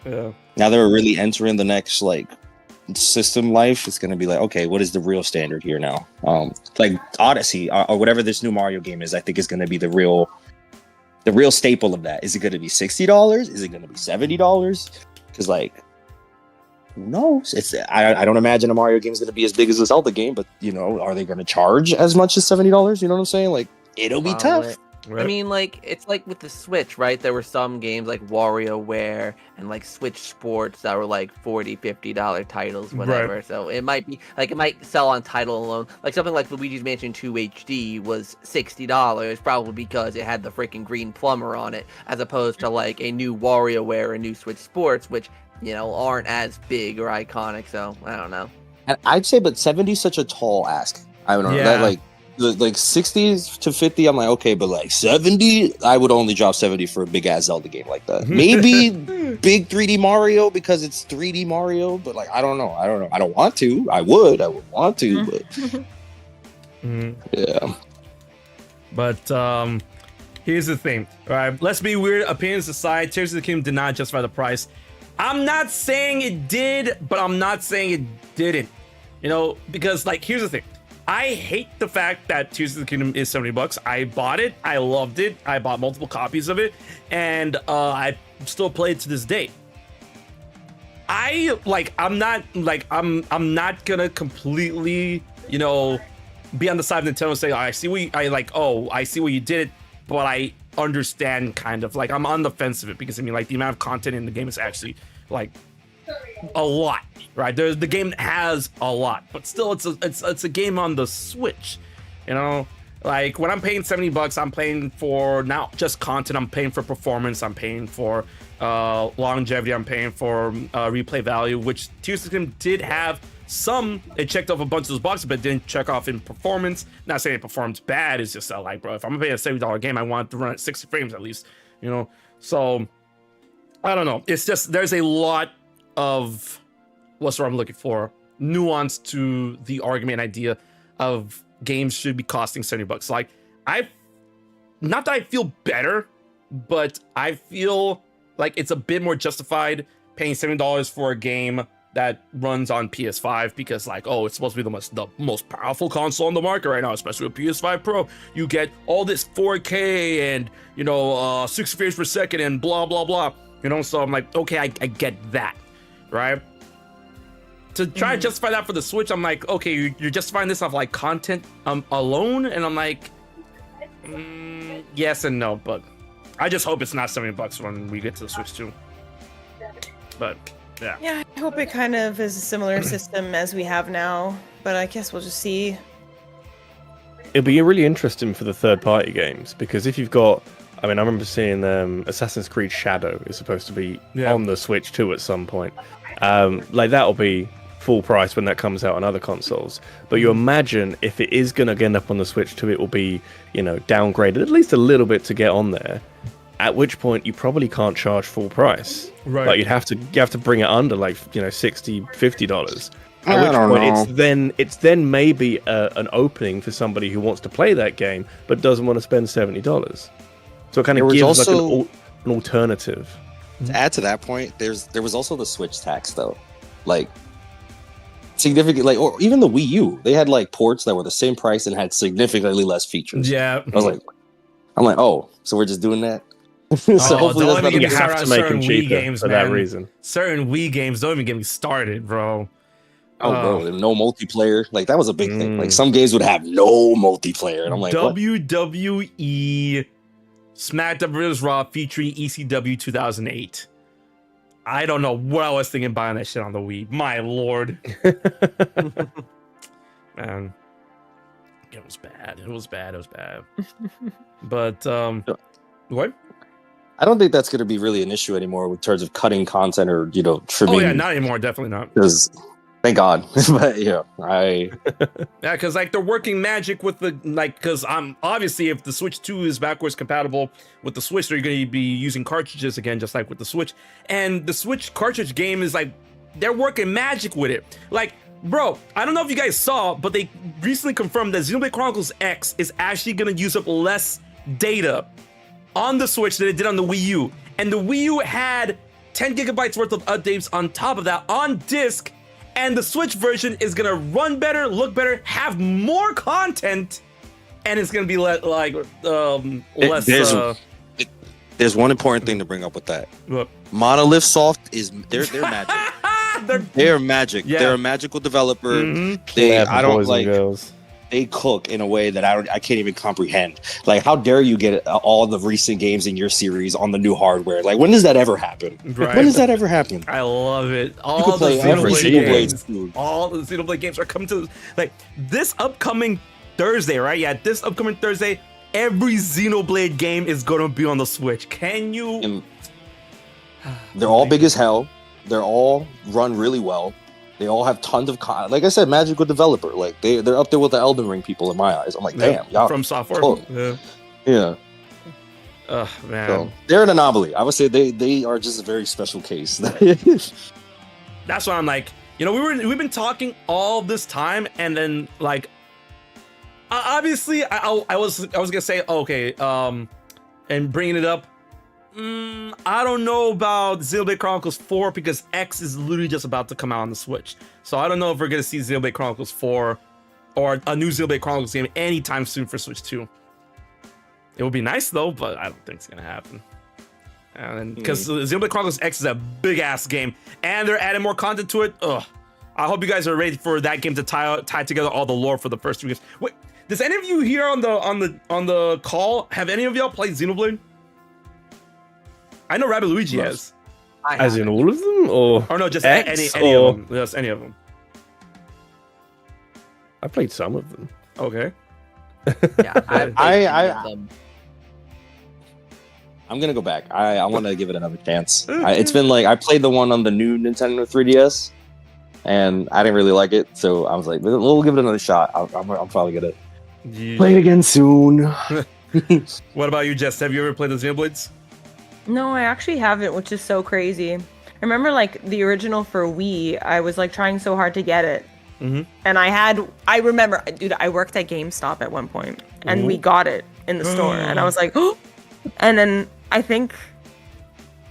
now that we're really entering the next like system life, it's going to be like, okay, what is the real standard here now? Like Odyssey or whatever this new Mario game is, I think is going to be the real staple of that. Is it going to be $60? Is it going to be $70? Because like, who knows? I don't imagine a Mario game is going to be as big as a Zelda game, but are they going to charge as much as $70? You know what I'm saying? Like, it'll be tough. Right. I mean, like, it's like with the Switch, right? There were some games like WarioWare and like Switch Sports that were like $40, $50 titles, whatever. Right. So it might be like, it might sell on title alone. Like something like Luigi's Mansion 2 HD was $60, probably because it had the freaking green plumber on it, as opposed to like a new WarioWare or a new Switch Sports, which, aren't as big or iconic. So I don't know. And I'd say, but 70 is such a tall ask. I don't know. Yeah. That like 60 to 50, I'm like, okay, but like 70, I would only drop 70 for a big ass Zelda game like that. Maybe big 3D Mario because it's 3D Mario, but like, I don't know. I don't want to. I would want to, but yeah. But here's the thing, all right? Let's be weird. Opinions aside, Tears of the Kingdom did not justify the price. I'm not saying it did, but I'm not saying it didn't. Because like, here's the thing. I hate the fact that Tears of the Kingdom is $70. I bought it. I loved it. I bought multiple copies of it, and I still play it to this day. I'm not gonna completely, be on the side of Nintendo and say, I see what you did, but I understand kind of. Like, I'm on the fence of it because I mean, like, the amount of content in the game is actually like a lot, right? The game has a lot, but still, it's a game on the Switch. Like when I'm paying $70, I'm paying for not just content. I'm paying for performance. I'm paying for longevity. I'm paying for replay value, which Tears of the Kingdom did have some. It checked off a bunch of those boxes, but didn't check off in performance. Not saying it performs bad. It's just like, bro, if I'm gonna pay a $70 game, I want it to run at 60 frames at least. So I don't know. It's just there's a lot of what's what I'm looking for, nuance to the argument idea of games should be costing $70. Like, not that I feel better, but I feel like it's a bit more justified paying $70 for a game that runs on PS5 because, like, oh, it's supposed to be the most powerful console on the market right now, especially with PS5 Pro. You get all this 4K and 60 frames per second and blah blah blah. So I'm like, okay, I get that. Right? To try to justify that for the Switch, I'm like, okay, you're justifying this off like content alone, and I'm like, Yes and no, but I just hope it's not $70 when we get to the Switch 2. But yeah. Yeah, I hope it kind of is a similar system as we have now, but I guess we'll just see. It'll be really interesting for the third-party games, because if you've got, I mean, I remember seeing Assassin's Creed Shadow is supposed to be on the Switch 2 at some point. Like that'll be full price when that comes out on other consoles. But you imagine if it is going to end up on the Switch 2, it will be, you know, downgraded at least a little bit to get on there. At which point you probably can't charge full price. Right. Like you have to bring it under like, you know, $60, $50. I At which don't point know. it's then maybe an opening for somebody who wants to play that game but doesn't want to spend $70. So it kind There of was gives also- like an alternative. To add to that point, there was also the Switch tax though, like significant, like, or even the Wii U. They had like ports that were the same price and had significantly less features. Yeah. I'm like, oh, so we're just doing that. So hopefully don't that's even not get You me have started to on make them certain Wii cheaper games, for that man. reason. Certain Wii games don't even get me started, bro. bro, no multiplayer. Like that was a big thing. Like some games would have no multiplayer, and I'm like, what? WWE SmackDown vs. Raw featuring ECW 2008. I don't know what I was thinking buying that shit on the Wii. My lord. Man. It was bad. It was bad. But what? I don't think that's going to be really an issue anymore in terms of cutting content or, you know, trimming. Oh yeah, not anymore. Definitely not. Because thank God. But yeah, Yeah, because like they're working magic with the because obviously if the Switch 2 is backwards compatible with the Switch, they're going to be using cartridges again, just like with the Switch. And the Switch cartridge game is like they're working magic with it. Like, bro, I don't know if you guys saw, but they recently confirmed that Xenoblade Chronicles X is actually going to use up less data on the Switch than it did on the Wii U. And the Wii U had 10 gigabytes worth of updates on top of that on disc. And the Switch version is gonna run better, look better, have more content, and it's gonna be less. there's one important thing to bring up with that. Look. Monolith Soft is they're magic. They're magic. Yeah. They're a magical developer. Mhm. I don't boys and like. girls. They cook in a way that I can't even comprehend. Like, how dare you get all the recent games in your series on the new hardware? Like, when does that ever happen? Right. When does that ever happen? I love it. You All can the play every Xenoblade single games. Blade. All the Xenoblade games are coming to like this upcoming Thursday, right? Yeah, this upcoming Thursday, every Xenoblade game is gonna be on the Switch. Can you? And they're all big as hell. They're all run really well. They all have tons of like I said, magical developer. Like they're up there with the Elden Ring people in my eyes. I'm like, damn, y'all From software. Oh. Yeah. Oh man. So they're an anomaly. I would say they are just a very special case. That's why I'm like, you know, we've been talking all this time, and then like, obviously, I was gonna say okay, and bringing it up. I don't know about Xenoblade Chronicles 4 because X is literally just about to come out on the Switch. So I don't know if we're gonna see Xenoblade Chronicles 4 or a new Xenoblade Chronicles game anytime soon for Switch 2. It would be nice though, but I don't think it's gonna happen. And because Xenoblade Chronicles X is a big ass game, and they're adding more content to it. Ugh. I hope you guys are ready for that game to tie together all the lore for the first 3 games. Wait, does any of you here on the call have any of y'all played Xenoblade? I know RabbidLuigi has. As in all of them, or Or just X, any or- of them. Just any of them. I played some of them. Okay. Yeah, I'm gonna go back. I want to give it another chance. It's been like I played the one on the new Nintendo 3DS, and I didn't really like it. So I was like, we'll give it another shot. I'm probably gonna play it again soon. What about you, Jess? Have you ever played the Xenoblades? No, I actually haven't, which is so crazy. I remember like the original for Wii, I was like trying so hard to get it. Mm-hmm. And I remember, dude, I worked at GameStop at one point and we got it in the store and I was like, oh, and then I think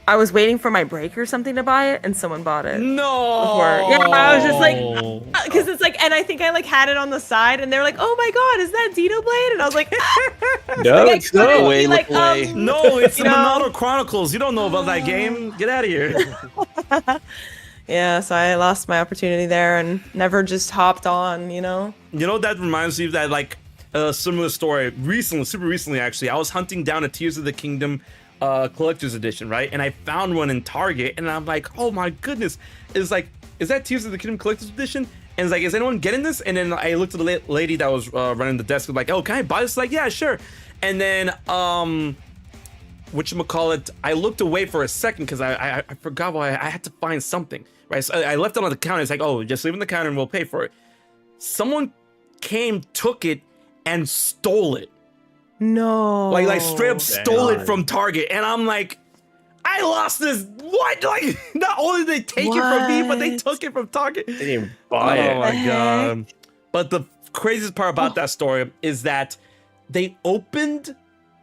I was waiting for my break or something to buy it and someone bought it. No. Before. Yeah, I was just like, because it's like, and I think I like had it on the side and they were like, oh my God, is that Xenoblade? And I was like, No, like, it's not. be like, No, it's the you know? Monolith Chronicles. You don't know about that game. Get out of here. yeah, so I lost my opportunity there and never just hopped on, you know? You know, that reminds me of that, like, a similar story recently, super recently actually. I was hunting down a Tears of the Kingdom collector's edition, right? And I found one in Target, and I'm like, oh my goodness. It's like, is that Tears of the Kingdom collector's edition? And it's like, is anyone getting this? And then I looked at the lady that was running the desk, like, oh, can I buy this? Like, yeah, sure. And then, whatchamacallit, I looked away for a second because I forgot why I had to find something, right? So I left it on the counter. It's like, oh, just leave it on the counter and we'll pay for it. Someone came, took it, and stole it. No. Like straight up stole it from Target. And I'm like, I lost this. What? Like, not only did they take it from me, but they took it from Target. They didn't even buy it. Oh my God. But the craziest part about that story is that they opened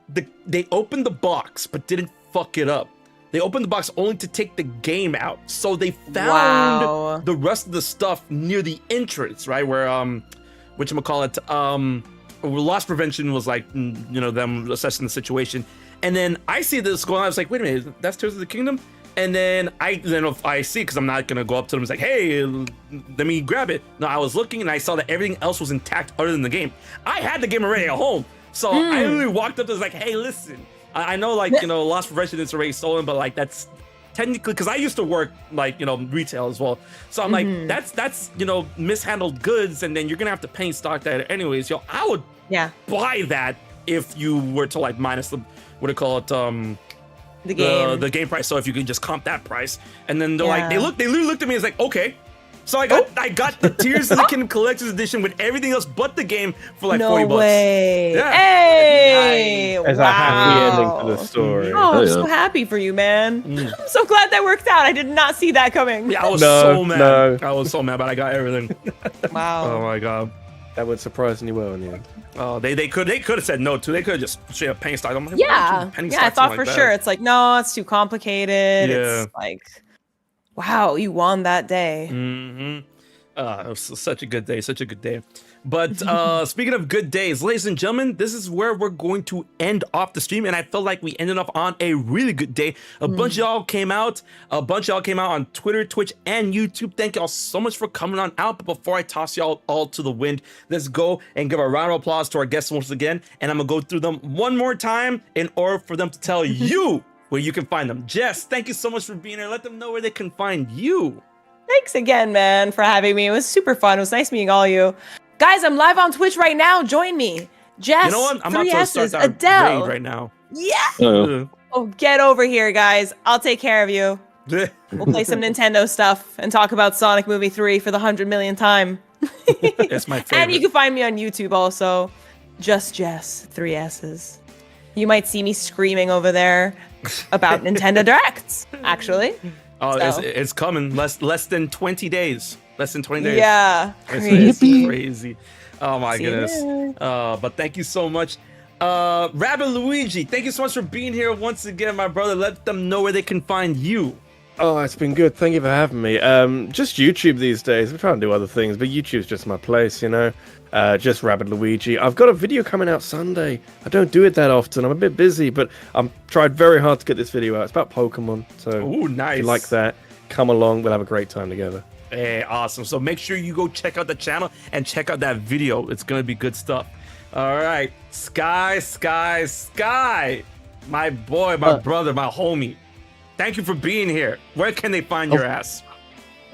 the box, but didn't fuck it up. They opened the box only to take the game out. So they found the rest of the stuff near the entrance, right? Where whatchamacallit, loss prevention was like, you know, them assessing the situation. And then I see this going on. I was like, wait a minute, that's Tears of the Kingdom? And then I see, because I'm not gonna go up to them and say, hey, let me grab it. No, I was looking and I saw that everything else was intact other than the game. I had the game already at home. So I literally walked up to like, hey, listen, I know, like, you know, loss prevention is already stolen, but like that's technically, because I used to work like, you know, retail as well. So I'm like, that's you know, mishandled goods, and then you're gonna have to pay stock that anyways. Yo, I would buy that if you were to like minus the the game price. So if you could just comp that price, and then they're like, they literally looked at me and was like, okay. So I got the Tears of the Kingdom Collector's Edition with everything else but the game for like 40 bucks. No way. Yeah. Hey! As a happy ending to the story. Oh, I'm so happy for you, man. I'm so glad that worked out. I did not see that coming. Yeah, I was so mad. I was so mad, but I got everything. Wow. Oh my God. That went surprisingly well in the end. Oh, they could have said no too. They could have just straight up penny stock. I'm like, I thought for sure. It's like, no, it's too complicated. Yeah. It's like, wow, you won that day. It was such a good day, such a good day. But speaking of good days, ladies and gentlemen, this is where we're going to end off the stream, and I felt like we ended up on a really good day. A bunch of y'all came out. A bunch of y'all came out on Twitter, Twitch, and YouTube. Thank y'all so much for coming on out. But before I toss y'all all to the wind, let's go and give a round of applause to our guests once again. And I'm gonna go through them one more time in order for them to tell you where you can find them. Jess, thank you so much for being here. Let them know where they can find you. Thanks again, man, for having me. It was super fun. It was nice meeting all you. Guys, I'm live on Twitch right now. Join me. Jess, you know what? I'm about to start that Adele. raid right now. Yeah. Oh, get over here, guys. I'll take care of you. We'll play some Nintendo stuff and talk about Sonic Movie 3 for the 100 millionth time. It's my favorite. And you can find me on YouTube also. JustJesss, 3 S's. You might see me screaming over there about Nintendo Directs, actually. Oh, so. It's coming. Less than 20 days. Less than 20 days. Yeah. It's crazy. Oh my goodness. But thank you so much. RabbidLuigi, thank you so much for being here once again, my brother. Let them know where they can find you. Oh, it's been good. Thank you for having me. Just YouTube these days. I'm trying to do other things, but YouTube's just my place, you know. Just RabbidLuigi. I've got a video coming out Sunday. I don't do it that often. I'm a bit busy, but I'm tried very hard to get this video out. It's about Pokemon. So nice. If you like that, come along. We'll have a great time together. Hey, awesome. So make sure you go check out the channel and check out that video. It's going to be good stuff. All right. Sky. My boy, my brother, my homie. Thank you for being here. Where can they find your ass?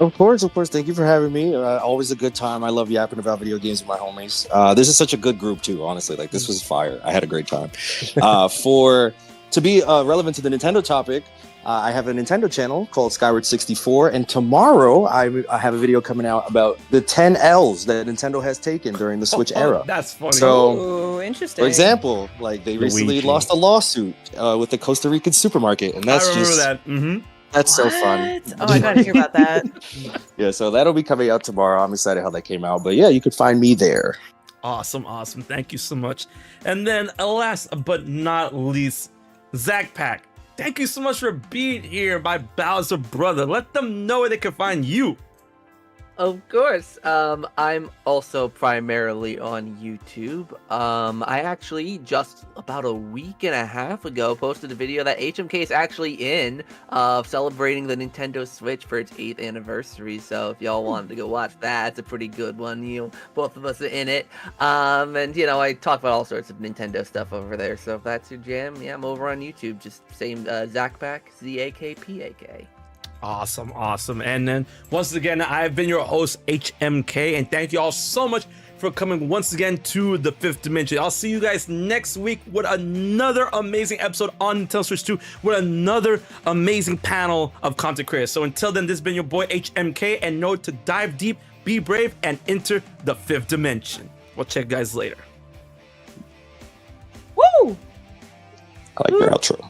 Of course. Thank you for having me. Always a good time. I love yapping about video games with my homies. This is such a good group too, honestly. Like, this was fire. I had a great time. To be relevant to the Nintendo topic, I have a Nintendo channel called Skyward64, and tomorrow I have a video coming out about the 10 L's that Nintendo has taken during the Switch era. That's funny. So, interesting. For example, like, they recently lost a lawsuit with the Costa Rican supermarket, and that's that's so fun. Oh, I gotta hear about that. Yeah, so that'll be coming out tomorrow. I'm excited how that came out, but yeah, you could find me there. Awesome. Thank you so much. And then last but not least, ZakPak. Thank you so much for being here, my Bowser brother. Let them know where they can find you. Of course. I'm also primarily on YouTube. I actually just about a week and a half ago posted a video that HMK is actually in celebrating the Nintendo Switch for its 8th anniversary. So if y'all wanted to go watch that, it's a pretty good one. Both of us are in it. And I talk about all sorts of Nintendo stuff over there. So if that's your jam, yeah, I'm over on YouTube. Just same ZakPak, ZakPak. Awesome. And then once again, I've been your host, HMK, and thank you all so much for coming once again to the Fifth Dimension. I'll see you guys next week with another amazing episode on Nintendo Switch 2 with another amazing panel of content creators. So until then, this has been your boy HMK, and know to dive deep, be brave, and enter the Fifth Dimension. We'll check you guys later. Woo! I like your outro.